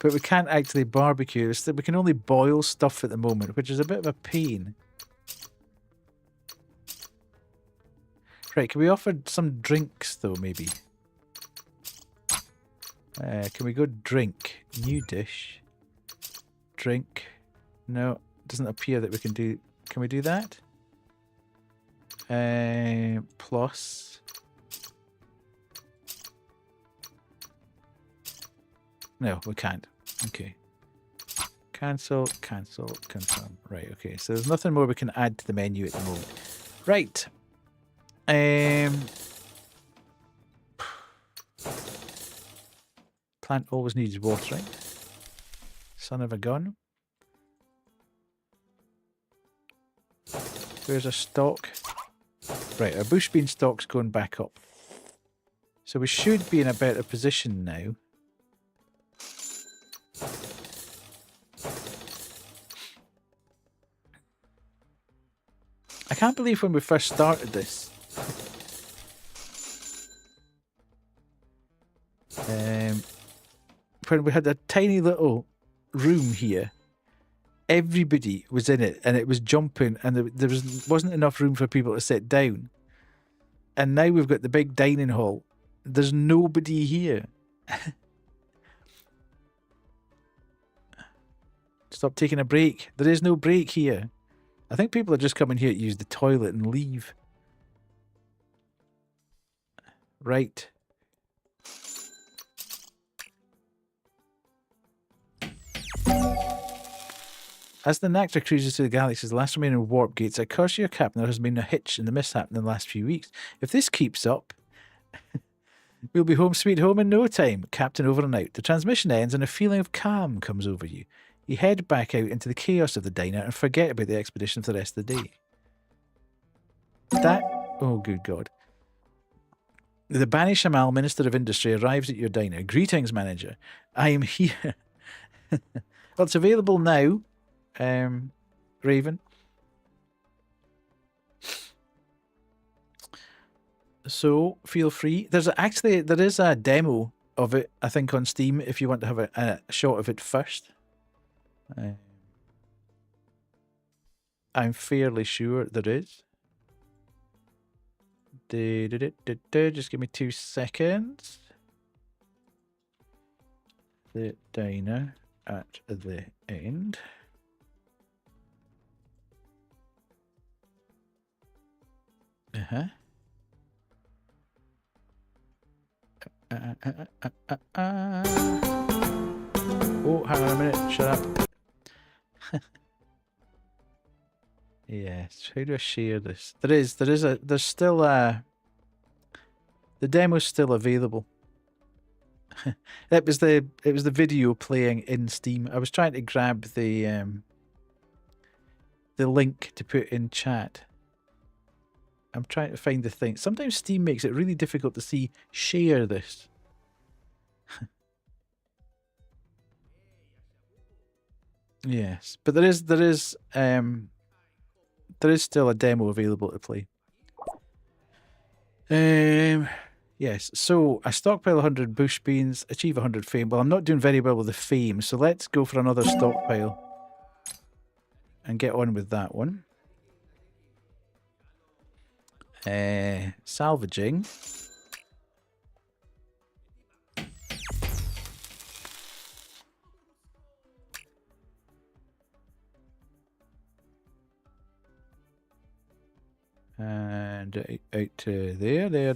But we can't actually barbecue. We can only boil stuff at the moment, which is a bit of a pain. Right, can we offer some drinks, though, maybe? Can we go drink? New dish. Drink. No, it doesn't appear that we can do... Can we do that? Plus... No, we can't. Okay. Cancel, confirm. Right, okay. So there's nothing more we can add to the menu at the moment. Right. Plant always needs watering. Son of a gun. Where's our stock? Right, our bush bean stock's going back up. So we should be in a better position now. I can't believe when we first started this. When we had a tiny little room here, everybody was in it and it was jumping and there wasn't enough room for people to sit down. And now we've got the big dining hall. There's nobody here. Stop taking a break. There is no break here. I think people are just coming here to use the toilet and leave. Right. As the Nacta cruises through the galaxy's last remaining warp gates, it occurs to your captain there has been a hitch in the mishap in the last few weeks. If this keeps up, we'll be home sweet home in no time. Captain over and out. The transmission ends and a feeling of calm comes over you. You head back out into the chaos of the diner and forget about the expedition for the rest of the day. That... Oh, good God. The Bani Shamal, Minister of Industry, arrives at your diner. Greetings, manager. I am here. Well, it's available now, Raven. So, feel free. There is a demo of it, I think, on Steam, if you want to have a shot of it first. I'm fairly sure there is. Just give me 2 seconds. The diner at the end. Uh-huh. Oh, hang on a minute. Shut up. Yes. How do I share this? There's still a... The demo's still available. It was the video playing in Steam. I was trying to grab the link to put in chat. I'm trying to find the thing. Sometimes Steam makes it really difficult to see share this. Yes, but there is still a demo available to play. Yes, so I stockpile 100 bush beans, achieve 100 fame. Well, I'm not doing very well with the fame, so let's go for another stockpile and get on with that one. Salvaging. And out to there. Okay.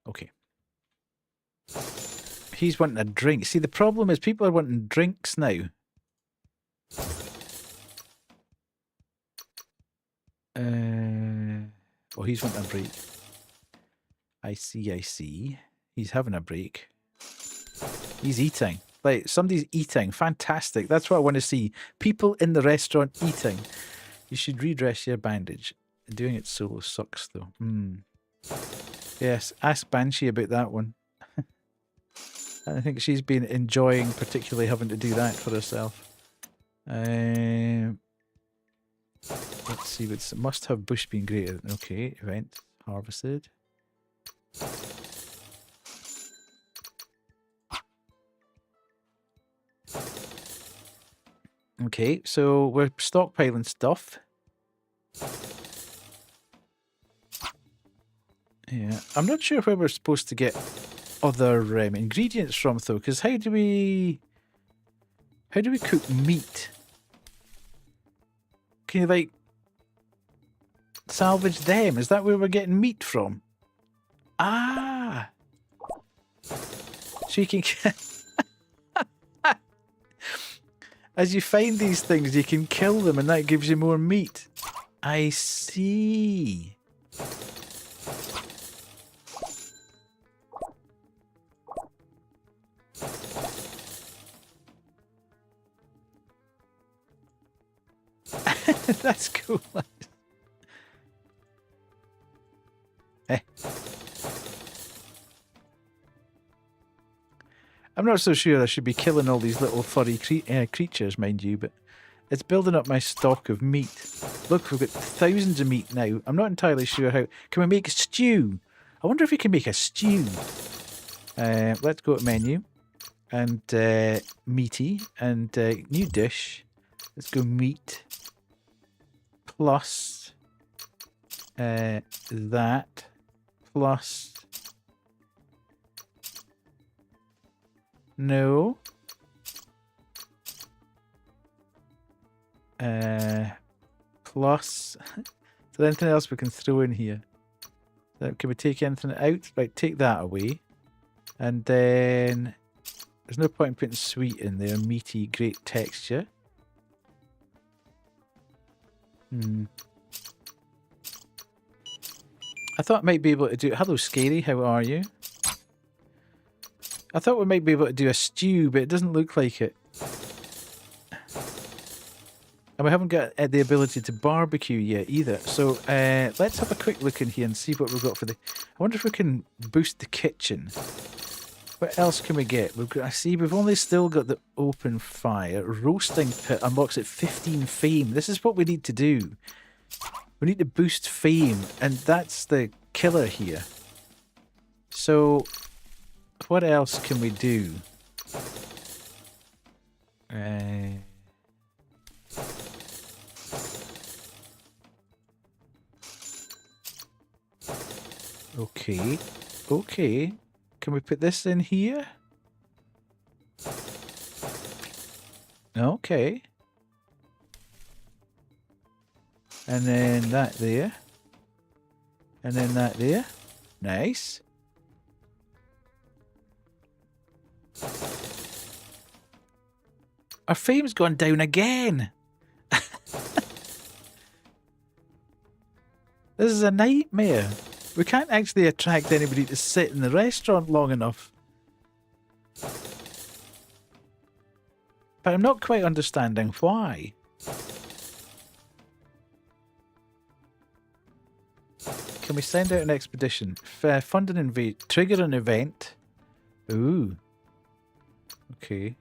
Okay. He's wanting a drink. See, the problem is people are wanting drinks now. Oh, he's wanting a break. I see. He's having a break. He's eating. Like, somebody's eating. Fantastic. That's what I want to see. People in the restaurant eating. You should redress your bandage. Doing it solo sucks, though. Yes, ask Banshee about that one. I think she's been enjoying particularly having to do that for herself. Let's see. Must have bush being greater. Okay, event harvested. Okay, so we're stockpiling stuff. Yeah, I'm not sure where we're supposed to get other ingredients from, though, because how do we cook meat? Can you, like, salvage them? Is that where we're getting meat from? Ah! So you can... As you find these things, you can kill them, and that gives you more meat. I see. That's cool. Eh. I'm not so sure I should be killing all these little furry creatures, mind you, but it's building up my stock of meat. Look, we've got thousands of meat now. I'm not entirely sure how... Can we make a stew? I wonder if we can make a stew. Let's go to menu. And meaty. And new dish. Let's go meat. Plus that. Plus... No. Plus. Is there anything else we can throw in here? Can we take anything out? Right, take that away. And then there's no point in putting sweet in there. Meaty, great texture. I thought I might be able to do... Hello, Scary. How are you? I thought we might be able to do a stew, but it doesn't look like it. And we haven't got the ability to barbecue yet either. So let's have a quick look in here and see what we've got for the... I wonder if we can boost the kitchen. What else can we get? We've got... I see we've only still got the open fire. Roasting pit unlocks at 15 fame. This is what we need to do. We need to boost fame, and that's the killer here. So, what else can we do? Okay, okay. Can we put this in here? Okay. And then that there. And then that there. Nice. Our fame's gone down again. This is a nightmare. We can't actually attract anybody to sit in the restaurant long enough. But I'm not quite understanding why. Can we send out an expedition? Fund an invasion. Trigger an event. Ooh. Okay.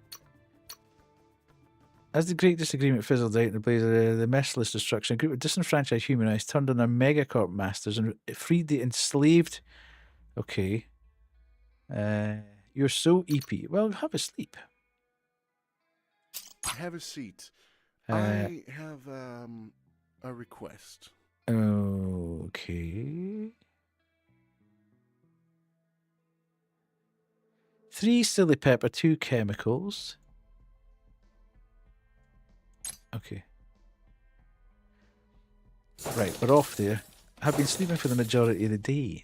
As the Great Disagreement fizzled out in the blaze of the merciless destruction, a group of disenfranchised humanoids turned on their megacorp masters and freed the enslaved. Okay. You're so eepy. Well, have a sleep. Have a seat. I have a request. Okay. 3 silly pepper, 2 chemicals. Okay. Right, we're off there. I've been sleeping for the majority of the day.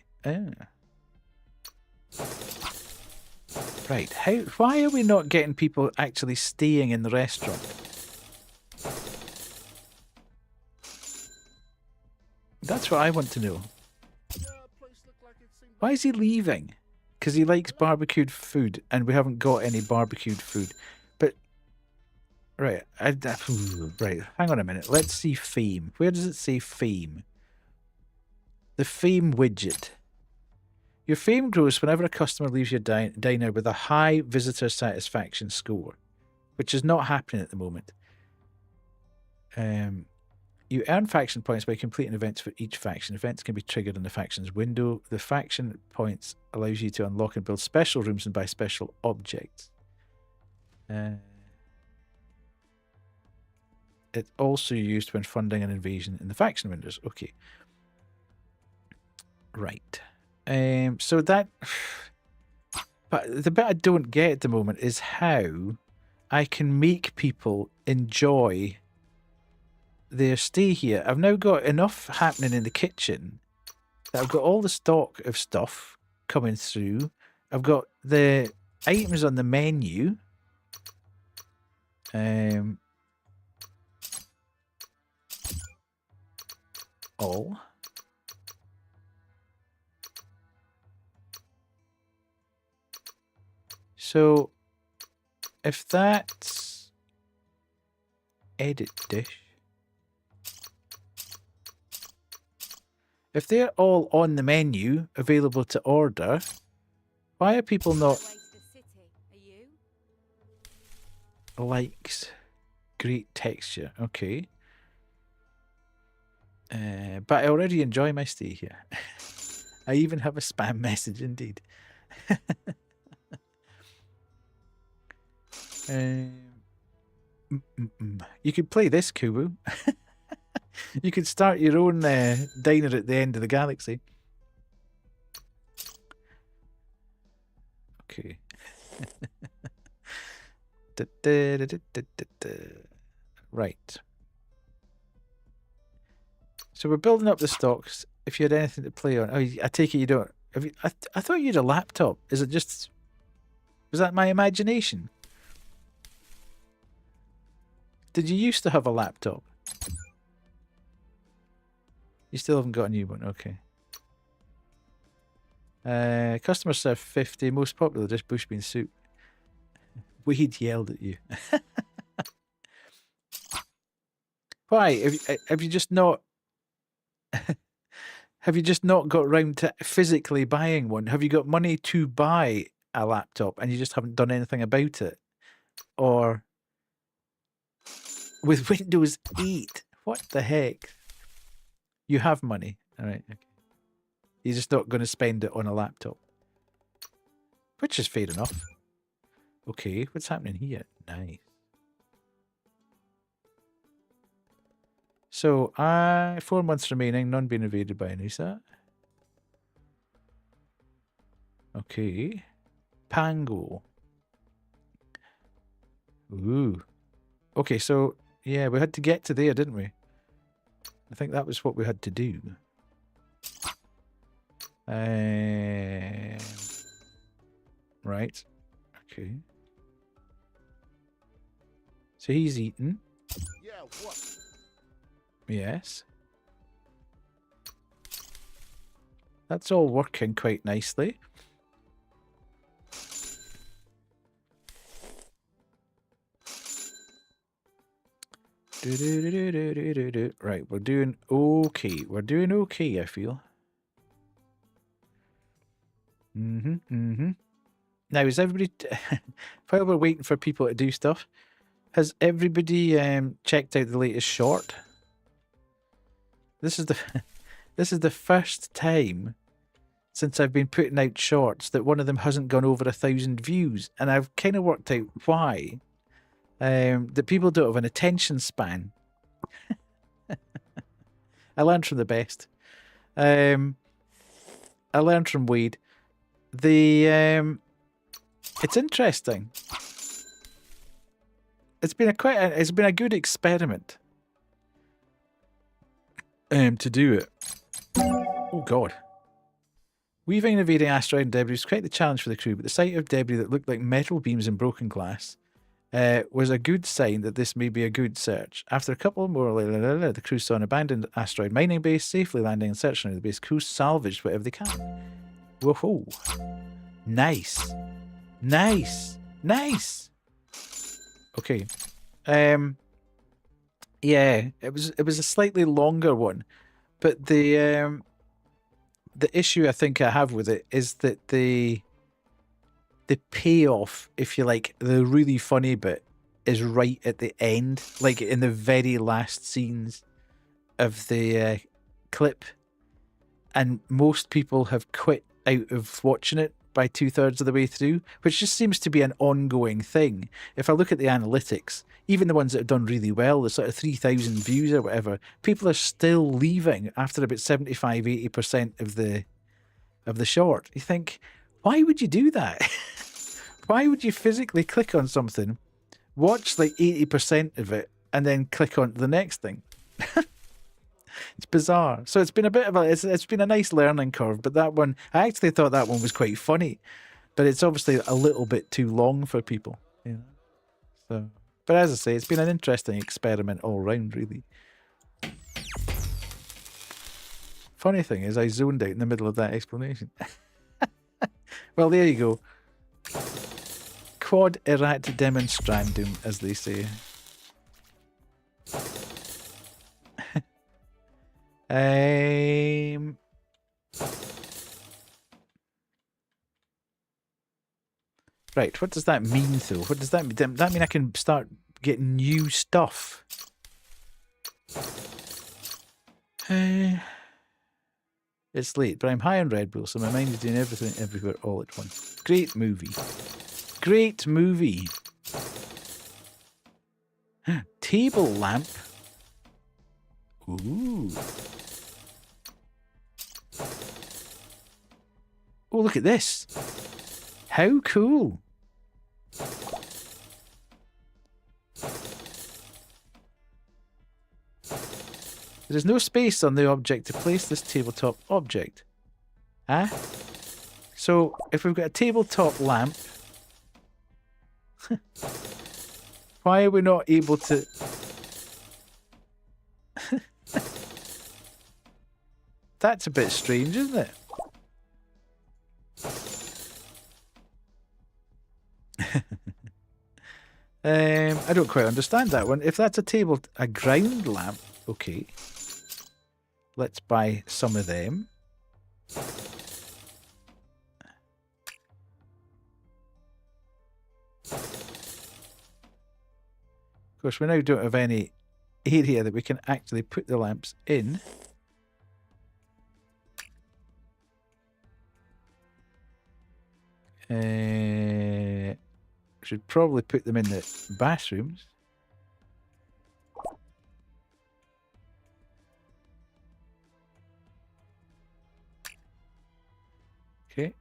Right, why are we not getting people actually staying in the restaurant? That's what I want to know. Why is he leaving? Because he likes barbecued food and we haven't got any barbecued food. But, right, right, hang on a minute. Let's see fame. Where does it say fame? The fame widget. Your fame grows whenever a customer leaves your diner with a high visitor satisfaction score, which is not happening at the moment. You earn faction points by completing events for each faction. Events can be triggered in the faction's window. The faction points allows you to unlock and build special rooms and buy special objects. It's also used when funding an invasion in the faction windows. Okay. Right. So that... But the bit I don't get at the moment is how I can make people enjoy their stay here. I've now got enough happening in the kitchen that I've got all the stock of stuff coming through. I've got the items on the menu. All. So if that's edit dish, if they're all on the menu, available to order, why are people not... Likes. Great texture. Okay. But I already enjoy my stay here. I even have a spam message, indeed. You could play this, Kubu. You could start your own diner at the end of the galaxy. Okay. Right. So we're building up the stocks. if you had anything to play on. Oh, I take it you don't. Have you? I thought you had a laptop. Is it just? Was that my imagination? Did you used to have a laptop? You still haven't got a new one. Okay. Customer serve 50. Most popular dish, bush bean soup. Weed yelled at you. Why? Have you just not? Have you just not got round to physically buying one? Have you got money to buy a laptop and you just haven't done anything about it? Or with Windows 8, what the heck? You have money, all right? Okay. You're just not going to spend it on a laptop, which is fair enough. Okay, what's happening here? Nice. So, 4 months remaining, none being invaded by Anissa. Okay. Pango. Ooh. Okay, so, yeah, we had to get to there, didn't we? I think that was what we had to do. Right. Okay. So he's eaten. Yeah, what? Yes. That's all working quite nicely. Right, we're doing okay. We're doing okay, I feel. Now, is everybody... while we're waiting for people to do stuff, has everybody checked out the latest short? This is the this is the first time since I've been putting out shorts that one of them hasn't gone over 1,000 views, and I've kind of worked out why. That people don't have an attention span. I learned from the best. I learned from Wade. It's interesting. It's been a good experiment. To do it. Oh God. Weaving and evading asteroid and debris was quite the challenge for the crew, but the sight of debris that looked like metal beams and broken glass was a good sign that this may be a good search. After a couple more, the crew saw an abandoned asteroid mining base, safely landing and searching around the base. Crew salvaged whatever they can. Whoa! Nice, nice, nice. Okay, yeah, it was a slightly longer one, but the issue I think I have with it is that the payoff, if you like, the really funny bit is right at the end, like in the very last scenes of the clip, and most people have quit out of watching it by 2/3 of the way through, which just seems to be an ongoing thing. If I look at the analytics, even the ones that have done really well, the sort of 3,000 views or whatever, people are still leaving after about 75-80% of the short. You think, why would you do that? Why would you physically click on something, watch like 80% of it, and then click on the next thing? It's bizarre. So it's been a bit of it's been a nice learning curve, but that one, I actually thought that one was quite funny, but it's obviously a little bit too long for people, you know. So, but as I say, it's been an interesting experiment all round, really. Funny thing is, I zoned out in the middle of that explanation. Well, there you go. Quod erat demonstrandum, as they say. Right, what does that mean, though? What does that mean? Does that mean I can start getting new stuff? It's late, but I'm high on Red Bull, so my mind is doing everything everywhere all at once. Great movie. Great movie. Table lamp. Ooh. Oh, look at this. How cool. There is no space on the object to place this tabletop object. Huh? So, if we've got a tabletop lamp, why are we not able to... That's a bit strange, isn't it? I don't quite understand that one. If that's a ground lamp, okay. Let's buy some of them. Of course, we now don't have any area that we can actually put the lamps in. Should probably put them in the bathrooms. Okay.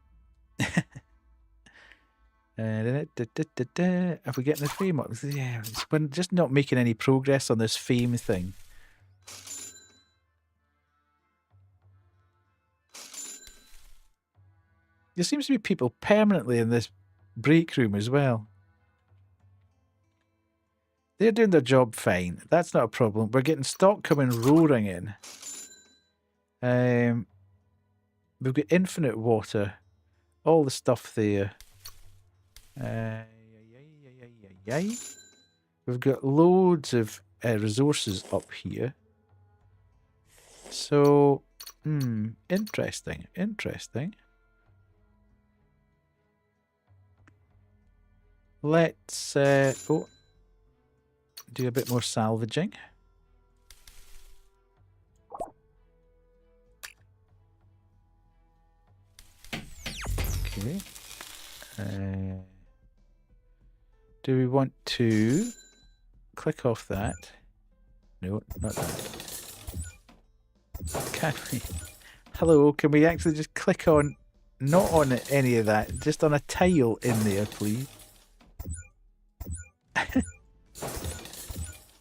Have we getting the fame up? Yeah, we're just not making any progress on this fame thing. There seems to be people permanently in this break room as well. They're doing their job fine. That's not a problem. We're getting stock coming roaring in. We've got infinite water. All the stuff there. We've got loads of resources up here. So, interesting, interesting. Let's do a bit more salvaging. Okay. Do we want to click off that? No, not that. Can we? Hello, can we actually just click on, not on any of that, just on a tile in there, please?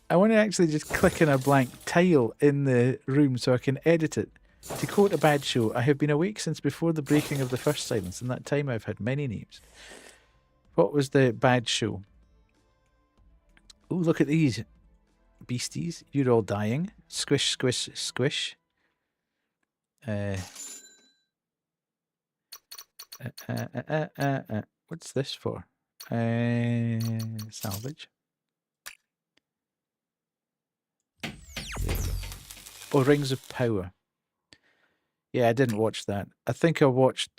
I want to actually just click on a blank tile in the room so I can edit it. To quote a bad show, I have been awake since before the breaking of the first silence. In that time I've had many names. What was the bad show? Oh, look at these beasties. You're all dying. Squish, squish, squish. What's this for? Salvage. Oh, Rings of Power. Yeah, I didn't watch that. I think I watched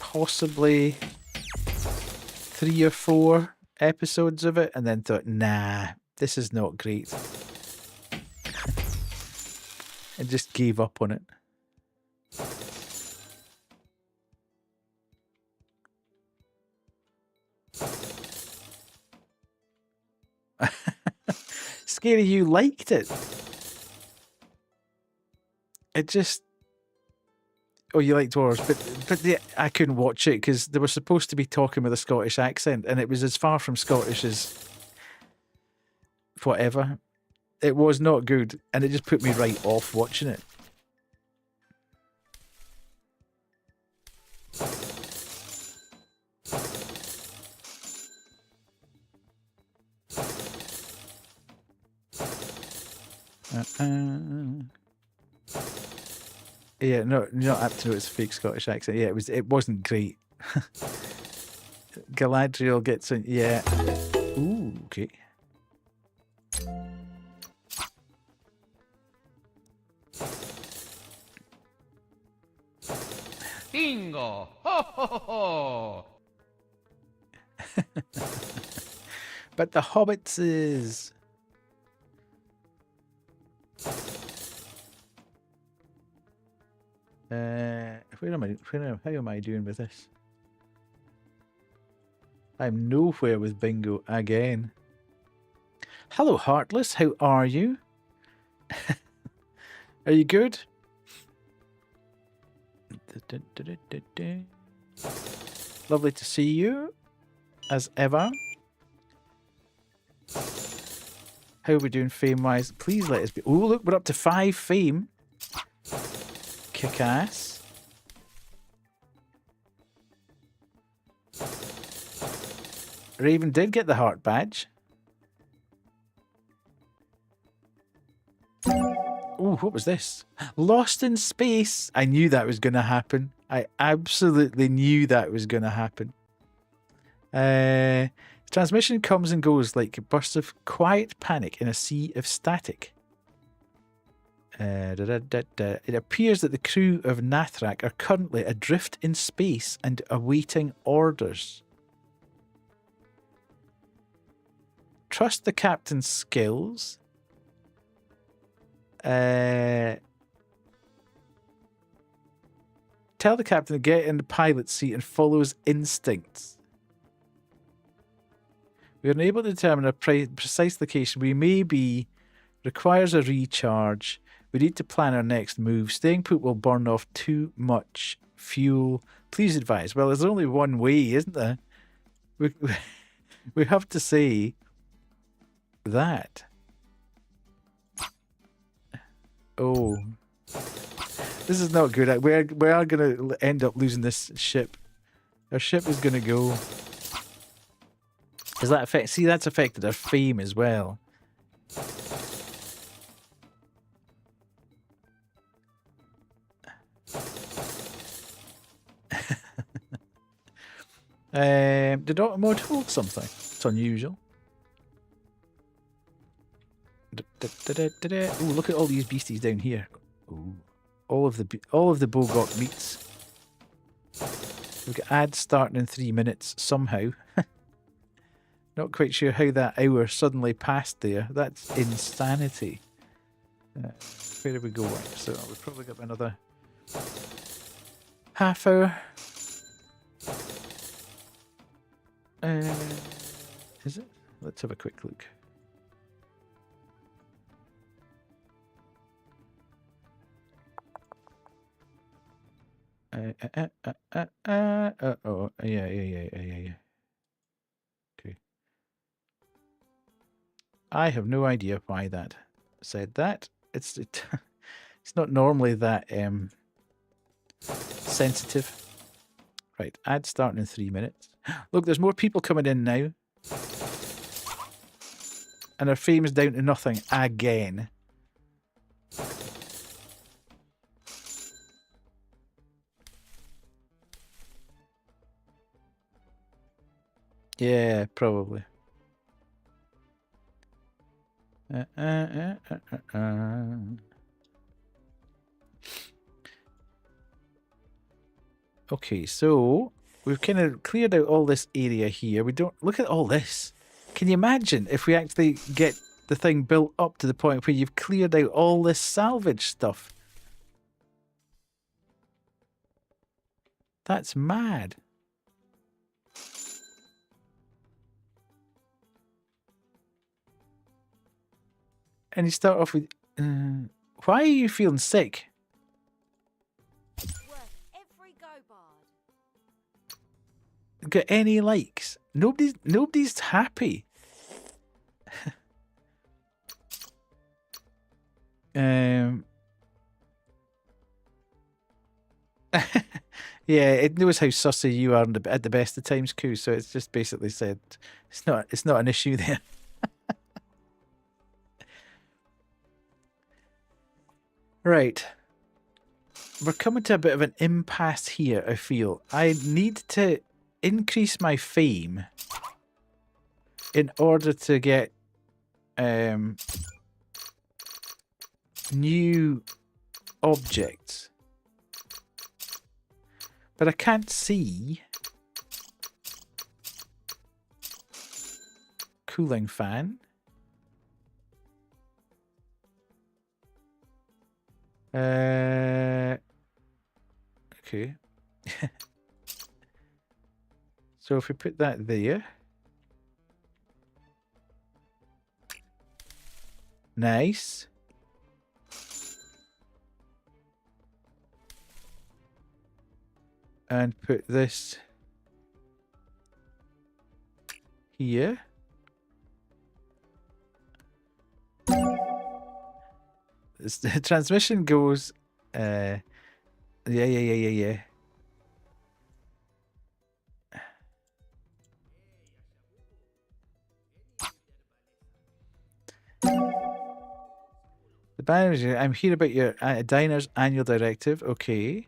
possibly 3 or 4 episodes of it and then thought, nah, this is not great. And just gave up on it. Scary, you liked it. It just... Oh, you liked Wars, but I couldn't watch it because they were supposed to be talking with a Scottish accent and it was as far from Scottish as whatever. It was not good and it just put me right off watching it. Yeah, no, not up to know it's a fake Scottish accent. Yeah, it wasn't great. Galadriel gets in. Yeah. Ooh, okay. Bingo! Ho ho ho ho! But the hobbits is. How am I doing with this? I'm nowhere with bingo again. Hello, Heartless. How are you? Are you good? Lovely to see you, as ever. How are we doing fame-wise? Please let us be... Oh, look, we're up to 5 fame. Kick-ass. Raven did get the heart badge. Oh, what was this? Lost in space. I knew that was going to happen. I absolutely knew that was going to happen. Transmission comes and goes like bursts of quiet panic in a sea of static. It appears that the crew of Nathrak are currently adrift in space and awaiting orders. Trust the captain's skills. Tell the captain to get in the pilot's seat and follow his instincts. We are unable to determine a precise location we may be. Requires a recharge. We need to plan our next move. Staying put will burn off too much fuel. Please advise. Well, there's only one way, isn't there? We have to say that. Oh. This is not good. We are going to end up losing this ship. Our ship is going to go. Does that affect? See, that's affected our fame as well. Did Automod hold something? It's unusual. Oh, look at all these beasties down here. Ooh. All of the Bogok meats. We've got ads starting in 3 minutes somehow. Not quite sure how that hour suddenly passed there. That's insanity. Where are we going? So we've probably got another half hour. Is it? Let's have a quick look. Oh, yeah. Okay. I have no idea why that said that. It's not normally that sensitive. Right, ad starting in 3 minutes. Look, there's more people coming in now. And our fame is down to nothing again. Yeah, probably. Okay, so we've kind of cleared out all this area here. We don't look at all this. Can you imagine if we actually get the thing built up to the point where you've cleared out all this salvage stuff? That's mad. And you start off with, why are you feeling sick? Worth every go, Bard. Got any likes? Nobody's happy. Yeah, it knows how sussy you are at the best of times, Koo, so it's just basically said it's not an issue there. Right. We're coming to a bit of an impasse here, I feel. I need to increase my fame in order to get new objects. But I can't see cooling fan. Okay. So if we put that there. Nice. And put this here. The transmission goes. Yeah. The banner. I'm here about your diner's annual directive. Okay.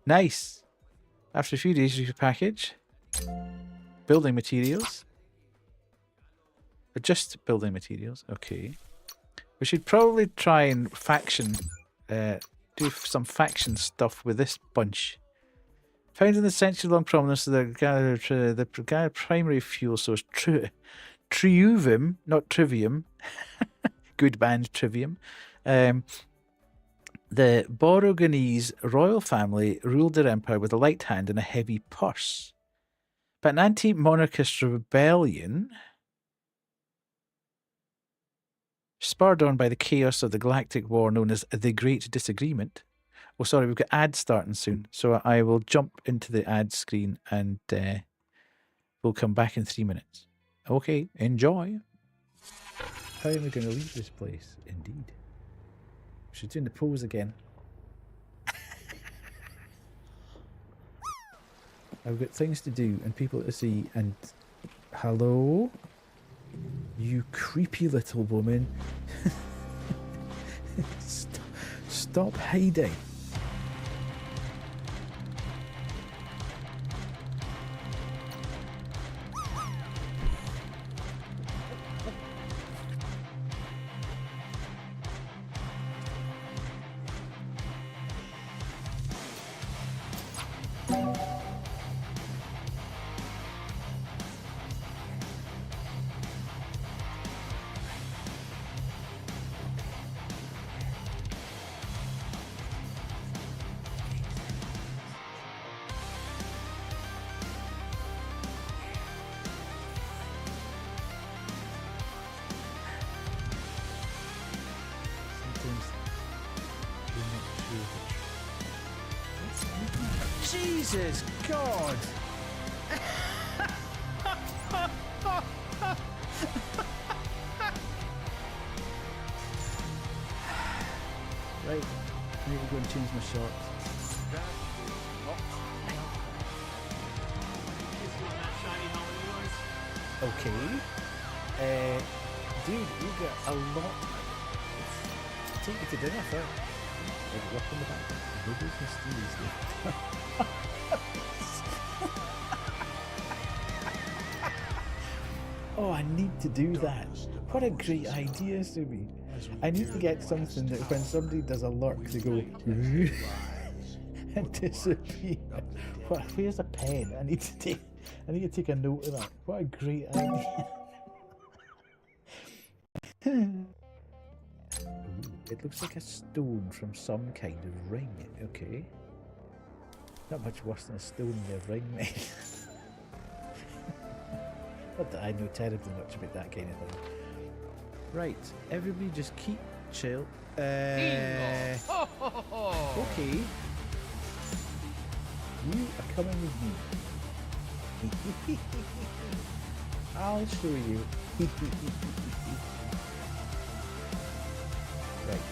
Nice. After a few days, you package. Building materials. But just building materials. Okay. We should probably try and do some faction stuff with this bunch. Found in the century-long prominence of the primary fuel source, Triuvium, not Trivium. Good band, Trivium. The Borogonese royal family ruled their empire with a light hand and a heavy purse. But an anti-monarchist rebellion, spurred on by the chaos of the Galactic War known as the Great Disagreement. Oh, sorry, we've got ads starting soon. So I will jump into the ad screen and we'll come back in 3 minutes. Okay, enjoy. How am I going to leave this place? Indeed. She's doing the pose again. I've got things to do and people to see and... Hello? You creepy little woman. Stop hiding. Jesus God! Right, I need to go and change my shorts. Okay. Dude, you got a lot. Take you to dinner first. Like, look in the back. Nobody can steal these things. Oh, I need to do that. What a great idea, Subi. I need to get something that when somebody does a lurk, they go and disappear. What, where's a pen? I need to take a note of that. What a great idea. Ooh, it looks like a stone from some kind of ring. Okay. Not much worse than a stone in a ring, mate. Not that I know terribly much about that kind of thing. Right, everybody just keep chill. Okay. You are coming with me. I'll show you. Right.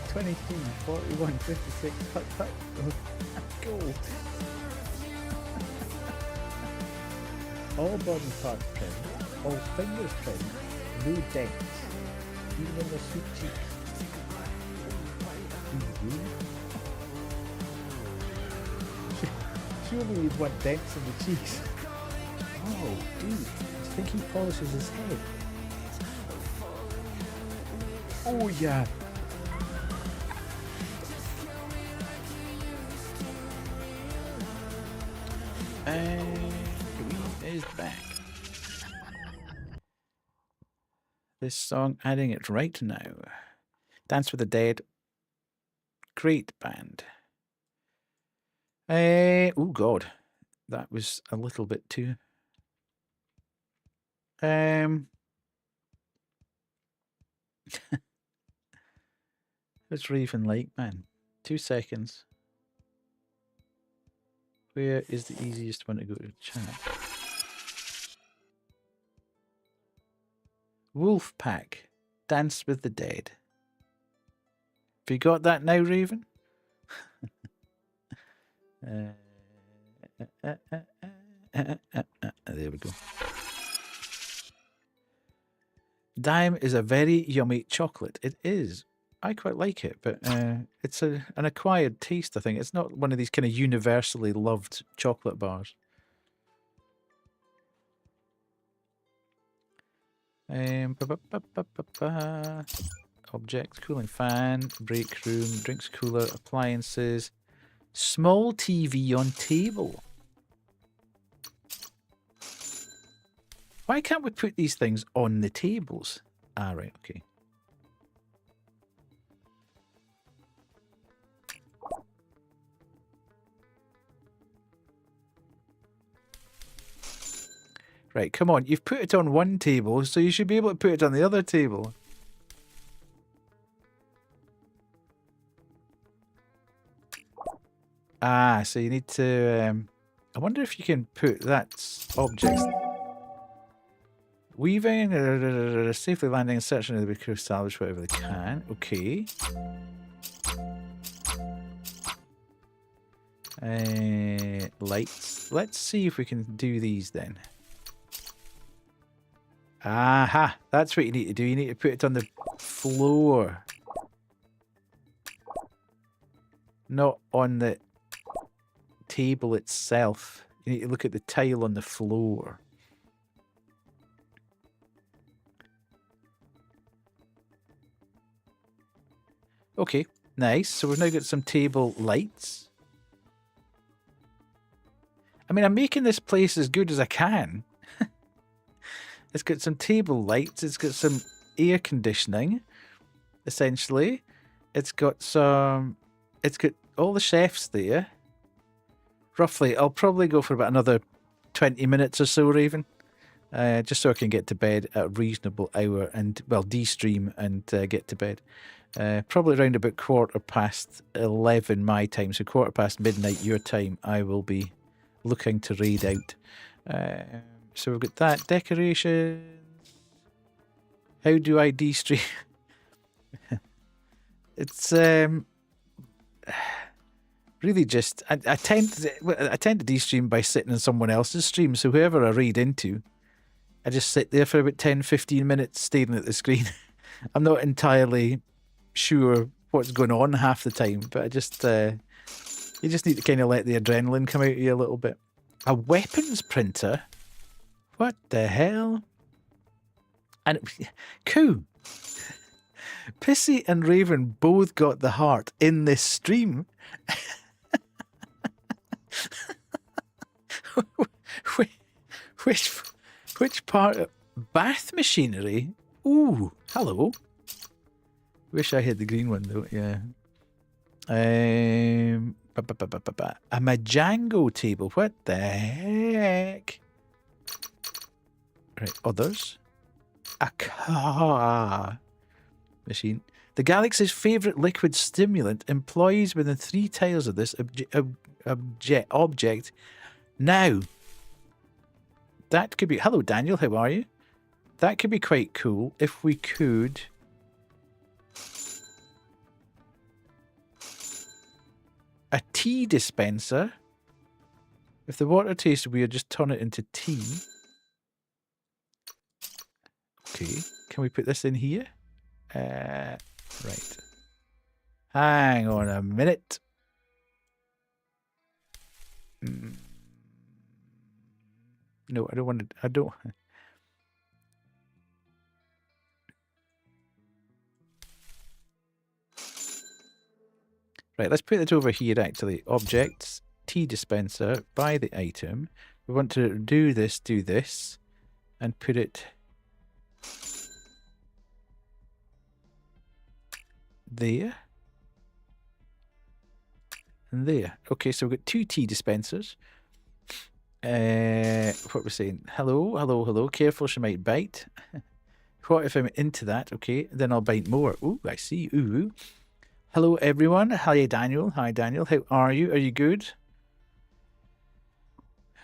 23, 41, 56, fuck. Go. All body parts trimmed, all fingers trimmed, no dents, even in the sweet cheeks. Surely you'd want dents in the cheeks. Oh, dude, I think he polishes his head. Oh yeah. Is back. This song, adding it right now. Dance with the Dead. Great band. Oh God, that was a little bit too. What's Raven like, man? 2 seconds. Where is the easiest one to go to chat? Wolfpack. Dance with the Dead. Have you got that now, Raven? There we go. Dime is a very yummy chocolate. It is. I quite like it, but it's an acquired taste, I think. It's not one of these kind of universally loved chocolate bars. Object, cooling fan, break room, drinks cooler, appliances, small TV on table. Why can't we put these things on the tables? Ah, right, okay. Right, come on. You've put it on one table, so you should be able to put it on the other table. Ah, so you need to... I wonder if you can put that object... Weaving, safely landing and searching the crew salvage whatever they can. Okay. Lights. Let's see if we can do these then. Aha! That's what you need to do. You need to put it on the floor. Not on the table itself. You need to look at the tile on the floor. Okay, nice. So we've now got some table lights. I mean, I'm making this place as good as I can. It's got some table lights. It's got some air conditioning, essentially. It's got some... It's got all the chefs there. Roughly, I'll probably go for about another 20 minutes or so, Raven. Just so I can get to bed at a reasonable hour and, well, de-stream and get to bed. Probably around about 11:15 my time, so 11:15 midnight your time, I will be looking to raid out. So we've got that. Decorations. How do I de-stream? It's really just... I tend to de-stream by sitting on someone else's stream, so whoever I raid into, I just sit there for about 10-15 minutes staring at the screen. I'm not entirely sure what's going on half the time, but I just... you just need to kind of let the adrenaline come out of you a little bit. A weapons printer? What the hell? And cool. Pissy and Raven both got the heart in this stream. Which part of bath machinery? Ooh, hello. Wish I had the green one though, yeah. A Majango table. What the heck? Right, others. A car machine. The galaxy's favourite liquid stimulant. Employees within 3 tiles of this object. Now, that could be... Hello, Daniel. How are you? That could be quite cool if we could... A tea dispenser. If the water tastes weird, just turn it into tea. Okay. Can we put this in here? Right. Hang on a minute. No, I don't want to... I don't... Right, let's put it over here, actually. Objects, tea dispenser, buy the item. We want to do this, and put it there. And there. Okay, so we've got 2 tea dispensers. What we're saying? Hello, hello, hello. Careful, she might bite. What if I'm into that? Okay, then I'll bite more. Ooh, I see. Ooh. Hello, everyone. Hi, Daniel. Hi, Daniel. How are you? Are you good?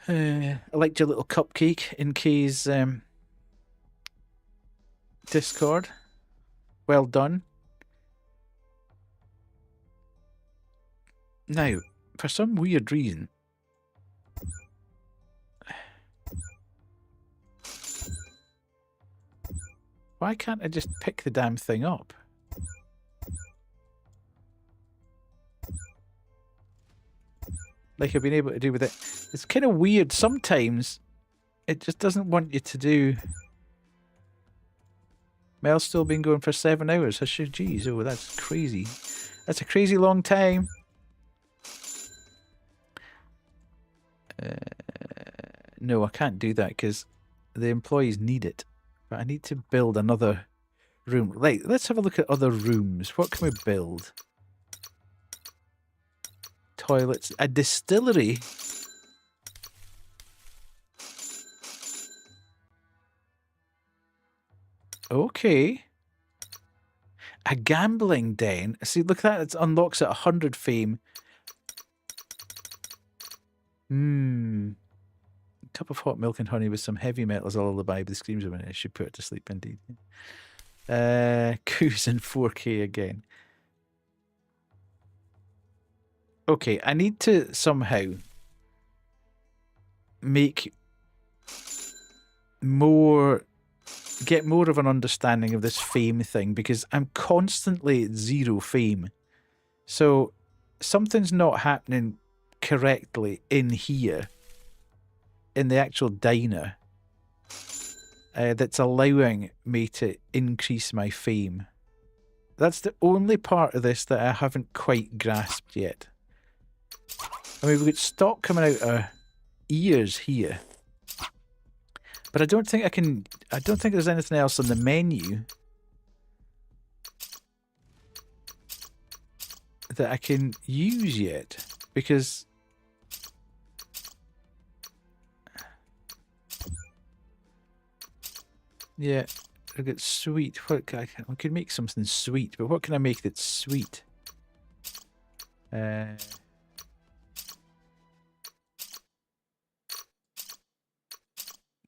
I liked your little cupcake in Kay's Discord. Well done. Now, for some weird reason, why can't I just pick the damn thing up? Like I've been able to do with it. It's kind of weird. Sometimes it just doesn't want you to do. Mel's still been going for 7 hours. Has she? Geez, oh, that's crazy. That's a crazy long time. No, I can't do that because the employees need it. But I need to build another room. Right, let's have a look at other rooms. What can we build? Toilets. A distillery. Okay. A gambling den. See, look at that. It unlocks at 100 fame. Cup of hot milk and honey with some heavy metals all lullaby. The screams of it. I should put it to sleep indeed. Coos in 4K again. Okay, I need to somehow make get more of an understanding of this fame thing because I'm constantly at 0 fame. So something's not happening correctly in here, in the actual diner, that's allowing me to increase my fame. That's the only part of this that I haven't quite grasped yet. I mean, we've got stock coming out our ears here. But I don't think there's anything else on the menu that I can use yet. Because yeah, I got sweet. I could make something sweet, but what can I make that's sweet?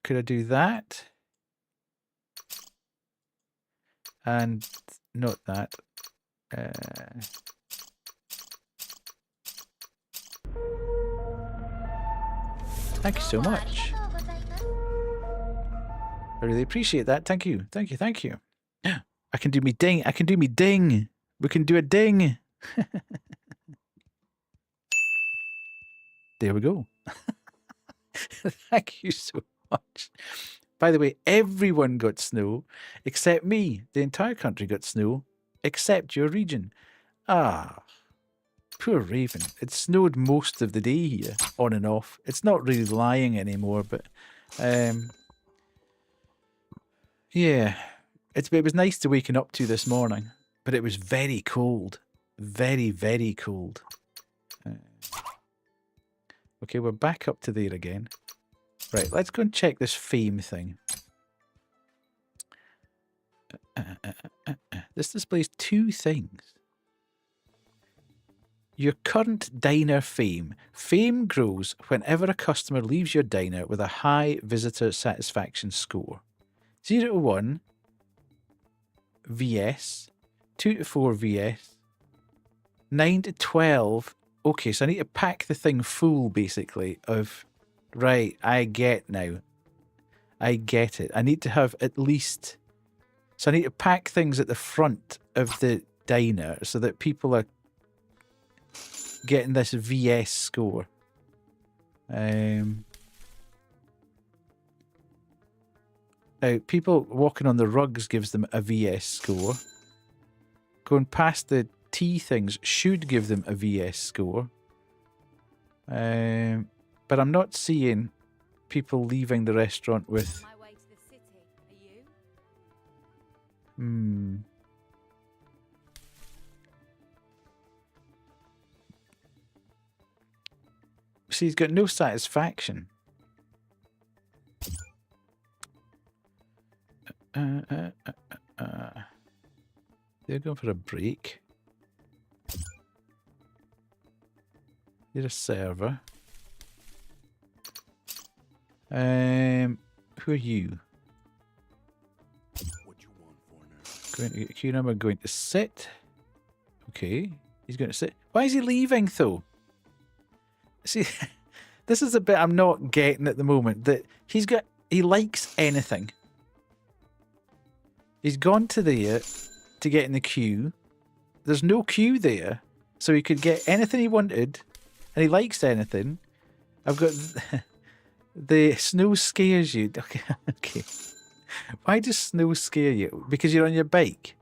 Could I do that? And not that. Thank you so much. I really appreciate that. Thank you. Thank you. Thank you. I can do me ding. I can do me ding. We can do a ding. There we go. Thank you so much. By the way, everyone got snow except me. The entire country got snow except your region. Ah, poor Raven. It snowed most of the day here, on and off. It's not really lying anymore, but yeah, it was nice to waken up to this morning, but it was very cold. Very, very cold. Okay, we're back up to there again. Right, let's go and check this fame thing. This displays 2 things. Your current diner fame. Fame grows whenever a customer leaves your diner with a high visitor satisfaction score. 0 to 1 VS, 2 to 4 VS, 9 to 12. Okay, so I need to pack the thing full, basically, of... Right, I get now. I get it. I need to have at least... So I need to pack things at the front of the diner so that people are getting this VS score. Now, people walking on the rugs gives them a VS score. Going past the tea things should give them a VS score. But I'm not seeing people leaving the restaurant with... My way to the city. Are you? See, he's got no satisfaction. They're going for a break. You're a server. Who are you? What you want for now? Going to get queue number, going to sit. Okay, he's going to sit. Why is he leaving though? See, this is a bit I'm not getting at the moment. That he likes anything. He's gone to there to get in the queue. There's no queue there, so he could get anything he wanted, and he likes anything. I've got the snow scares you. Okay, okay. Why does snow scare you? Because you're on your bike.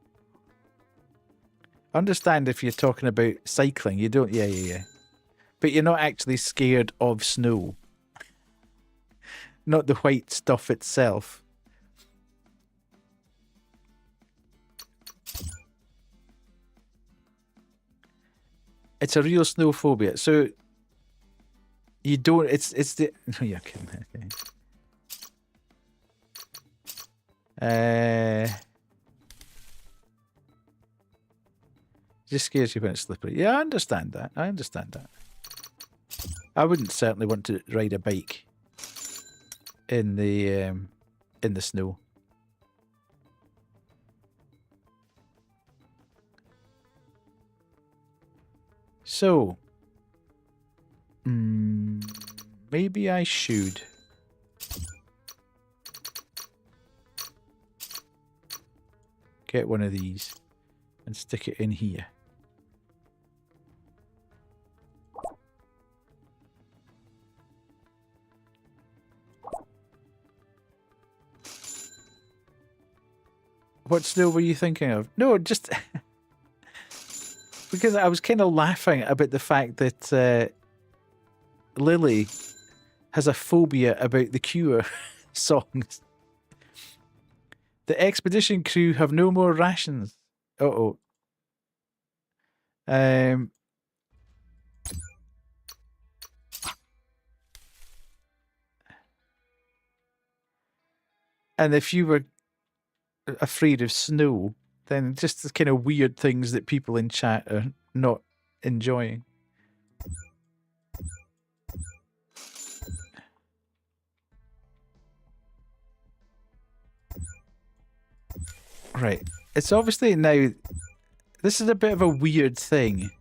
I understand if you're talking about cycling, you don't. Yeah. But you're not actually scared of snow. Not the white stuff itself. It's a real snow phobia. So you don't. It's the. No, you're kidding. Okay. Just scares you when it's slippery. Yeah, I understand that. I wouldn't certainly want to ride a bike in the snow. So, maybe I should get one of these and stick it in here. What snow were you thinking of? No, just because I was kind of laughing about the fact that Lily has a phobia about the Cure songs. The expedition crew have no more rations. Uh-oh. And if you were afraid of snow, then just the kind of weird things that people in chat are not enjoying. Right. It's obviously now, this is a bit of a weird thing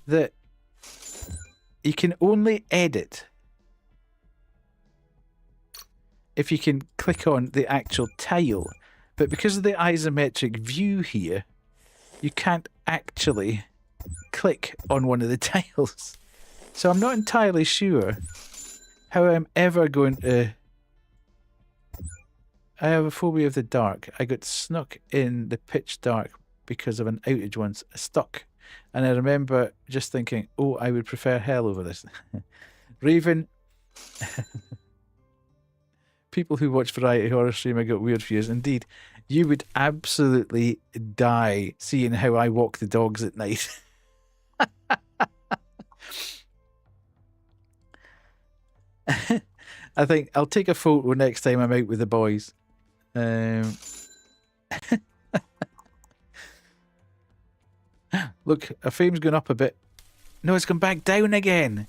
that you can only edit if you can click on the actual tile. But because of the isometric view here, you can't actually click on one of the tiles. So I'm not entirely sure how I'm ever going to... I have a phobia of the dark. I got snuck in the pitch dark because of an outage once. Stuck. And I remember just thinking, oh, I would prefer hell over this. Raven... People who watch variety horror stream, I got weird views. Indeed, you would absolutely die seeing how I walk the dogs at night. I think I'll take a photo next time I'm out with the boys. Look, our fame's gone up a bit. No, it's gone back down again.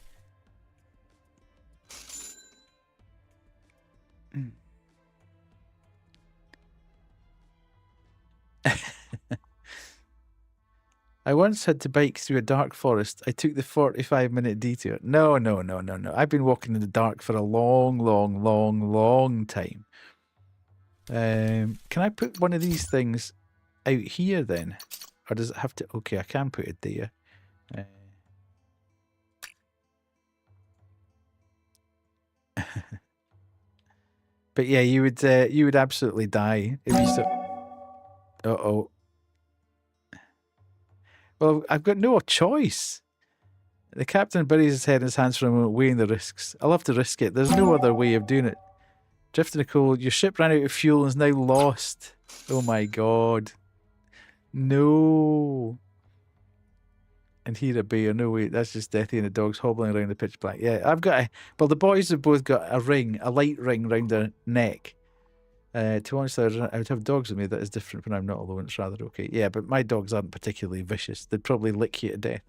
I once had to bike through a dark forest. I took the 45-minute detour. No. I've been walking in the dark for a long time. Can I put one of these things out here then? Or does it have to... Okay, I can put it there. But yeah, you would absolutely die if you... Uh-oh. Well, I've got no choice. The captain buries his head in his hands for a moment, weighing the risks. I'll have to risk it. There's no other way of doing it. Drifting Nicole, your ship ran out of fuel and is now lost. Oh my god. No. And here a bear. No, wait, that's just Deathy and the dogs hobbling around the pitch black. Yeah, I've got a... Well, the boys have both got a ring, a light ring round their neck. To be honest, I would have dogs with me. That is different when I'm not alone. It's rather okay. Yeah, but my dogs aren't particularly vicious. They'd probably lick you to death.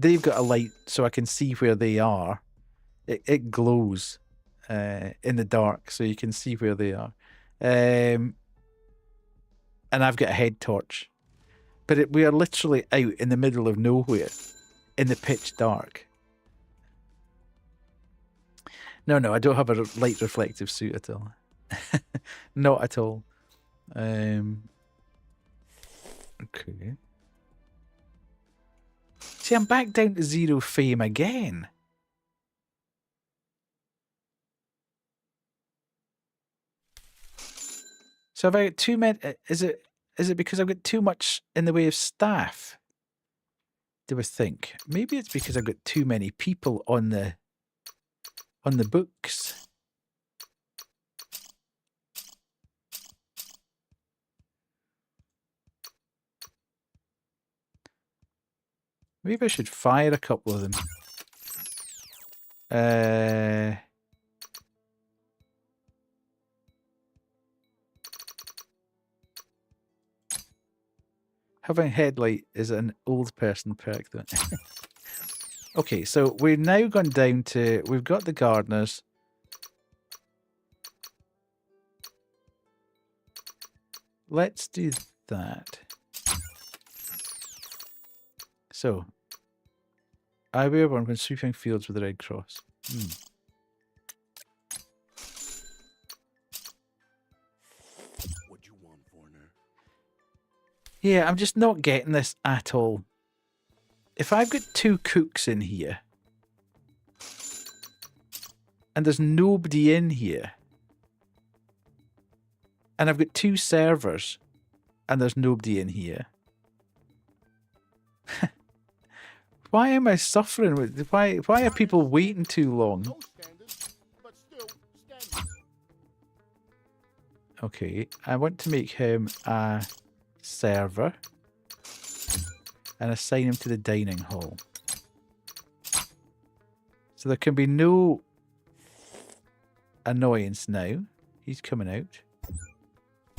they've got a light so I can see where they are. It glows in the dark, so you can see where they are. And I've got a head torch. But we are literally out in the middle of nowhere, in the pitch dark. No, I don't have a light reflective suit at all. Not at all. Okay. See, I'm back down to 0 fame again. So have I got too many? Is it because I've got too much in the way of staff? Do I think? Maybe it's because I've got too many people on the books. Maybe I should fire a couple of them. Having headlight is an old person perk, though. Okay, so we've now gone down to... We've got the gardeners. Let's do that. So, I wear one when sweeping fields with the Red Cross. What you want, foreigner? Yeah, I'm just not getting this at all. If I've got 2 cooks in here, and there's nobody in here, and I've got 2 servers, and there's nobody in here, why am I suffering with... Why are people waiting too long? No standards, but still standards. Okay, I want to make him a server and assign him to the dining hall. So there can be no annoyance now. He's coming out.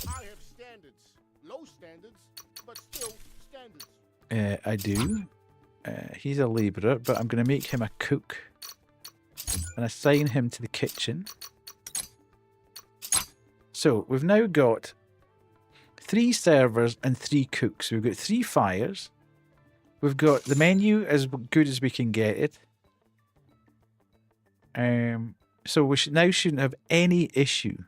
I have standards. Low standards, but still standards. I do. He's a labourer, but I'm going to make him a cook and assign him to the kitchen. So we've now got 3 servers and 3 cooks. We've got 3 fires. We've got the menu as good as we can get it. So we shouldn't have any issue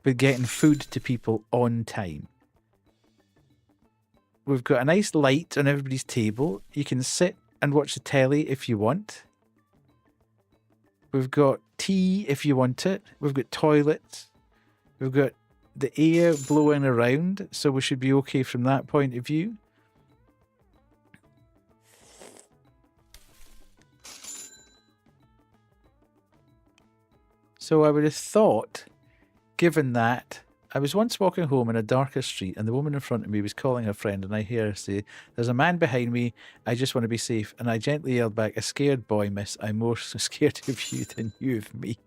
with getting food to people on time. We've got a nice light on everybody's table. You can sit and watch the telly if you want. We've got tea if you want it. We've got toilets. We've got the air blowing around, so we should be okay from that point of view. So I would have thought, given that, I was once walking home in a darker street and the woman in front of me was calling her friend, and I hear her say, "There's a man behind me, I just want to be safe." And I gently yelled back, "A scared boy, miss. I'm more scared of you than you of me."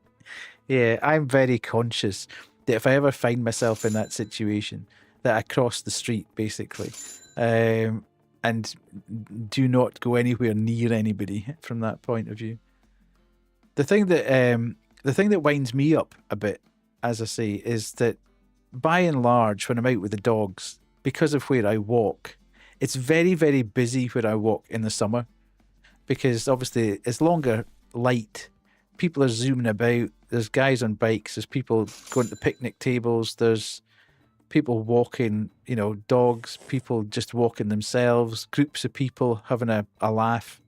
Yeah, I'm very conscious that if I ever find myself in that situation, that I cross the street, basically, and do not go anywhere near anybody from that point of view. The thing that winds me up a bit, as I say, is that by and large, when I'm out with the dogs, because of where I walk, it's very, very busy where I walk in the summer, because obviously it's longer light. People are zooming about. There's guys on bikes. There's people going to picnic tables. There's people walking, dogs, people just walking themselves, groups of people having a laugh.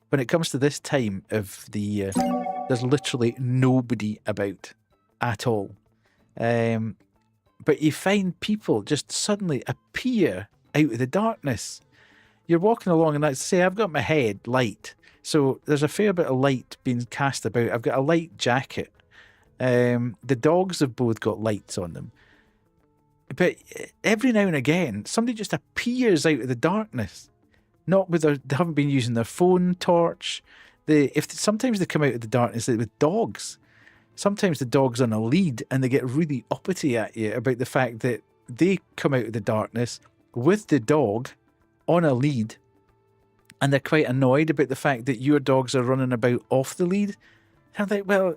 When it comes to this time of the year, there's literally nobody about at all. But you find people just suddenly appear out of the darkness. You're walking along and I've got my head light. So there's a fair bit of light being cast about. I've got a light jacket. The dogs have both got lights on them. But every now and again, somebody just appears out of the darkness. Not with they haven't been using their phone torch. Sometimes they come out of the darkness with dogs. Sometimes the dog's on a lead and they get really uppity at you about the fact that they come out of the darkness with the dog on a lead, and they're quite annoyed about the fact that your dogs are running about off the lead. And I'm like, well,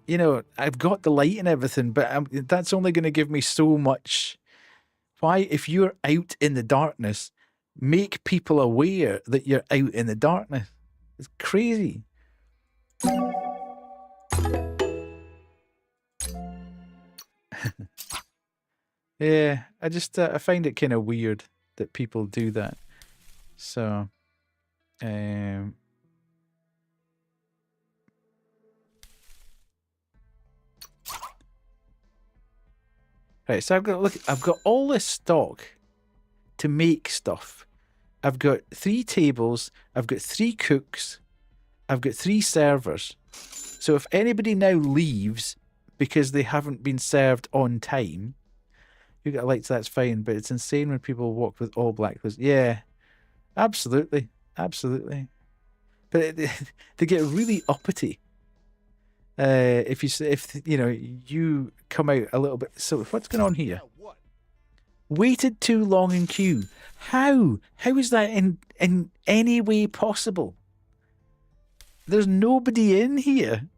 you know, I've got the light and everything, but that's only going to give me so much. Why, if you're out in the darkness, make people aware that you're out in the darkness. It's crazy. Yeah, I just I find it kind of weird that people do that. So, right. So I've got all this stock to make stuff. I've got 3 tables. I've got 3 cooks. I've got 3 servers. So if anybody now leaves because they haven't been served on time, you got lights, that's fine, but it's insane when people walk with all black clothes. Yeah, absolutely, absolutely. But they get really uppity if you know you come out a little bit. So what's going on here? Waited too long in queue. How is that in any way possible? There's nobody in here.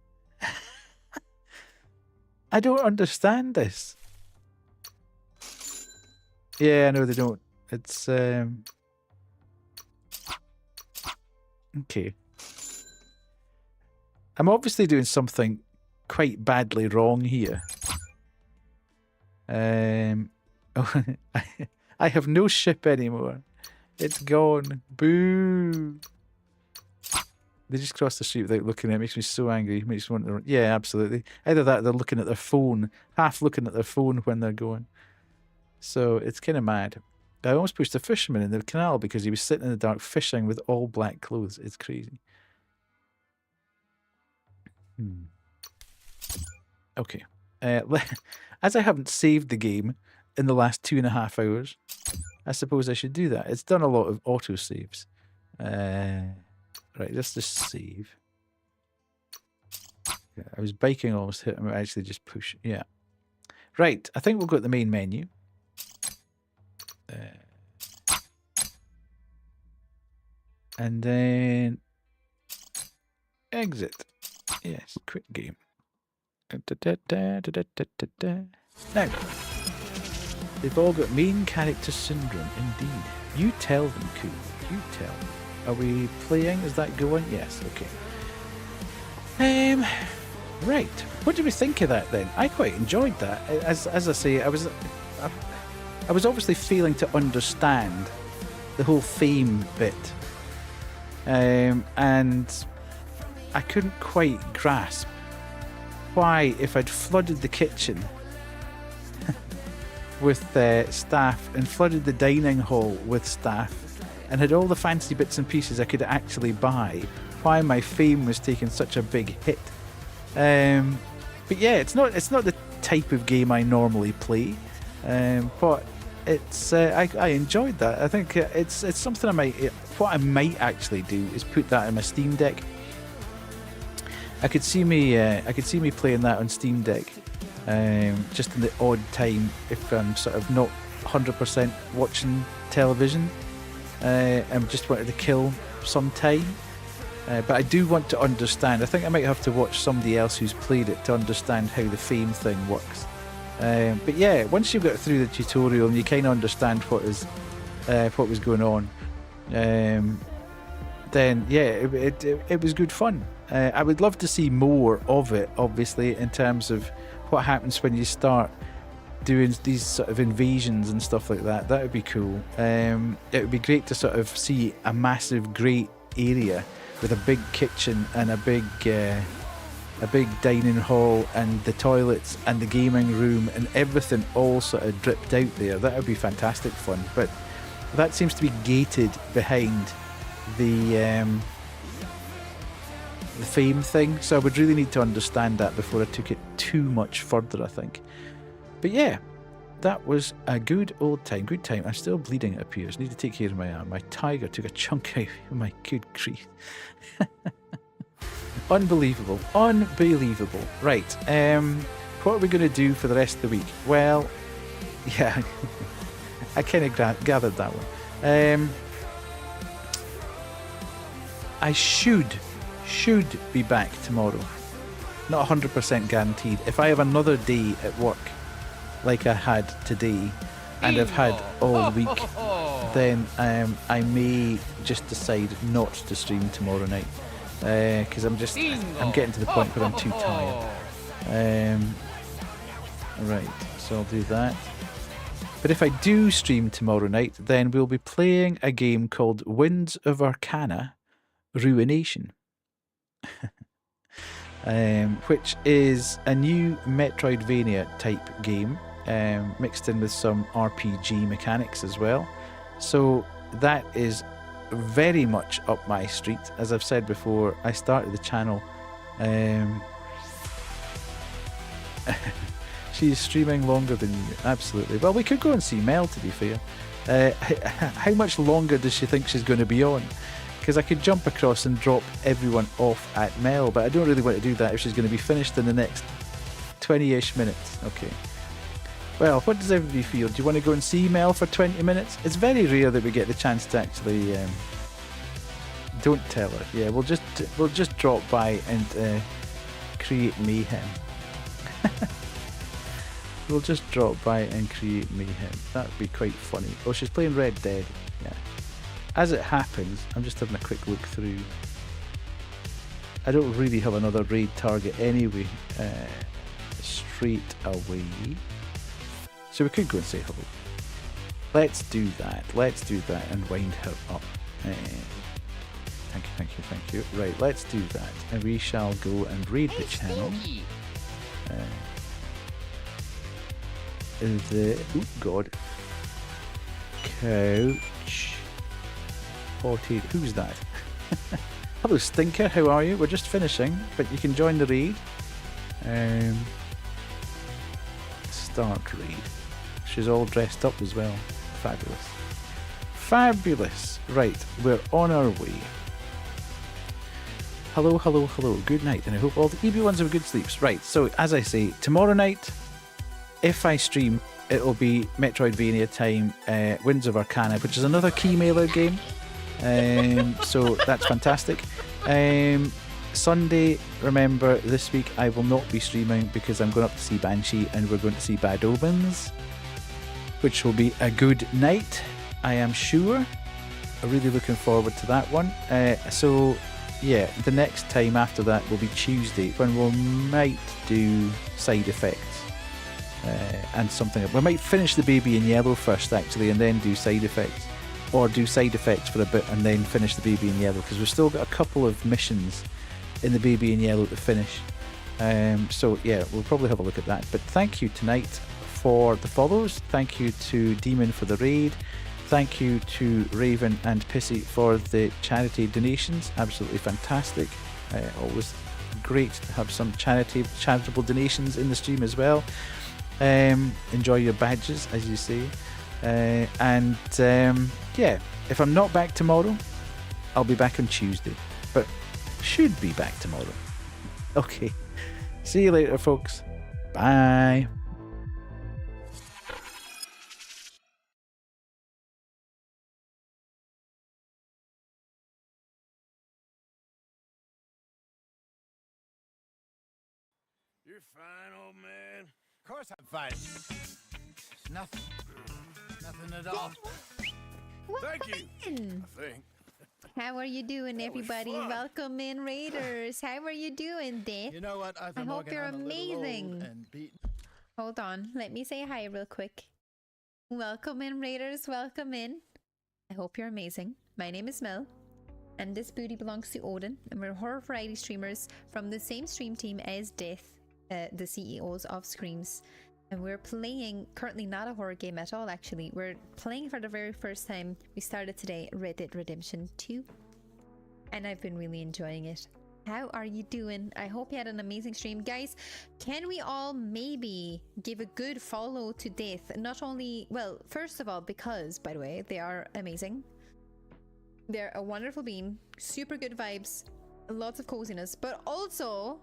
I don't understand this. Yeah, I know they don't. It's okay. I'm obviously doing something quite badly wrong here. I have no ship anymore. It's gone. Boo. They just crossed the street without looking at it. It makes me so angry. It makes me want to run. Yeah, absolutely. Either that or they're looking at their phone, half looking at their phone when they're going. So it's kind of mad. I almost pushed a fisherman in the canal because he was sitting in the dark fishing with all black clothes. It's crazy. Okay. As I haven't saved the game in the last 2.5 hours, I suppose I should do that. It's done a lot of auto saves. Right, let's just save. Yeah, I was biking, almost hit him. I actually just push. Yeah. Right, I think we'll go to the main menu. And then exit. Yes, quit game. Now, they've all got main character syndrome, indeed. You tell them, Cool. You tell them. Are we playing? Is that going? Yes, okay. Right. What do we think of that then? I quite enjoyed that. As I say, I was obviously failing to understand the whole fame bit. And I couldn't quite grasp why, if I'd flooded the kitchen with staff and flooded the dining hall with staff and had all the fancy bits and pieces I could actually buy, why my fame was taking such a big hit. But yeah, it's not the type of game I normally play, but it's I enjoyed that. I think it's something what I might actually do is put that in my Steam Deck. I could see me playing that on Steam Deck, just in the odd time if I'm sort of not 100% watching television. I just wanted to kill some time. But I do want to understand. I think I might have to watch somebody else who's played it to understand how the fame thing works. But yeah, once you've got through the tutorial and you kind of understand what was going on, then yeah, it was good fun. I would love to see more of it, obviously, in terms of what happens when you start doing these sort of invasions and stuff like that. That would be cool. It would be great to sort of see a massive, great area with a big kitchen and a big dining hall and the toilets and the gaming room and everything all sort of dripped out there. That would be fantastic fun. But that seems to be gated behind the fame thing. So I would really need to understand that before I took it too much further, I think. But yeah, that was a good old time. Good time. I'm still bleeding, it appears. Need to take care of my arm. My tiger took a chunk out of my good grief. Unbelievable. Unbelievable. Right. What are we going to do for the rest of the week? Well, yeah, I kind of gathered that one. I should be back tomorrow. Not 100% guaranteed. If I have another day at work like I had today, and I've had all week, then I may just decide not to stream tomorrow night, because I'm getting to the point where I'm too tired. Right, so I'll do that. But if I do stream tomorrow night, then we'll be playing a game called Winds of Arcana Ruination. Which is a new Metroidvania type game, mixed in with some RPG mechanics as well. So that is very much up my street. As I've said before, I started the channel. She's streaming longer than you, absolutely. Well, we could go and see Mel, to be fair. How much longer does she think she's going to be on? Because I could jump across and drop everyone off at Mel, but I don't really want to do that if she's going to be finished in the next 20-ish minutes. Okay. Well, what does everybody feel? Do you want to go and see Mel for 20 minutes? It's very rare that we get the chance to actually... don't tell her. Yeah, we'll just drop by and create mayhem. We'll just drop by and create mayhem. That would be quite funny. Oh, she's playing Red Dead. Yeah. As it happens, I'm just having a quick look through. I don't really have another raid target anyway. Straight away. So we could go and say hello. Let's do that. Let's do that and wind her up. Thank you. Right, let's do that. And we shall go and raid the channel. Oh god. Couch 48. Who's that? Hello Stinker, how are you? We're just finishing, but you can join the raid. Start raid. She's all dressed up as well. Fabulous. Fabulous. Right, we're on our way. Hello. Good night, and I hope all the EB1s have good sleeps. Right, so as I say, tomorrow night, if I stream, it'll be Metroidvania time, Winds of Arcana, which is another Keymailer game. So that's fantastic. Sunday, remember, this week I will not be streaming because I'm going up to see Banshee and we're going to see Bad Omens, which will be a good night, I am sure. I'm really looking forward to that one. So yeah, the next time after that will be Tuesday, when we might do Side Effects. And something. We might finish the Baby in Yellow first, actually, and then do Side Effects. Or do Side Effects for a bit and then finish the Baby in Yellow, because we've still got a couple of missions in the Baby in Yellow to finish. So yeah, we'll probably have a look at that. But thank you tonight for the follows. Thank you to Demon for the raid. Thank you to Raven and Pissy for the charity donations. Absolutely fantastic. Always great to have some charitable donations in the stream as well. Enjoy your badges, as you say. Yeah, if I'm not back tomorrow, I'll be back on Tuesday, but should be back tomorrow. Okay, see you later, folks. Bye. You're fine, old man. Of course I'm fine. Nothing. Nothing at all. Thank you. I think. How are you doing, everybody? Welcome in, Raiders. How are you doing, Death? You know what? I hope you're amazing. Hold on. Let me say hi real quick. Welcome in, Raiders. Welcome in. I hope you're amazing. My name is Mel, and this booty belongs to Odin, and we're horror variety streamers from the same stream team as Death, the CEOs of Screams. And we're playing, currently not a horror game at all, actually. We're playing for the very first time. We started today Red Dead Redemption 2. And I've been really enjoying it. How are you doing? I hope you had an amazing stream. Guys, can we all maybe give a good follow to Death? Not only, well, first of all, because, by the way, they are amazing. They're a wonderful being. Super good vibes. Lots of coziness. But also...